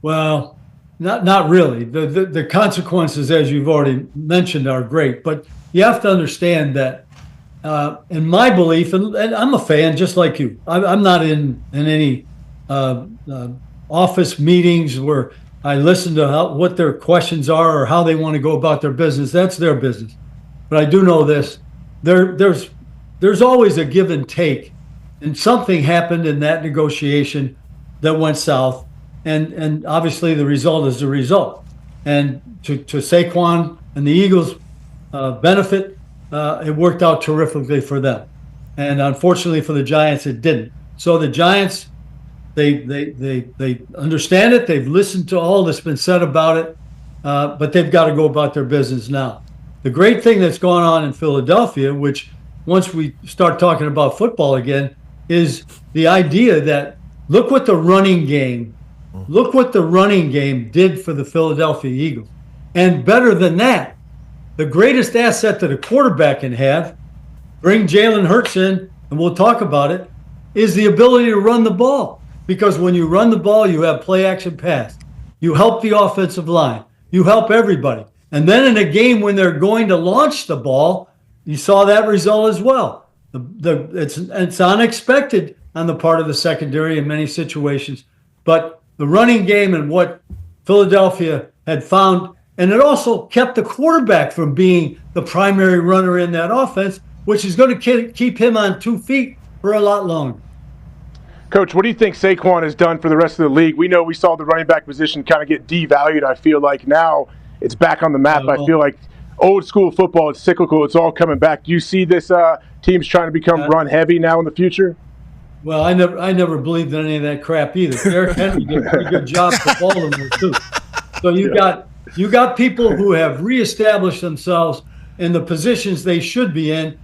Well, not really. The consequences, as you've already mentioned, are great. But you have to understand that in my belief, and I'm a fan just like you. I'm not in any office meetings where I listen to what their questions are or how they want to go about their business. That's their business. But I do know this: there's always a give and take, and something happened in that negotiation that went south, and obviously the result is the result. And to Saquon and the Eagles' benefit. It worked out terrifically for them, and unfortunately for the Giants, it didn't. So the Giants, they understand it. They've listened to all that's been said about it, but they've got to go about their business now. The great thing that's going on in Philadelphia, which once we start talking about football again, is the idea that look what the running game did for the Philadelphia Eagles, and better than that. The greatest asset that a quarterback can have, bring Jalen Hurts in, and we'll talk about it, is the ability to run the ball. Because when you run the ball, you have play action pass. You help the offensive line. You help everybody. And then in a game when they're going to launch the ball, you saw that result as well. It's unexpected on the part of the secondary in many situations. But the running game and what Philadelphia had found, and it also kept the quarterback from being the primary runner in that offense, which is going to keep him on 2 feet for a lot longer. Coach, what do you think Saquon has done for the rest of the league? We know we saw the running back position kind of get devalued. I feel like now it's back on the map. I feel like old school football, it's cyclical. It's all coming back. Do you see this teams trying to become run heavy now in the future? Well, I never believed in any of that crap either. Derrick Henry did a pretty good job for Baltimore too. So you got people who have reestablished themselves in the positions they should be in.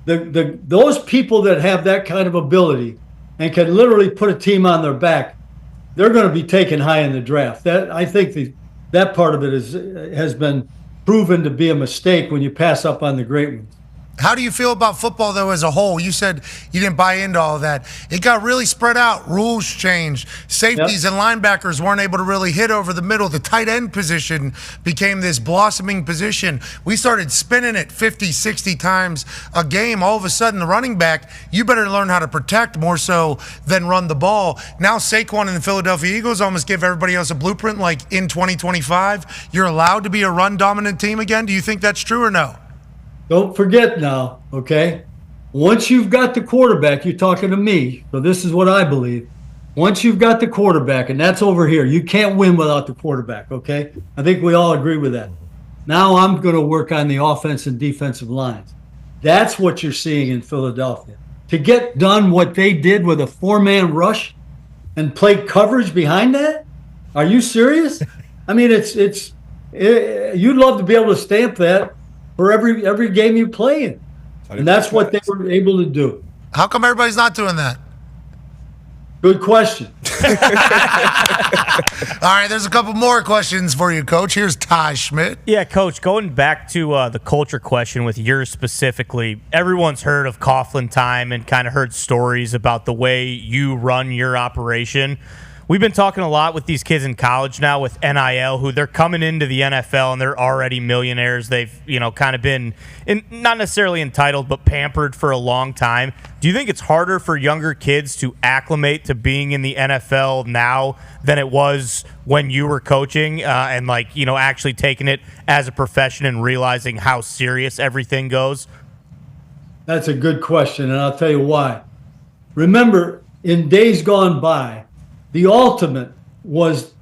Those people that have that kind of ability and can literally put a team on their back, they're going to be taken high in the draft. I think that part of it has been proven to be a mistake when you pass up on the great ones. How do you feel about football, though, as a whole? You said you didn't buy into all of that. It got really spread out. Rules changed. Safeties and linebackers weren't able to really hit over the middle. The tight end position became this blossoming position. We started spinning it 50, 60 times a game. All of a sudden, the running back, you better learn how to protect more so than run the ball. Now Saquon and the Philadelphia Eagles almost give everybody else a blueprint, like in 2025, you're allowed to be a run-dominant team again. Do you think that's true or no? Don't forget now, okay? Once you've got the quarterback, you're talking to me, so this is what I believe. Once you've got the quarterback, and that's over here, you can't win without the quarterback, okay? I think we all agree with that. Now I'm going to work on the offense and defensive lines. That's what you're seeing in Philadelphia. To get done what they did with a four-man rush and play coverage behind that? Are you serious? I mean, you'd love to be able to stamp that for every game you play in. And that's what they were able to do. How come everybody's not doing that? Good question. All right, there's a couple more questions for you, Coach. Here's Ty Schmidt. Yeah, Coach, going back to the culture question with yours specifically, everyone's heard of Coughlin time and kind of heard stories about the way you run your operation. We've been talking a lot with these kids in college now with NIL, who they're coming into the NFL and they're already millionaires. They've, kind of been not necessarily entitled, but pampered for a long time. Do you think it's harder for younger kids to acclimate to being in the NFL now than it was when you were coaching and actually taking it as a profession and realizing how serious everything goes? That's a good question, and I'll tell you why. Remember, in days gone by, the ultimate was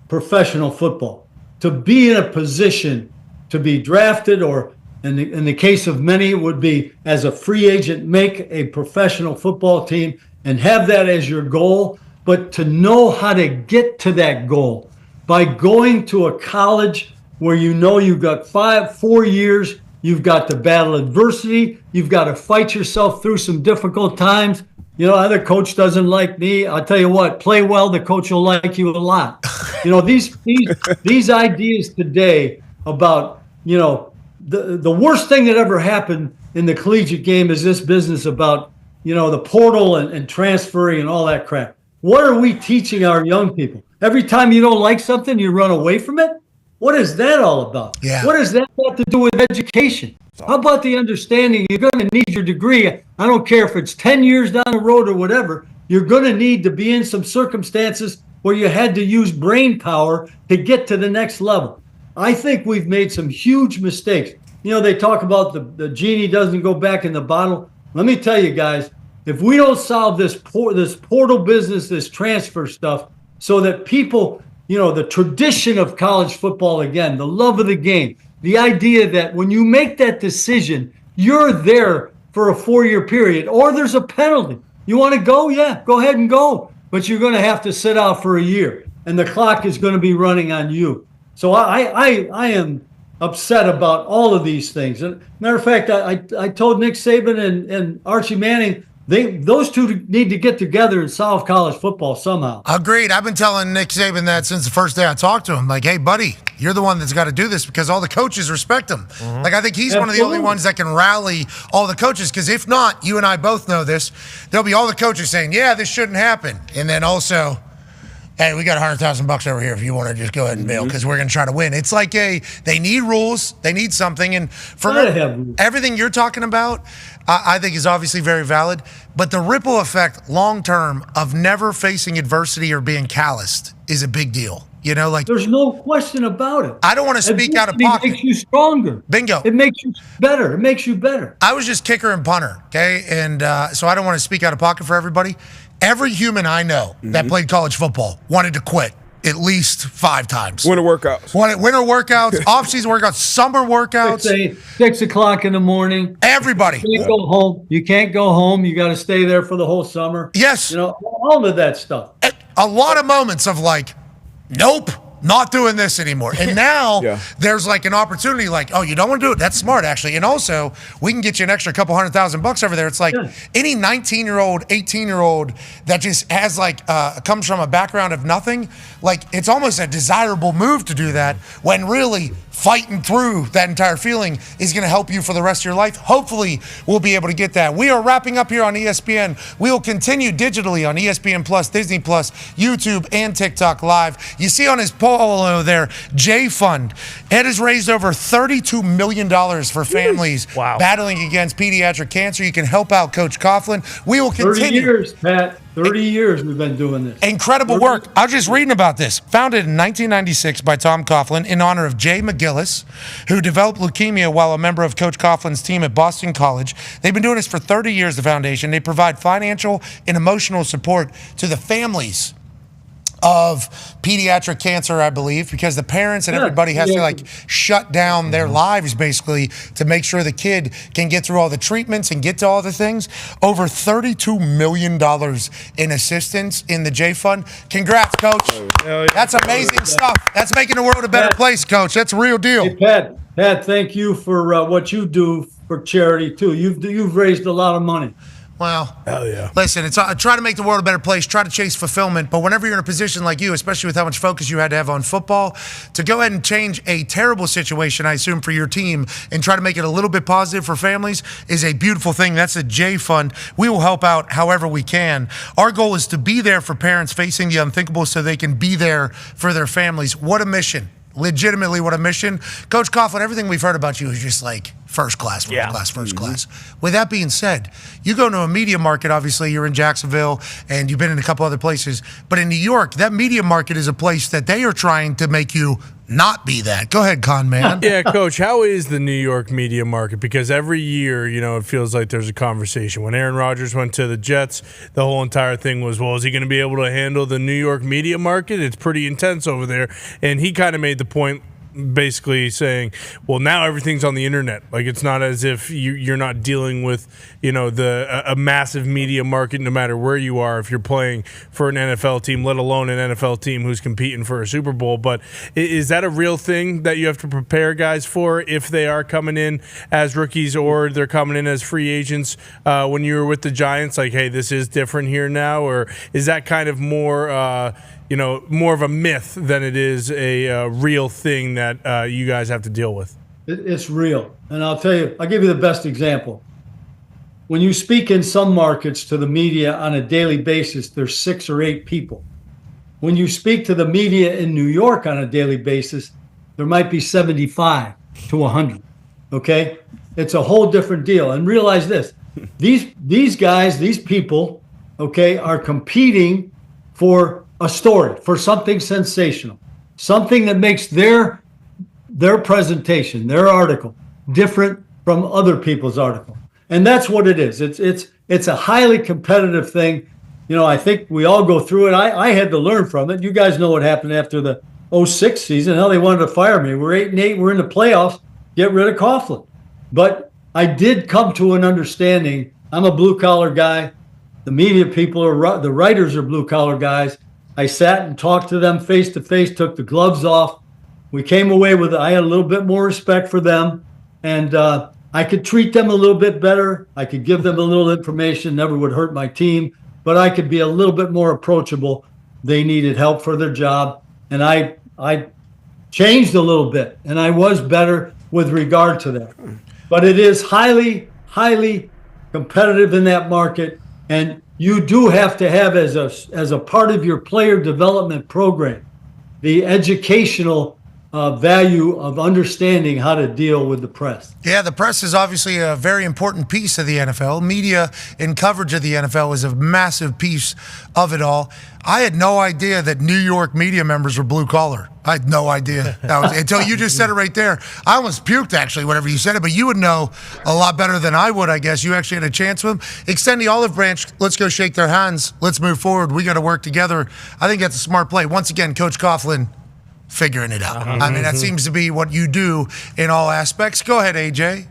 professional football. To be in a position to be drafted, or in the case of many, it would be as a free agent, make a professional football team and have that as your goal, but to know how to get to that goal, by going to a college where you know you've got 4 years, you've got to battle adversity, you've got to fight yourself through some difficult times. You know, other coach doesn't like me. I'll tell you what, play well, the coach will like you a lot. You know, these ideas today about, you know, the worst thing that ever happened in the collegiate game is this business about, you know, the portal and transferring and all that crap. What are we teaching our young people? Every time you don't like something, you run away from it? What is that all about? Yeah. What does that got to do with education? How about the understanding you're going to need your degree? I don't care if it's 10 years down the road or whatever. You're going to need to be in some circumstances where you had to use brain power to get to the next level. I think we've made some huge mistakes. You know, they talk about the genie doesn't go back in the bottle. Let me tell you guys, if we don't solve this portal business, this transfer stuff, so that people, you know, the tradition of college football again, the love of the game, the idea that when you make that decision, you're there for a 4-year period, or there's a penalty. You want to go? Yeah, go ahead and go. But you're going to have to sit out for a year, and the clock is going to be running on you. So I am upset about all of these things. And matter of fact, I told Nick Saban and Archie Manning, those two need to get together and solve college football somehow. Agreed. I've been telling Nick Saban that since the first day I talked to him. Like, hey, buddy, you're the one that's got to do this because all the coaches respect him. Mm-hmm. Like, I think he's one of the only ones that can rally all the coaches, because if not, you and I both know this, there'll be all the coaches saying, yeah, this shouldn't happen. And then also, hey, we got $100,000 over here if you want to just go ahead and bail, because we're going to try to win. It's like they need rules, they need something. And for everything you're talking about, I think is obviously very valid. But the ripple effect long term of never facing adversity or being calloused is a big deal. You know, like, there's no question about it. I don't want to speak out of pocket. It makes you stronger. Bingo. It makes you better. It makes you better. I was just kicker and punter, okay? And so I don't want to speak out of pocket for everybody. Every human I know that played college football wanted to quit at least 5 times. Winter workouts. Winter workouts, off-season workouts, summer workouts. 6 o'clock in the morning. Everybody. You can't go home. You can't go home. You got to stay there for the whole summer. Yes. You know, all of that stuff. A lot of moments of like, nope, not doing this anymore. And now there's like an opportunity like, oh, you don't want to do it? That's smart, actually. And also, we can get you an extra couple $100,000 over there. It's like any 19-year-old, 18-year-old that just has like, comes from a background of nothing, like it's almost a desirable move to do that, when really fighting through that entire feeling is going to help you for the rest of your life. Hopefully, we'll be able to get that. We are wrapping up here on ESPN. We will continue digitally on ESPN Plus, Disney Plus, YouTube, and TikTok Live. You see on his polo there, J Fund. It has raised over $32 million for families battling against pediatric cancer. You can help out Coach Coughlin. We will continue. 30 years, Pat. 30 years we've been doing this. Incredible work. I was just reading about this. Founded in 1996 by Tom Coughlin in honor of Jay McGillis, who developed leukemia while a member of Coach Coughlin's team at Boston College. They've been doing this for 30 years, the foundation. They provide financial and emotional support to the families of pediatric cancer, I believe, because the parents and everybody has to like shut down their lives basically to make sure the kid can get through all the treatments and get to all the things. Over $32 million in assistance in the J Fund. Congrats, Coach. That's amazing stuff. That's making the world a better place, Coach. That's a real deal. Hey, Pat, thank you for what you do for charity too. You've raised a lot of money. Well, hell yeah. Listen, it's try to make the world a better place, try to chase fulfillment, but whenever you're in a position like you, especially with how much focus you had to have on football, to go ahead and change a terrible situation, I assume, for your team and try to make it a little bit positive for families is a beautiful thing. That's a J Fund. We will help out however we can. Our goal is to be there for parents facing the unthinkable so they can be there for their families. What a mission. Legitimately, what a mission. Coach Coughlin, everything we've heard about you is just like first class, first class. With that being said, you go to a media market, obviously you're in Jacksonville and you've been in a couple other places, but in New York, that media market is a place that they are trying to make you not be that. Go ahead, Con Man. Yeah, Coach, how is the New York media market? Because every year, you know, it feels like there's a conversation. When Aaron Rodgers went to the Jets, the whole entire thing was, well, is he going to be able to handle the New York media market? It's pretty intense over there. And he kind of made the point basically saying, well, now everything's on the internet. Like, it's not as if you're not dealing with, a massive media market no matter where you are if you're playing for an NFL team, let alone an NFL team who's competing for a Super Bowl. But is that a real thing that you have to prepare guys for if they are coming in as rookies or they're coming in as free agents when you were with the Giants? Like, hey, this is different here now? Or is that kind of more more of a myth than it is a real thing that you guys have to deal with? It's real. And I'll give you the best example. When you speak in some markets to the media on a daily basis, there's 6 or 8 people. When you speak to the media in New York on a daily basis, there might be 75 to 100. Okay? It's a whole different deal. And realize this. These guys, these people, okay, are competing for a story, for something sensational, something that makes their presentation, their article, different from other people's article. And that's what it is. It's a highly competitive thing. I think we all go through it. I had to learn from it. You guys know what happened after the 06 season. Hell, they wanted to fire me. We're 8-8. We're in the playoffs. Get rid of Coughlin. But I did come to an understanding. I'm a blue-collar guy. The media people the writers are blue-collar guys. I sat and talked to them face-to-face, took the gloves off. We came away with, I had a little bit more respect for them. And I could treat them a little bit better. I could give them a little information, never would hurt my team. But I could be a little bit more approachable. They needed help for their job. And I changed a little bit. And I was better with regard to that. But it is highly, highly competitive in that market. And you do have to have as a part of your player development program, the educational value of understanding how to deal with the press. Yeah, the press is obviously a very important piece of the NFL. Media and coverage of the NFL is a massive piece of it all. I had no idea that New York media members were blue collar. I had no idea. Until you just said it right there. I almost puked, actually, whenever you said it, but you would know a lot better than I would, I guess. You actually had a chance with them. Extend the olive branch. Let's go shake their hands. Let's move forward. We got to work together. I think that's a smart play. Once again, Coach Coughlin figuring it out. I mean, that seems to be what you do in all aspects. Go ahead, AJ.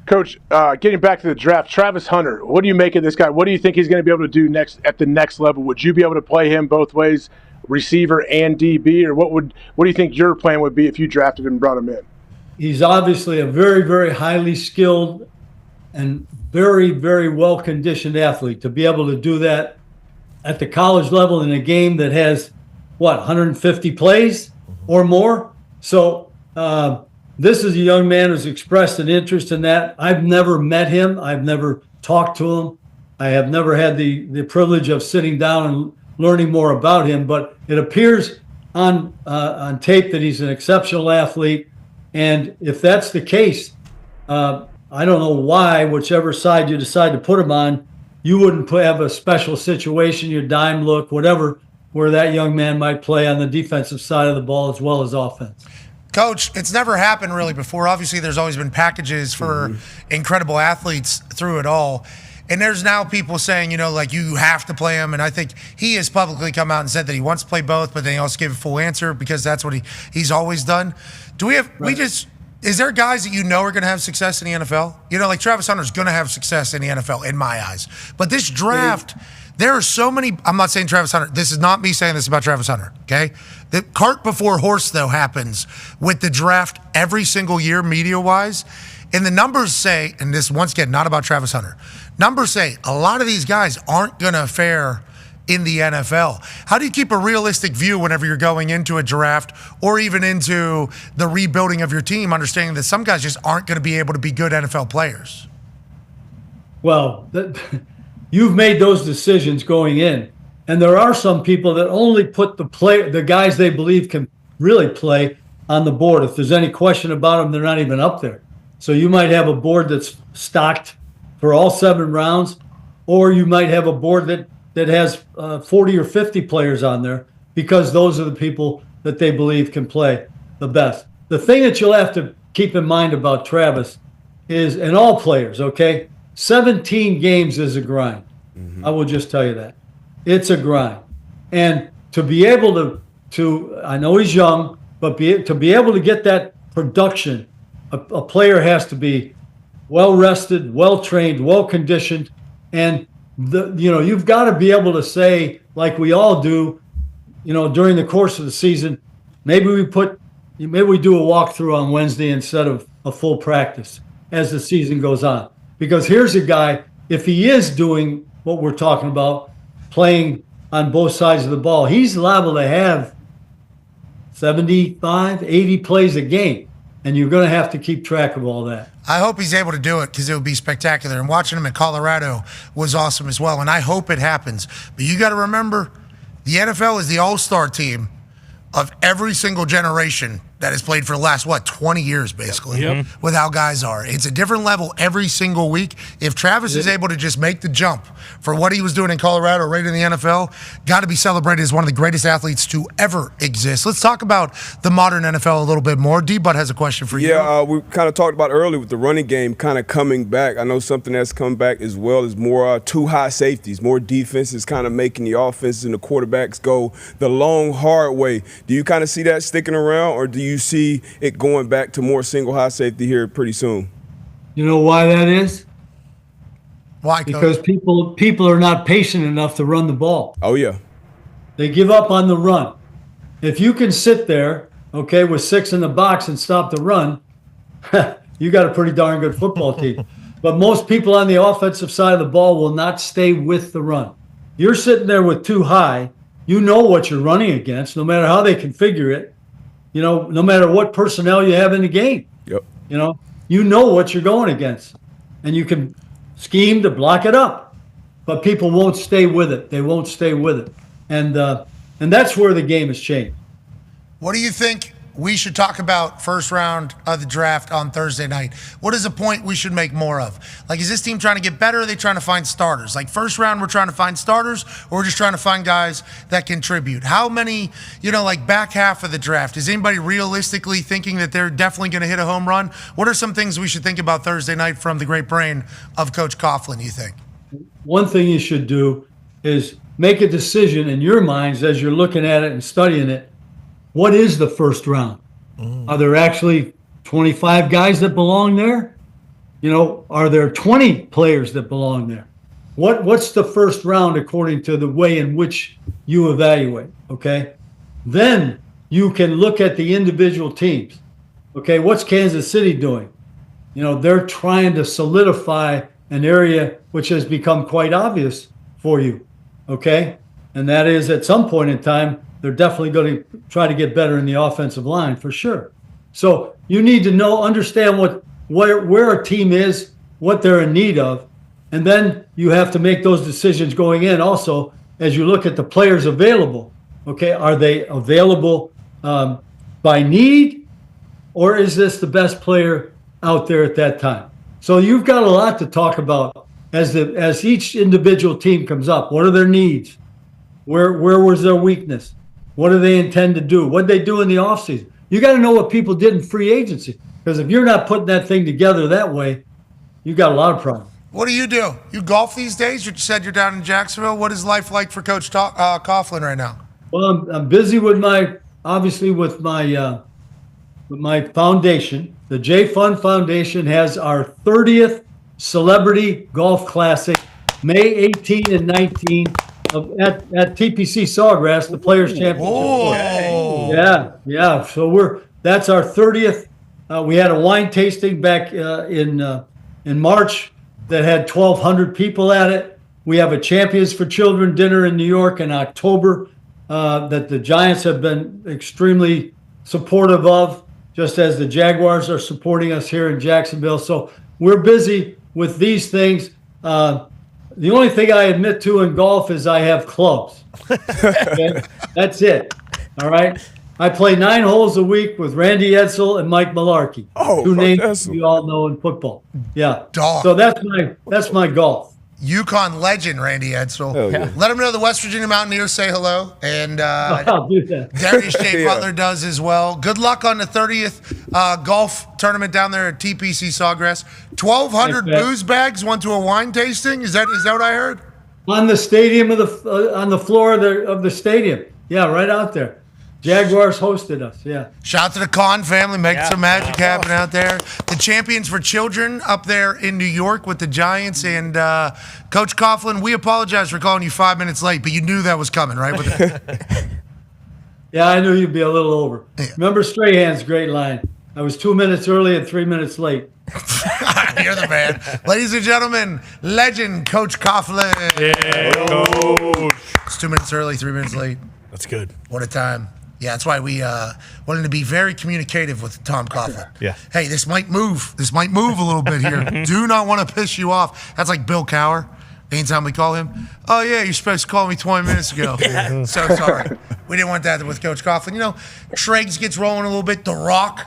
Coach, getting back to the draft, Travis Hunter, what do you make of this guy? What do you think he's going to be able to do next at the next level? Would you be able to play him both ways, receiver and DB, or what do you think your plan would be if you drafted him and brought him in? He's obviously a very, very highly skilled and very, very well-conditioned athlete. To be able to do that at the college level in a game that has, 150 plays or more? So this is a young man who's expressed an interest in that. I've never met him. I've never talked to him. I have never had the privilege of sitting down and learning more about him, but it appears on tape that he's an exceptional athlete. And if that's the case, I don't know why, whichever side you decide to put him on, you wouldn't have a special situation, your dime look, whatever, where that young man might play on the defensive side of the ball as well as offense. Coach, it's never happened really before. Obviously, there's always been packages for incredible athletes through it all. And there's now people saying, you have to play him. And I think he has publicly come out and said that he wants to play both, but then he also gave a full answer because that's what he's always done. Do we have, is there guys that are going to have success in the NFL? Like Travis Hunter's going to have success in the NFL in my eyes. But this draft, there are so many, I'm not saying Travis Hunter, this is not me saying this about Travis Hunter, okay? The cart before horse, though, happens with the draft every single year, media-wise. And the numbers say, and this, once again, not about Travis Hunter, numbers say a lot of these guys aren't going to fare in the NFL. How do you keep a realistic view whenever you're going into a draft or even into the rebuilding of your team, understanding that some guys just aren't going to be able to be good NFL players? Well, you've made those decisions going in. And there are some people that only put the guys they believe can really play on the board. If there's any question about them, they're not even up there. So you might have a board that's stocked for all 7 rounds, or you might have a board that has 40 or 50 players on there because those are the people that they believe can play the best. The thing that you'll have to keep in mind about Travis is, and all players, okay, 17 games is a grind. I will just tell you that. It's a grind. And to be able to I know he's young, But to be able to get that production, a player has to be well rested, well trained, well conditioned, and you've got to be able to say, like we all do, during the course of the season, maybe we do a walkthrough on Wednesday instead of a full practice as the season goes on. Because here's a guy, if he is doing what we're talking about, playing on both sides of the ball, he's liable to have 75, 80 plays a game. And you're going to have to keep track of all that. I hope he's able to do it because it would be spectacular. And watching him in Colorado was awesome as well. And I hope it happens. But you got to remember, the NFL is the all-star team of every single generation that has played for the last, 20 years, basically, with how guys are. It's a different level every single week. If Travis is able to just make the jump for what he was doing in Colorado right in the NFL, got to be celebrated as one of the greatest athletes to ever exist. Let's talk about the modern NFL a little bit more. D-Bud has a question for you. Yeah, we kind of talked about earlier with the running game kind of coming back. I know something that's come back as well is more two high safeties, more defenses kind of making the offenses and the quarterbacks go the long, hard way. Do you kind of see that sticking around, or do you see it going back to more single high safety here pretty soon? You know why that is? Why? Because people are not patient enough to run the ball. Oh, yeah. They give up on the run. If you can sit there, with 6 in the box and stop the run, you got a pretty darn good football team. But most people on the offensive side of the ball will not stay with the run. You're sitting there with 2 high. You know what you're running against, no matter how they configure it. No matter what personnel you have in the game. Yep. You know what you're going against. And you can scheme to block it up. But people won't stay with it. They won't stay with it. And that's where the game has changed. What do you think we should talk about first round of the draft on Thursday night? What is a point we should make more of? Like, is this team trying to get better, or are they trying to find starters? Like, first round, we're trying to find starters, or we're just trying to find guys that contribute? How many, back half of the draft, is anybody realistically thinking that they're definitely going to hit a home run? What are some things we should think about Thursday night from the great brain of Coach Coughlin, you think? One thing you should do is make a decision in your minds as you're looking at it and studying it. What is the first round? Are there actually 25 guys that belong there? Are there 20 players that belong there? What's the first round according to the way in which you evaluate, okay? Then you can look at the individual teams. Okay, what's Kansas City doing? They're trying to solidify an area which has become quite obvious for you, okay? And that is, at some point in time, they're definitely going to try to get better in the offensive line for sure. So you need to understand where a team is, what they're in need of, and then you have to make those decisions going in also as you look at the players available. Okay, are they available by need, or is this the best player out there at that time? So you've got a lot to talk about as each individual team comes up. What are their needs? Where was their weakness? What do they intend to do? What did they do in the offseason? You got to know what people did in free agency, because if you're not putting that thing together that way, you got a lot of problems. What do? You golf these days? You said you're down in Jacksonville. What is life like for Coach Coughlin right now? Well, I'm busy with my foundation. The J Fun Foundation has our 30th Celebrity Golf Classic, May 18 and 19. At TPC Sawgrass, the Players Championship. Oh, yeah. So that's our 30th. We had a wine tasting back in March that had 1,200 people at it. We have a Champions for Children dinner in New York in October that the Giants have been extremely supportive of, just as the Jaguars are supporting us here in Jacksonville. So we're busy with these things. The only thing I admit to in golf is I have clubs. Okay? That's it. All right. I play 9 holes a week with Randy Edsel and Mike Malarkey. Two names you all know in football. Yeah. Dog. So that's my golf. UConn legend, Randy Edsel. Yeah. Let him know the West Virginia Mountaineers say hello. And I'll do that. Darius J. Butler does as well. Good luck on the 30th golf tournament down there at TPC Sawgrass. 1,200 booze bags went to a wine tasting. Is that what I heard? On the stadium on the floor of the stadium. Yeah, right out there. Jaguars hosted us, yeah. Shout out to the Con family, making some magic happen out there. The champions for children up there in New York with the Giants. And Coach Coughlin, we apologize for calling you 5 minutes late, but you knew that was coming, right? Yeah, I knew you'd be a little over. Yeah. Remember Strahan's great line. I was 2 minutes early and 3 minutes late. You're the man. Ladies and gentlemen, legend Coach Coughlin. Yeah, Coach. It's 2 minutes early, 3 minutes late. That's good. What a time. Yeah, that's why we wanted to be very communicative with Tom Coughlin. Yeah. Hey, this might move. This might move a little bit here. Do not want to piss you off. That's like Bill Cowher. Anytime we call him, oh, yeah, you're supposed to call me 20 minutes ago. Yeah. So sorry. We didn't want that with Coach Coughlin. You know, Schrager gets rolling a little bit. The Rock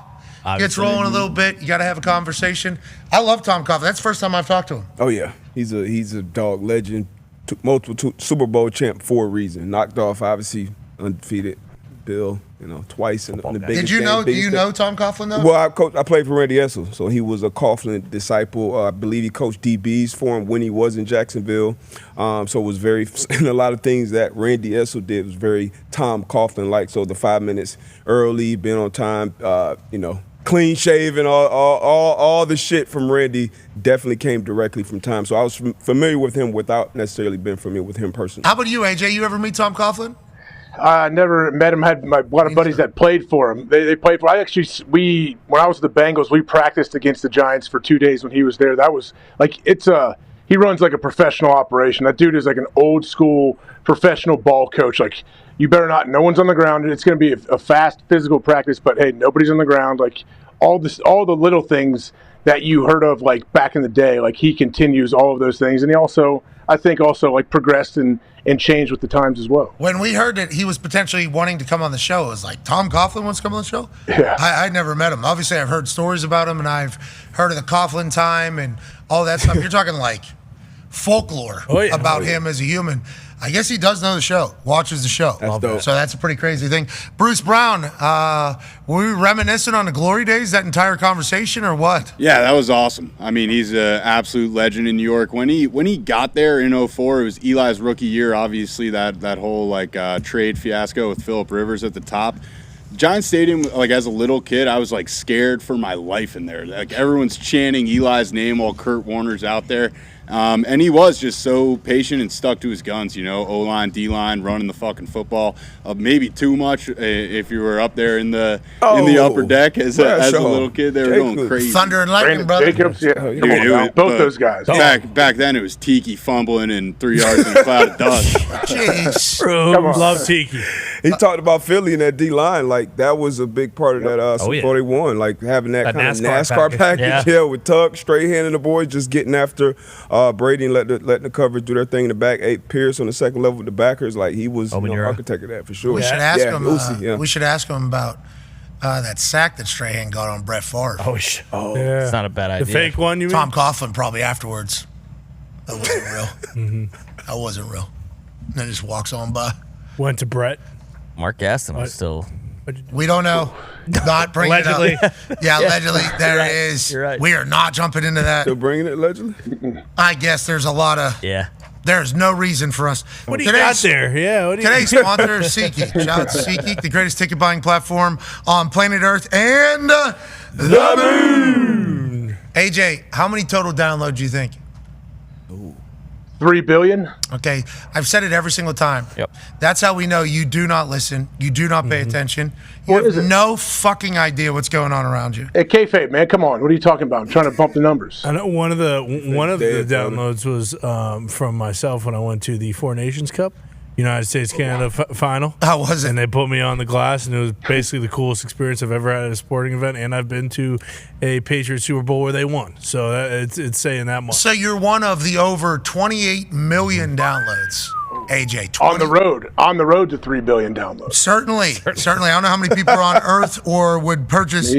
gets rolling a little bit. You got to have a conversation. I love Tom Coughlin. That's the first time I've talked to him. Oh, yeah. He's a dog legend. Multiple Super Bowl champ for a reason. Knocked off, obviously, undefeated Bill, twice in the biggest. Do you know Tom Coughlin, though? Well, I played for Randy Edsall, so he was a Coughlin disciple. I believe he coached DBs for him when he was in Jacksonville. So it was very, and a lot of things that Randy Edsall did was very Tom Coughlin-like. So the 5 minutes early, being on time, clean shaven, all the shit from Randy definitely came directly from Tom. So I was familiar with him without necessarily being familiar with him personally. How about you, AJ? You ever meet Tom Coughlin? I never met him. Had a lot of buddies that played for him. They played for. When I was with the Bengals, we practiced against the Giants for 2 days when he was there. That was like he runs like a professional operation. That dude is like an old school professional ball coach. Like you better not. No one's on the ground. It's going to be a fast physical practice, but hey, nobody's on the ground. Like all the little things that you heard of like back in the day. Like he continues all of those things, and he also, I think, like progressed and changed with the times as well. When we heard that he was potentially wanting to come on the show, it was like, Tom Coughlin wants to come on the show? Yeah. I'd never met him. Obviously, I've heard stories about him, and I've heard of the Coughlin time and all that stuff. You're talking like folklore about him as a human. I guess he does know the show, watches the show. That's dope. So that's a pretty crazy thing. Bruce Brown, were we reminiscing on the glory days, that entire conversation, or what? Yeah, that was awesome. I mean, he's an absolute legend in New York. When he got there in 2004, it was Eli's rookie year, obviously, that whole trade fiasco with Phillip Rivers at the top. Giant Stadium, as a little kid, I was scared for my life in there. Everyone's chanting Eli's name while Kurt Warner's out there. And he was just so patient and stuck to his guns, O-line, D-line, running the fucking football. Maybe too much if you were up there in the upper deck as a little kid. They were going crazy. Thunder and lightning, brother. Jacobs, yeah. Both those guys. Back then, it was Tiki fumbling and 3 yards in a cloud of dust. Jeez. Love Tiki. He talked about Philly and that D-line. That was a big part of that before they won. Having that kind of NASCAR package. With Tuck, Strahan and the boys just getting after Brady and letting the coverage do their thing in the back. Pierce on the second level with the backers. He was architect of that for sure. We should ask him. We should ask him about that sack that Strahan got on Brett Favre. Yeah. It's not a bad idea. The fake one, you mean? Tom Coughlin probably afterwards. That wasn't real. That wasn't real. And then just walks on by. Went to Brett. Mark Gaston was still. We don't know. Not bringing it up. Yeah, allegedly. There it is. You're right. We are not jumping into that. Still bringing it allegedly? I guess there's a lot of. Yeah. There's no reason for us. What do you got there? Yeah. Today's sponsor is SeatGeek. Shout out to SeatGeek, the greatest ticket buying platform on planet Earth and the moon. AJ, how many total downloads do you think? 3 billion. Okay, I've said it every single time. Yep. That's how we know you do not listen. You do not pay attention. You have no fucking idea what's going on around you. Hey, kayfabe, man, come on. What are you talking about? I'm trying to bump the numbers. I know one of the downloads was from myself when I went to the Four Nations Cup, United States Canada final. How was it? And they put me on the glass, and it was basically the coolest experience I've ever had at a sporting event. And I've been to a Patriots Super Bowl where they won, so it's saying that much. So you're one of the over 28 million downloads. AJ, 20? on the road to 3 billion downloads. Certainly. I don't know how many people are on Earth or would purchase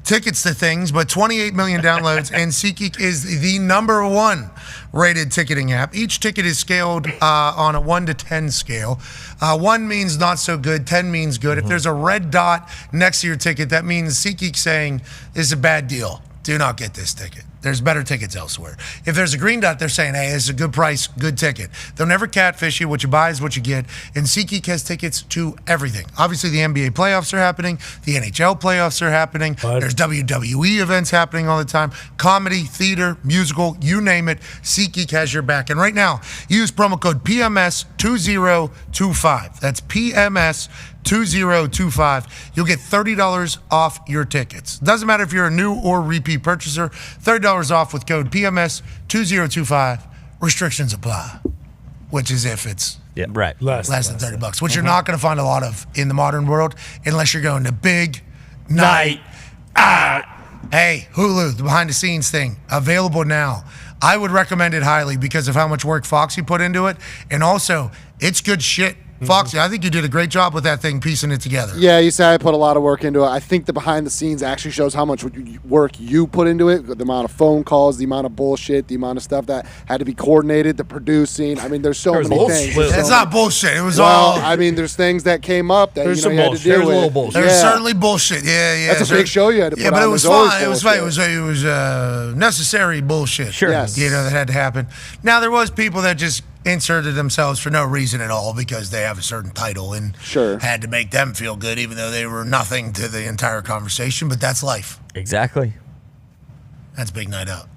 tickets to things, but 28 million downloads, and SeatGeek is the number one rated ticketing app. Each ticket is scaled on a 1 to 10 scale. 1 means not so good, 10 means good. If there's a red dot next to your ticket, that means SeatGeek saying this is a bad deal. Do not get this ticket. There's better tickets elsewhere. If there's a green dot, they're saying, hey, this is a good price, good ticket. They'll never catfish you. What you buy is what you get. And SeatGeek has tickets to everything. Obviously, the NBA playoffs are happening. The NHL playoffs are happening. There's WWE events happening all the time. Comedy, theater, musical, you name it. SeatGeek has your back. And right now, use promo code PMS2025. That's PMS2025. You'll get $30 off your tickets. Doesn't matter if you're a new or repeat purchaser. $30 off with code PMS2025. Restrictions apply, which is if it's less than $30, which you're not going to find a lot of in the modern world unless you're going to big night out. Hey, Hulu, the behind the scenes thing, available now. I would recommend it highly because of how much work Foxy put into it, and also it's good shit. Foxy, I think you did a great job with that thing, piecing it together. Yeah, you say I put a lot of work into it. I think the behind the scenes actually shows how much work you put into it, the amount of phone calls, the amount of bullshit, the amount of stuff that had to be coordinated, the producing. I mean, there's so many things. It's not bullshit. It was all. I mean, there's things that came up that you had to deal with. There's a little bullshit. There's certainly bullshit. Yeah. That's a big show you had to put on. Yeah, but it was fun. It was fun. It was necessary bullshit. Sure. Yes. That had to happen. Now, there was people that just inserted themselves for no reason at all because they have a certain title and had to make them feel good even though they were nothing to the entire conversation, but that's life. Exactly. That's Big Night Out.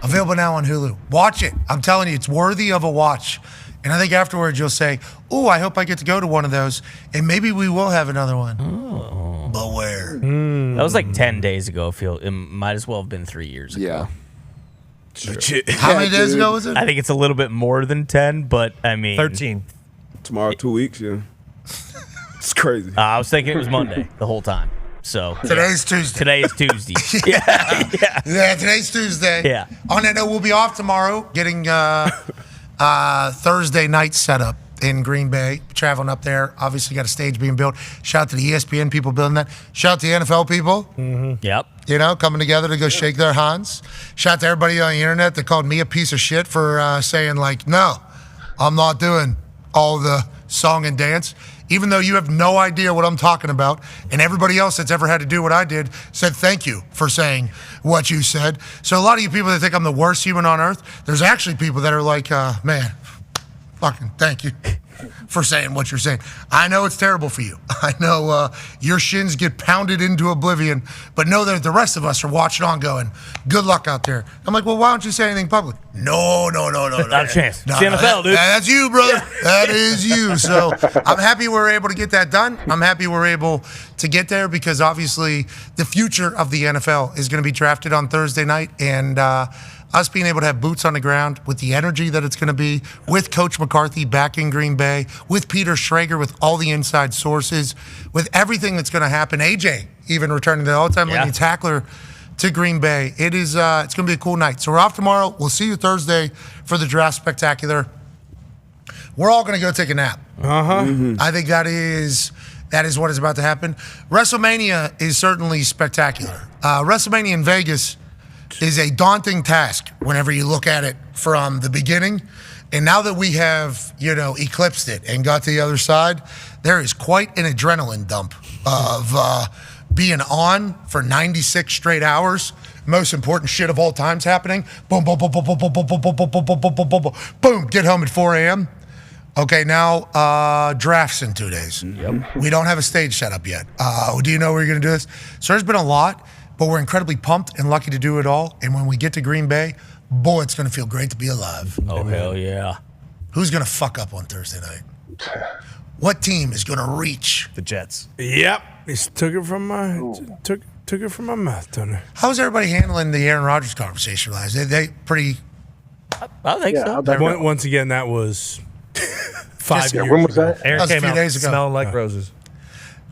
Available now on Hulu. Watch it. I'm telling you, it's worthy of a watch. And I think afterwards you'll say, ooh, I hope I get to go to one of those, and maybe we will have another one. Oh. But where? That was like 10 days ago. It might as well have been 3 years ago. Yeah. How many days ago was it? I think it's a little bit more than 10, but I mean 13. Tomorrow, 2 weeks. Yeah, it's crazy. I was thinking it was Monday the whole time. So today's Tuesday. Today is Tuesday. Yeah, today's Tuesday. Yeah. On that note, we'll be off tomorrow, getting Thursday night set up in Green Bay, traveling up there. Obviously, got a stage being built. Shout out to the ESPN people building that. Shout out to the NFL people. Yep. Coming together to go shake their hands. Shout out to everybody on the internet that called me a piece of shit for saying, like, no, I'm not doing all the song and dance. Even though you have no idea what I'm talking about, and everybody else that's ever had to do what I did said thank you for saying what you said. So a lot of you people that think I'm the worst human on earth, there's actually people that are like, man, fucking thank you for saying what you're saying. I know it's terrible for you. I know your shins get pounded into oblivion, but know that the rest of us are watching on going, good luck out there. I'm like, well, why don't you say anything public? No. Not a chance. It's the NFL, dude. That's you, brother. That is you. So I'm happy we're able to get that done. I'm happy we're able to get there because obviously the future of the NFL is going to be drafted on Thursday night, and us being able to have boots on the ground with the energy that it's going to be, with Coach McCarthy back in Green Bay, with Peter Schrager, with all the inside sources, with everything that's going to happen. AJ even returning the all-time leading tackler to Green Bay. It's going to be a cool night. So we're off tomorrow. We'll see you Thursday for the Draft Spectacular. We're all going to go take a nap. I think that is what is about to happen. WrestleMania is certainly spectacular. WrestleMania in Vegas is a daunting task whenever you look at it from the beginning. And now that we have, eclipsed it and got to the other side, there is quite an adrenaline dump of being on for 96 straight hours. Most important shit of all time's happening. Boom, boom, boom, boom, boom, boom, boom, boom, boom, boom, boom, boom, boom, boom, boom. Boom, get home at 4 a.m. Okay, now drafts in 2 days. Yep. We don't have a stage set up yet. Do you know where you're going to do this? So there's been a lot. But we're incredibly pumped and lucky to do it all. And when we get to Green Bay, boy, it's going to feel great to be alive. Oh, hell yeah. Who's going to fuck up on Thursday night? What team is going to reach? The Jets. Yep. Just took it from my took it from my mouth, don't I? How's everybody handling the Aaron Rodgers conversation, guys? They pretty... I think so. Once again, that was 5 years When was that? Aaron That was a came few out days ago. smelling like roses.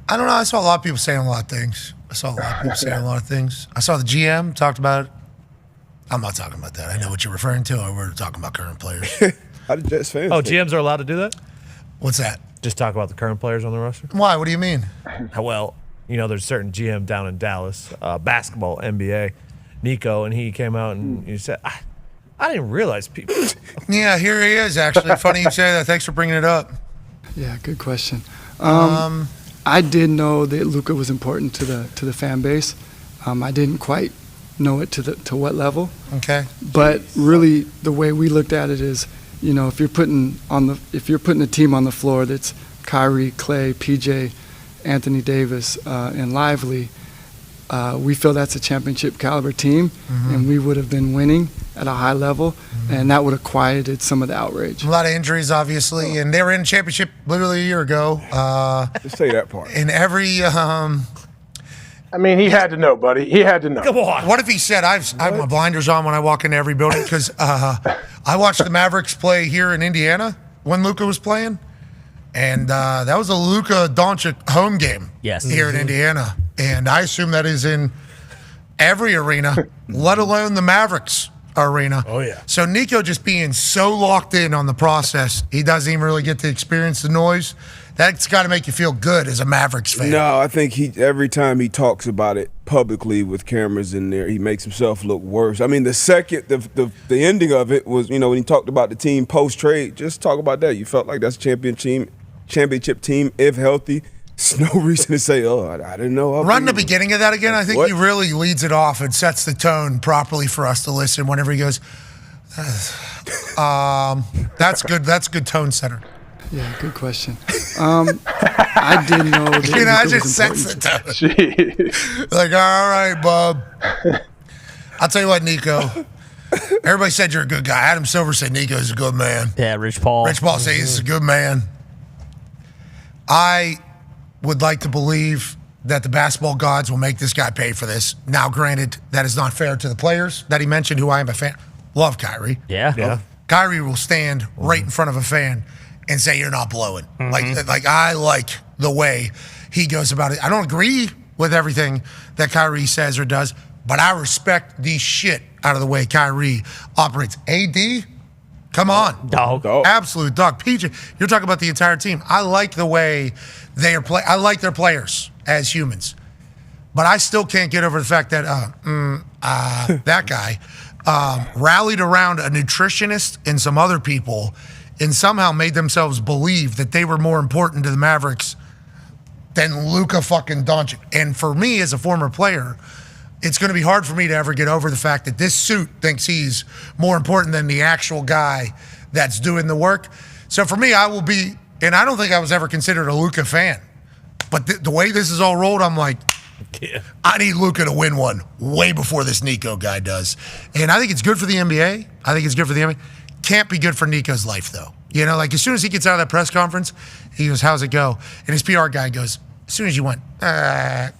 I don't know. I saw a lot of people saying a lot of things. I saw the GM talked about it. I'm not talking about that. I know what you're referring to. We're talking about current players. How did Jets fans? Oh, GMs are allowed to do that? What's that? Just talk about the current players on the roster? Why? What do you mean? Well, there's a certain GM down in Dallas, basketball, NBA, Nico, and he came out and he said, I didn't realize people. Yeah, here he is, actually. Funny you say that. Thanks for bringing it up. Yeah, good question. I did know that Luka was important to the fan base. I didn't quite know it to what level. Okay. But really, the way we looked at it is, if you're putting a team on the floor that's Kyrie, Clay, PJ, Anthony Davis, and Lively, we feel that's a championship caliber team, and we would have been winning at a high level, and that would have quieted some of the outrage. A lot of injuries, obviously, and they were in championship literally a year ago. Just say that part. In every. I mean, he had to know, buddy. He had to know. Come on. What if he said, I have my blinders on when I walk into every building? Because I watched the Mavericks play here in Indiana when Luka was playing. And that was a Luka Doncic home game here in Indiana. And I assume that is in every arena, let alone the Mavericks arena. Oh, yeah. So Nico just being so locked in on the process, he doesn't even really get to experience the noise. That's got to make you feel good as a Mavericks fan. No, I think every time he talks about it publicly with cameras in there, he makes himself look worse. I mean, the ending of it was, when he talked about the team post-trade, just talk about that. You felt like that's a championship team, if healthy. There's no reason to say, I didn't know. Run the beginning of that again. I think he really leads it off and sets the tone properly for us to listen whenever he goes, that's good. That's good tone setter. Yeah, good question. I didn't know that I just sense the tone. Like, all right, bub. I'll tell you what, Nico. Everybody said you're a good guy. Adam Silver said Nico's a good man. Yeah, Rich Paul. Rich Paul said he's a good man. I would like to believe that the basketball gods will make this guy pay for this. Now, granted, that is not fair to the players that he mentioned, who I am a fan. Love Kyrie. Yeah. Kyrie will stand right in front of a fan and say, you're not blowing. Like I like the way he goes about it. I don't agree with everything that Kyrie says or does, but I respect the shit out of the way Kyrie operates. AD, come on. Dog. Absolute dog. PJ, you're talking about the entire team. I like the way they are I like their players as humans. But I still can't get over the fact that that guy rallied around a nutritionist and some other people and somehow made themselves believe that they were more important to the Mavericks than Luka fucking Doncic. And for me as a former player, it's going to be hard for me to ever get over the fact that this suit thinks he's more important than the actual guy that's doing the work. So for me, I will be, and I don't think I was ever considered a Luka fan, but the way this is all rolled, I'm like, I need Luka to win one way before this Nico guy does. And I think it's good for the NBA. I think it's good for the NBA. Can't be good for Nico's life, though. Like as soon as he gets out of that press conference, he goes, how's it go? And his PR guy goes, as soon as you went, it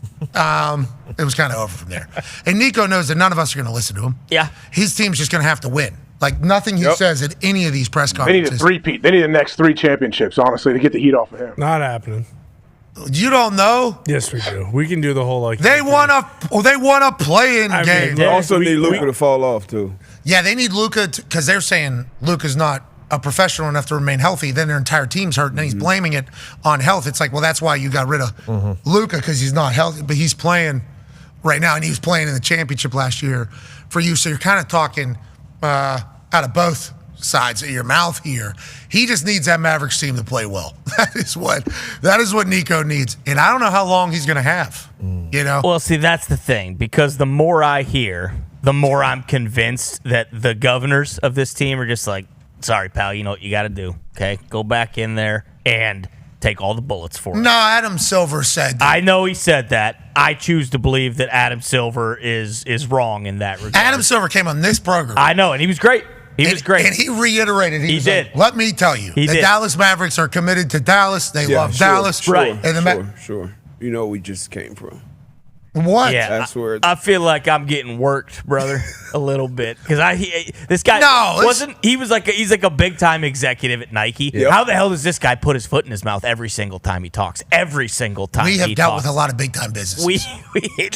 was kind of over from there. And Nico knows that none of us are going to listen to him. Yeah. His team's just going to have to win. Like nothing he says at any of these press They conferences. need a three-peat. They need the next 3 championships, honestly, to get the heat off of him. Not happening. You don't know? Yes, we do. We can do the whole They want a play-in game. They also need Luka to fall off too. Yeah, they need Luka because they're saying Luka's not a professional enough to remain healthy. Then their entire team's hurt, and he's blaming it on health. It's like, well, that's why you got rid of Luka because he's not healthy, but he's playing right now, and he was playing in the championship last year for you. So you're kind of talking out of both sides of your mouth here. He just needs that Mavericks team to play well. That is what Nico needs, and I don't know how long he's going to have. Well, see, that's the thing, because the more I hear, the more I'm convinced that the governors of this team are just like, sorry, pal, you know what you got to do, okay? Go back in there and take all the bullets for it. No, Adam Silver said that. I know he said that. I choose to believe that Adam Silver is wrong in that regard. Adam Silver came on this program. I know, and he was great. He was great. And he reiterated. He did. Like, let me tell you, the Dallas Mavericks are committed to Dallas. They love Dallas. Right. And Sure. You know we just came from. What? Yeah, that's where I feel like I'm getting worked, brother, a little bit, because this guy he's like a big time executive at Nike. Yep. How the hell does this guy put his foot in his mouth every single time he talks? Every single time we have he dealt talks. with a lot of big time businesses.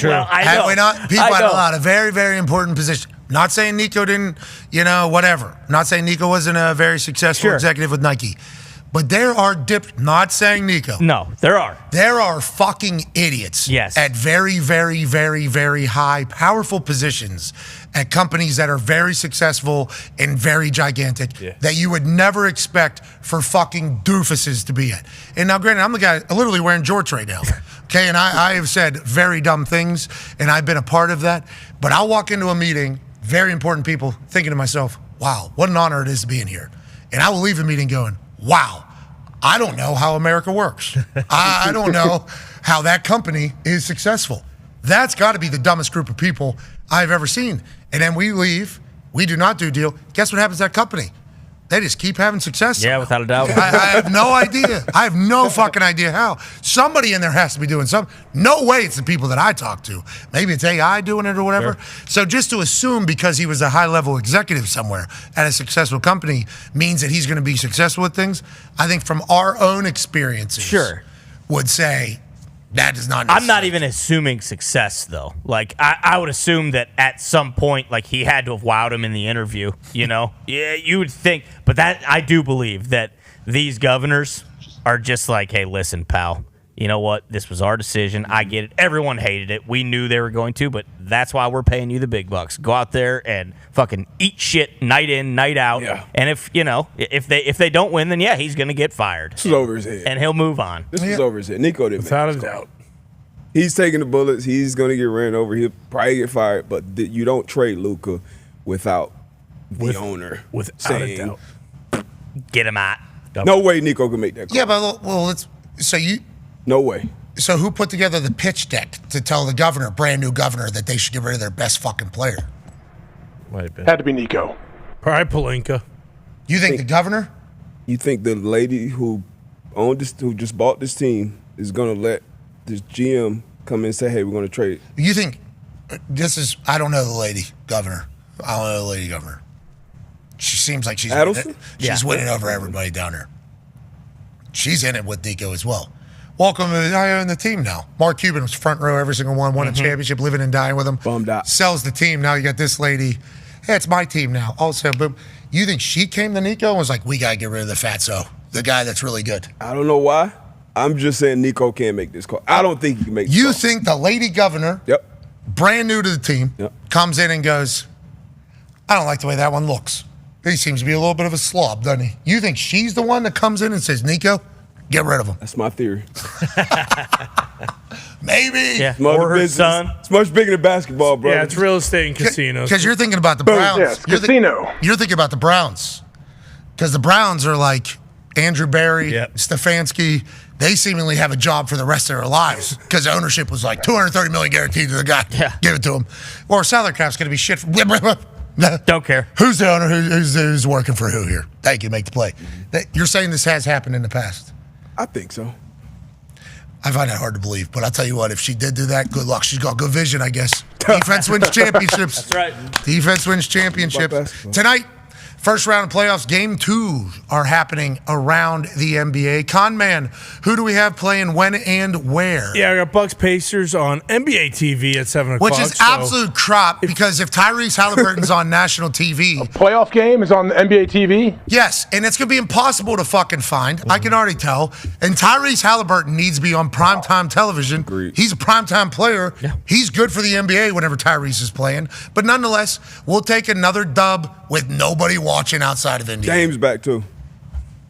Well, I know. Have we not? People had a lot of very, very important positions. Not saying Nico didn't, whatever. Not saying Nico wasn't a very successful executive with Nike. But there are not saying Nico. No, there are. There are fucking idiots at very, very, very, very high, powerful positions at companies that are very successful and very gigantic that you would never expect for fucking doofuses to be at. And now, granted, I'm the guy literally wearing jorts right now. Okay, and I have said very dumb things, and I've been a part of that. But I'll walk into a meeting, very important people, thinking to myself, wow, what an honor it is to be in here. And I will leave the meeting going, wow, I don't know how America works. I don't know how that company is successful. That's got to be the dumbest group of people I've ever seen. And then we leave. We do not do deal. Guess what happens to that company? They just keep having success. Yeah, without a doubt. I have no idea. I have no fucking idea how. Somebody in there has to be doing something. No way it's the people that I talk to. Maybe it's AI doing it or whatever. Sure. So just to assume because he was a high-level executive somewhere at a successful company means that he's going to be successful with things, I think from our own experiences would say that is not necessary. I'm not even assuming success, though. Like, I would assume that at some point, like, he had to have wowed him in the interview, you know? Yeah, you would think. But that I do believe that these governors are just like, hey, listen, pal, you know what? This was our decision. I get it. Everyone hated it. We knew they were going to, but that's why we're paying you the big bucks. Go out there and fucking eat shit night in, night out. Yeah. And if, you know, if they don't win, then yeah, he's going to get fired. This is over his head. And he'll move on. This is over his head. Nico didn't Without a doubt. He's taking the bullets. He's going to get ran over. He'll probably get fired. But you don't trade Luka without the owner without a doubt. Get him out. No way Nico can make that call. Yeah, but No way. So who put together the pitch deck to tell the governor, brand new governor, that they should get rid of their best fucking player? Had to be Nico. Probably Pelinka. You think the governor? You think the lady who owned this, who just bought this team, is going to let this GM come in and say, hey, we're going to trade? You think this is, I don't know the lady governor. I don't know the lady governor. She seems like she's winning over everybody down there. She's in it with Nico as well. Welcome to I own the team now. Mark Cuban was front row every single one, won a championship, living and dying with him. Bummed out. Sells the team. Now you got this lady. Hey, it's my team now. Also, boom. You think she came to Nico and was like, we got to get rid of the fatso, the guy that's really good? I don't know why. I'm just saying Nico can't make this call. I don't think he can make this call. You think the lady governor, brand new to the team, comes in and goes, I don't like the way that one looks. He seems to be a little bit of a slob, doesn't he? You think she's the one that comes in and says, Nico, get rid of him? That's my theory. Maybe. Yeah. Or her son. It's much bigger than basketball, bro. Yeah, it's real estate and casinos. Because you're thinking about the Browns. Yeah, it's casino. You're thinking about the Browns. Because the Browns are like Andrew Berry, Stefanski. They seemingly have a job for the rest of their lives because the ownership was like $230 million guaranteed to the guy. Yeah. Give it to him. Or salary cap's going to be shit. Don't care. Who's the owner? Who's working for who here? Thank you. Make the play. You're saying this has happened in the past? I think so. I find that hard to believe, but I'll tell you what, if she did do that, good luck. She's got good vision, I guess. Defense wins championships. That's right. Defense wins championships. Tonight, first round of playoffs, game 2 are happening around the NBA. Conman, who do we have playing when and where? Yeah, I got Bucks Pacers on NBA TV at 7 o'clock. Which is absolute crap because if Tyrese Halliburton's on national TV. A playoff game is on NBA TV? Yes, and it's going to be impossible to fucking find. I can already tell. And Tyrese Halliburton needs to be on primetime television. Agreed. He's a primetime player. Yeah. He's good for the NBA whenever Tyrese is playing. But nonetheless, we'll take another dub with nobody watching outside of India. James back too.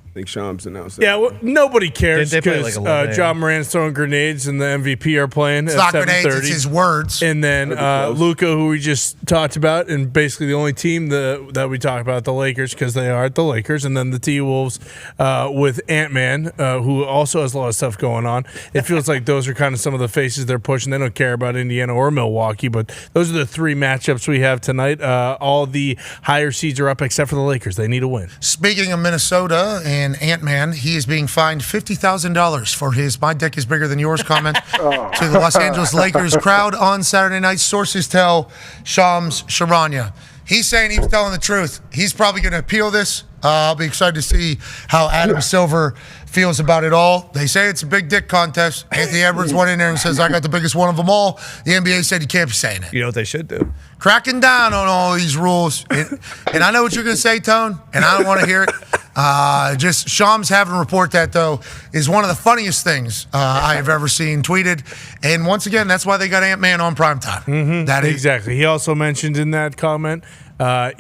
I think Shams announced that. Yeah, well, nobody cares They play because like John Moran's throwing grenades and the MVP are playing It's at not 7:30. grenades, it's his words. And then Luka, who we just talked about, and basically the only team that we talk about, the Lakers, because they are the Lakers, and then the T-Wolves with Ant-Man, who also has a lot of stuff going on. It feels like those are kind of some of the faces they're pushing. They don't care about Indiana or Milwaukee, but those are the 3 matchups we have tonight. All the higher seeds are up except for the Lakers. They need a win. Speaking of Minnesota and Ant-Man, he is being fined $50,000 for his "my dick is bigger than yours" comment to the Los Angeles Lakers crowd on Saturday night. Sources tell Shams Charania. He's saying he was telling the truth. He's probably going to appeal this. I'll be excited to see how Adam Silver feels about it all. They say it's a big dick contest. Anthony Edwards went in there and says, I got the biggest one of them all. The NBA said you can't be saying it. You know what they should do? Cracking down on all these rules. And I know what you're going to say, Tone, and I don't want to hear it. Just Shams having a report that, though, is one of the funniest things I have ever seen tweeted. And once again, that's why they got Ant-Man on primetime. Mm-hmm. That is exactly. He also mentioned in that comment, I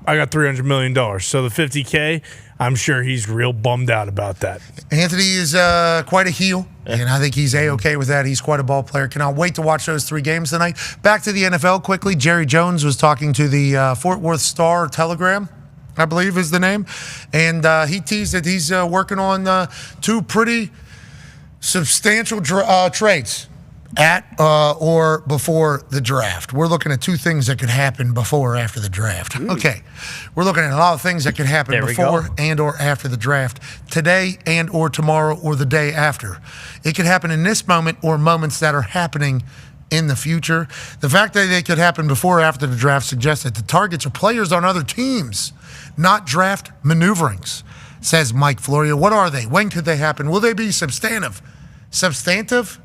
got $300 million. So the $50K, I'm sure he's real bummed out about that. Anthony is quite a heel, and I think he's A-okay with that. He's quite a ball player. Cannot wait to watch those 3 games tonight. Back to the NFL quickly. Jerry Jones was talking to the Fort Worth Star-Telegram, I believe is the name, and he teased that he's working on 2 pretty substantial trades at or before the draft. We're looking at 2 things that could happen before or after the draft. Okay. We're looking at a lot of things that could happen before and or after the draft. Today and or tomorrow or the day after. It could happen in this moment or moments that are happening in the future. The fact that they could happen before or after the draft suggests that the targets are players on other teams, not draft maneuverings, says Mike Florio. What are they? When could they happen? Will they be substantive? Substantive?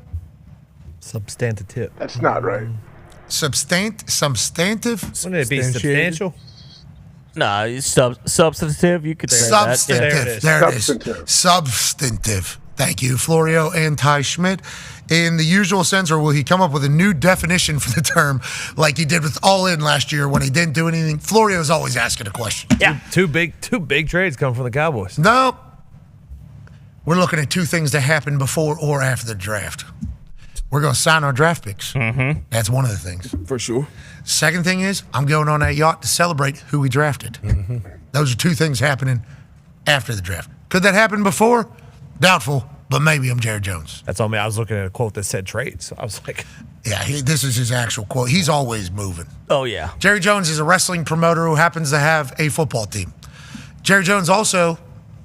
Substantive. That's not right. Substantive? Wouldn't it be substantial? No, it's substantive. You could say substantive. that. There it is. Substantive. Thank you, Florio and Ty Schmidt. In the usual sense, or will he come up with a new definition for the term like he did with All In last year when he didn't do anything? Florio's always asking a question. Yeah. Two big trades come from the Cowboys. No. We're looking at 2 things that happen before or after the draft. We're going to sign our draft picks. Mm-hmm. That's one of the things. For sure. Second thing is, I'm going on that yacht to celebrate who we drafted. Mm-hmm. Those are 2 things happening after the draft. Could that happen before? Doubtful, but maybe I'm Jerry Jones. That's all me. I was looking at a quote that said trades. So I was like, yeah, this is his actual quote. He's always moving. Oh, yeah. Jerry Jones is a wrestling promoter who happens to have a football team. Jerry Jones also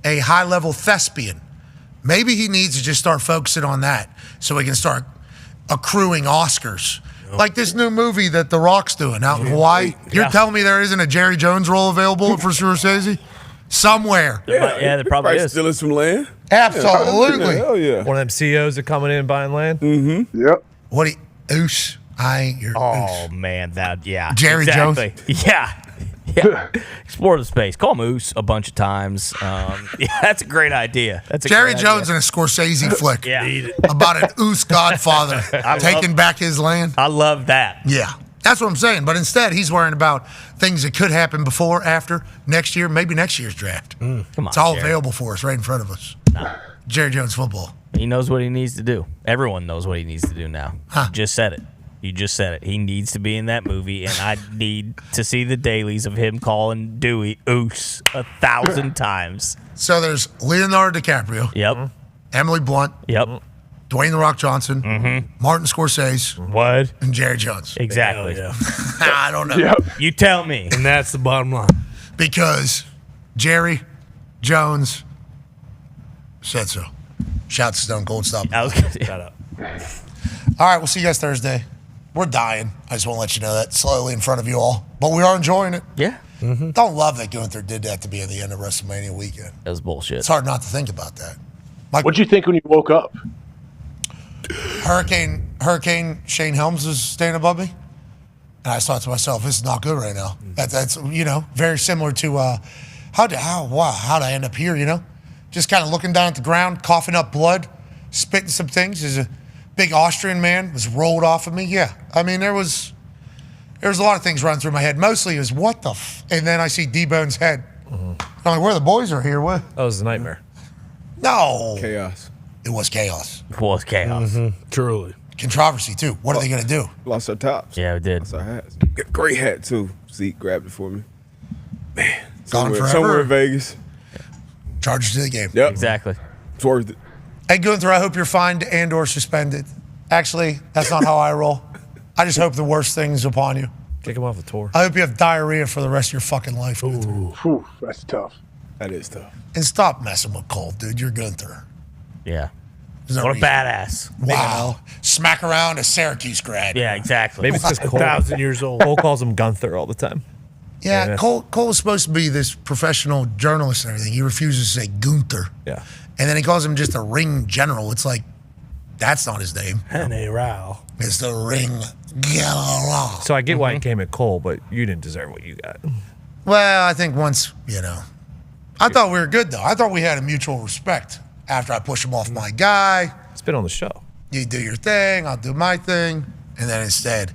a high-level thespian. Maybe he needs to just start focusing on that so he can start accruing Oscars. Like this new movie that The Rock's doing out in Hawaii. You're telling me there isn't a Jerry Jones role available for Scorsese? Somewhere. Yeah, there probably is. Stealing some land? Absolutely. Hell yeah. One of them CEOs are coming in and buying land. Mm-hmm. Yep. What do you, Oos? I ain't your Oh, man. Yeah. Jerry Jones? Jones? Yeah. Yeah. Explore the space. Call him Oos a bunch of times. Yeah, that's a great idea. That's a Jerry great Jones idea. in a Scorsese flick. Yeah. About an Oos godfather taking back his land. I love that. Yeah. That's what I'm saying. But instead, he's worrying about things that could happen before, after, next year, maybe next year's draft. Come on, it's all Jerry. available for us right in front of us. No. Jerry Jones football. He knows what he needs to do. Everyone knows what he needs to do now. You just said it. You just said it. He needs to be in that movie, and I need to see the dailies of him calling Dewey Oos 1,000 times. So there's Leonardo DiCaprio. Yep. Emily Blunt. Yep. Dwayne The Rock Johnson. Mm-hmm. Martin Scorsese. What? And Jerry Jones. Exactly. Yeah. I don't know. Yep. You tell me. And that's the bottom line. Because Jerry Jones said so. Shout to Stone Cold Stop. Shut up. All right, we'll see you guys Thursday. We're dying. I just want to let you know that slowly in front of you all. But we are enjoying it. Yeah. Mm-hmm. Don't love that Gunther did that to be at the end of WrestleMania weekend. That was bullshit. It's hard not to think about that. What'd you think when you woke up? Hurricane Shane Helms was standing above me. And I thought to myself, this is not good right now. That's very similar to how'd I end up here, Just kind of looking down at the ground, coughing up blood, spitting some things. There's a big Austrian man was rolled off of me. Yeah. I mean, there was a lot of things running through my head. Mostly it was, what the and then I see D-Bone's head. I'm like, where the boys are here? What? That was a nightmare. No. Chaos. It was chaos. It was chaos. Mm-hmm. Truly. Controversy, too. What are they going to do? Lost our tops. Yeah, we did. Lost our hats. Great hat, too. Zeke grabbed it for me. Man. Gone forever. Somewhere in Vegas. Charged to the game. Yep. Exactly. It's worth it. Hey, Gunther, I hope you're fined and or suspended. Actually, that's not how I roll. I just hope the worst thing's upon you. Kick him off the tour. I hope you have diarrhea for the rest of your fucking life. Ooh, that's tough. That is tough. And stop messing with Cole, dude. You're Gunther. Yeah. No what reason. a badass. Wow. Smack around a Syracuse grad. Yeah, exactly. Maybe it's just Cole. 1,000 years old. Cole calls him Gunther all the time. Yeah, Cole is supposed to be this professional journalist and everything. He refuses to say Gunther. Yeah. And then he calls him just a ring general. It's like, that's not his name. General. It's the ring general. So I get why he came at Cole, but you didn't deserve what you got. Well, I think once, I thought we were good, though. I thought we had a mutual respect after I push him off my guy. It's been on the show. You do your thing, I'll do my thing. And then instead,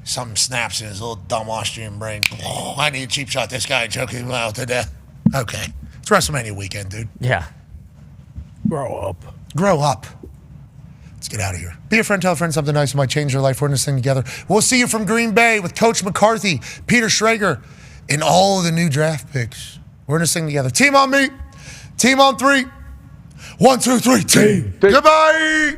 something snaps in his little dumb Austrian brain. Oh, I need to cheap shot this guy and choke him out to death. Okay. It's WrestleMania weekend, dude. Yeah. Grow up. Grow up. Let's get out of here. Be a friend, tell a friend something nice that might change their life. We're in this thing together. We'll see you from Green Bay with Coach McCarthy, Peter Schrager, and all of the new draft picks. We're in this thing together. Team on me. Team on 3. 1, 2, 3, team. Goodbye.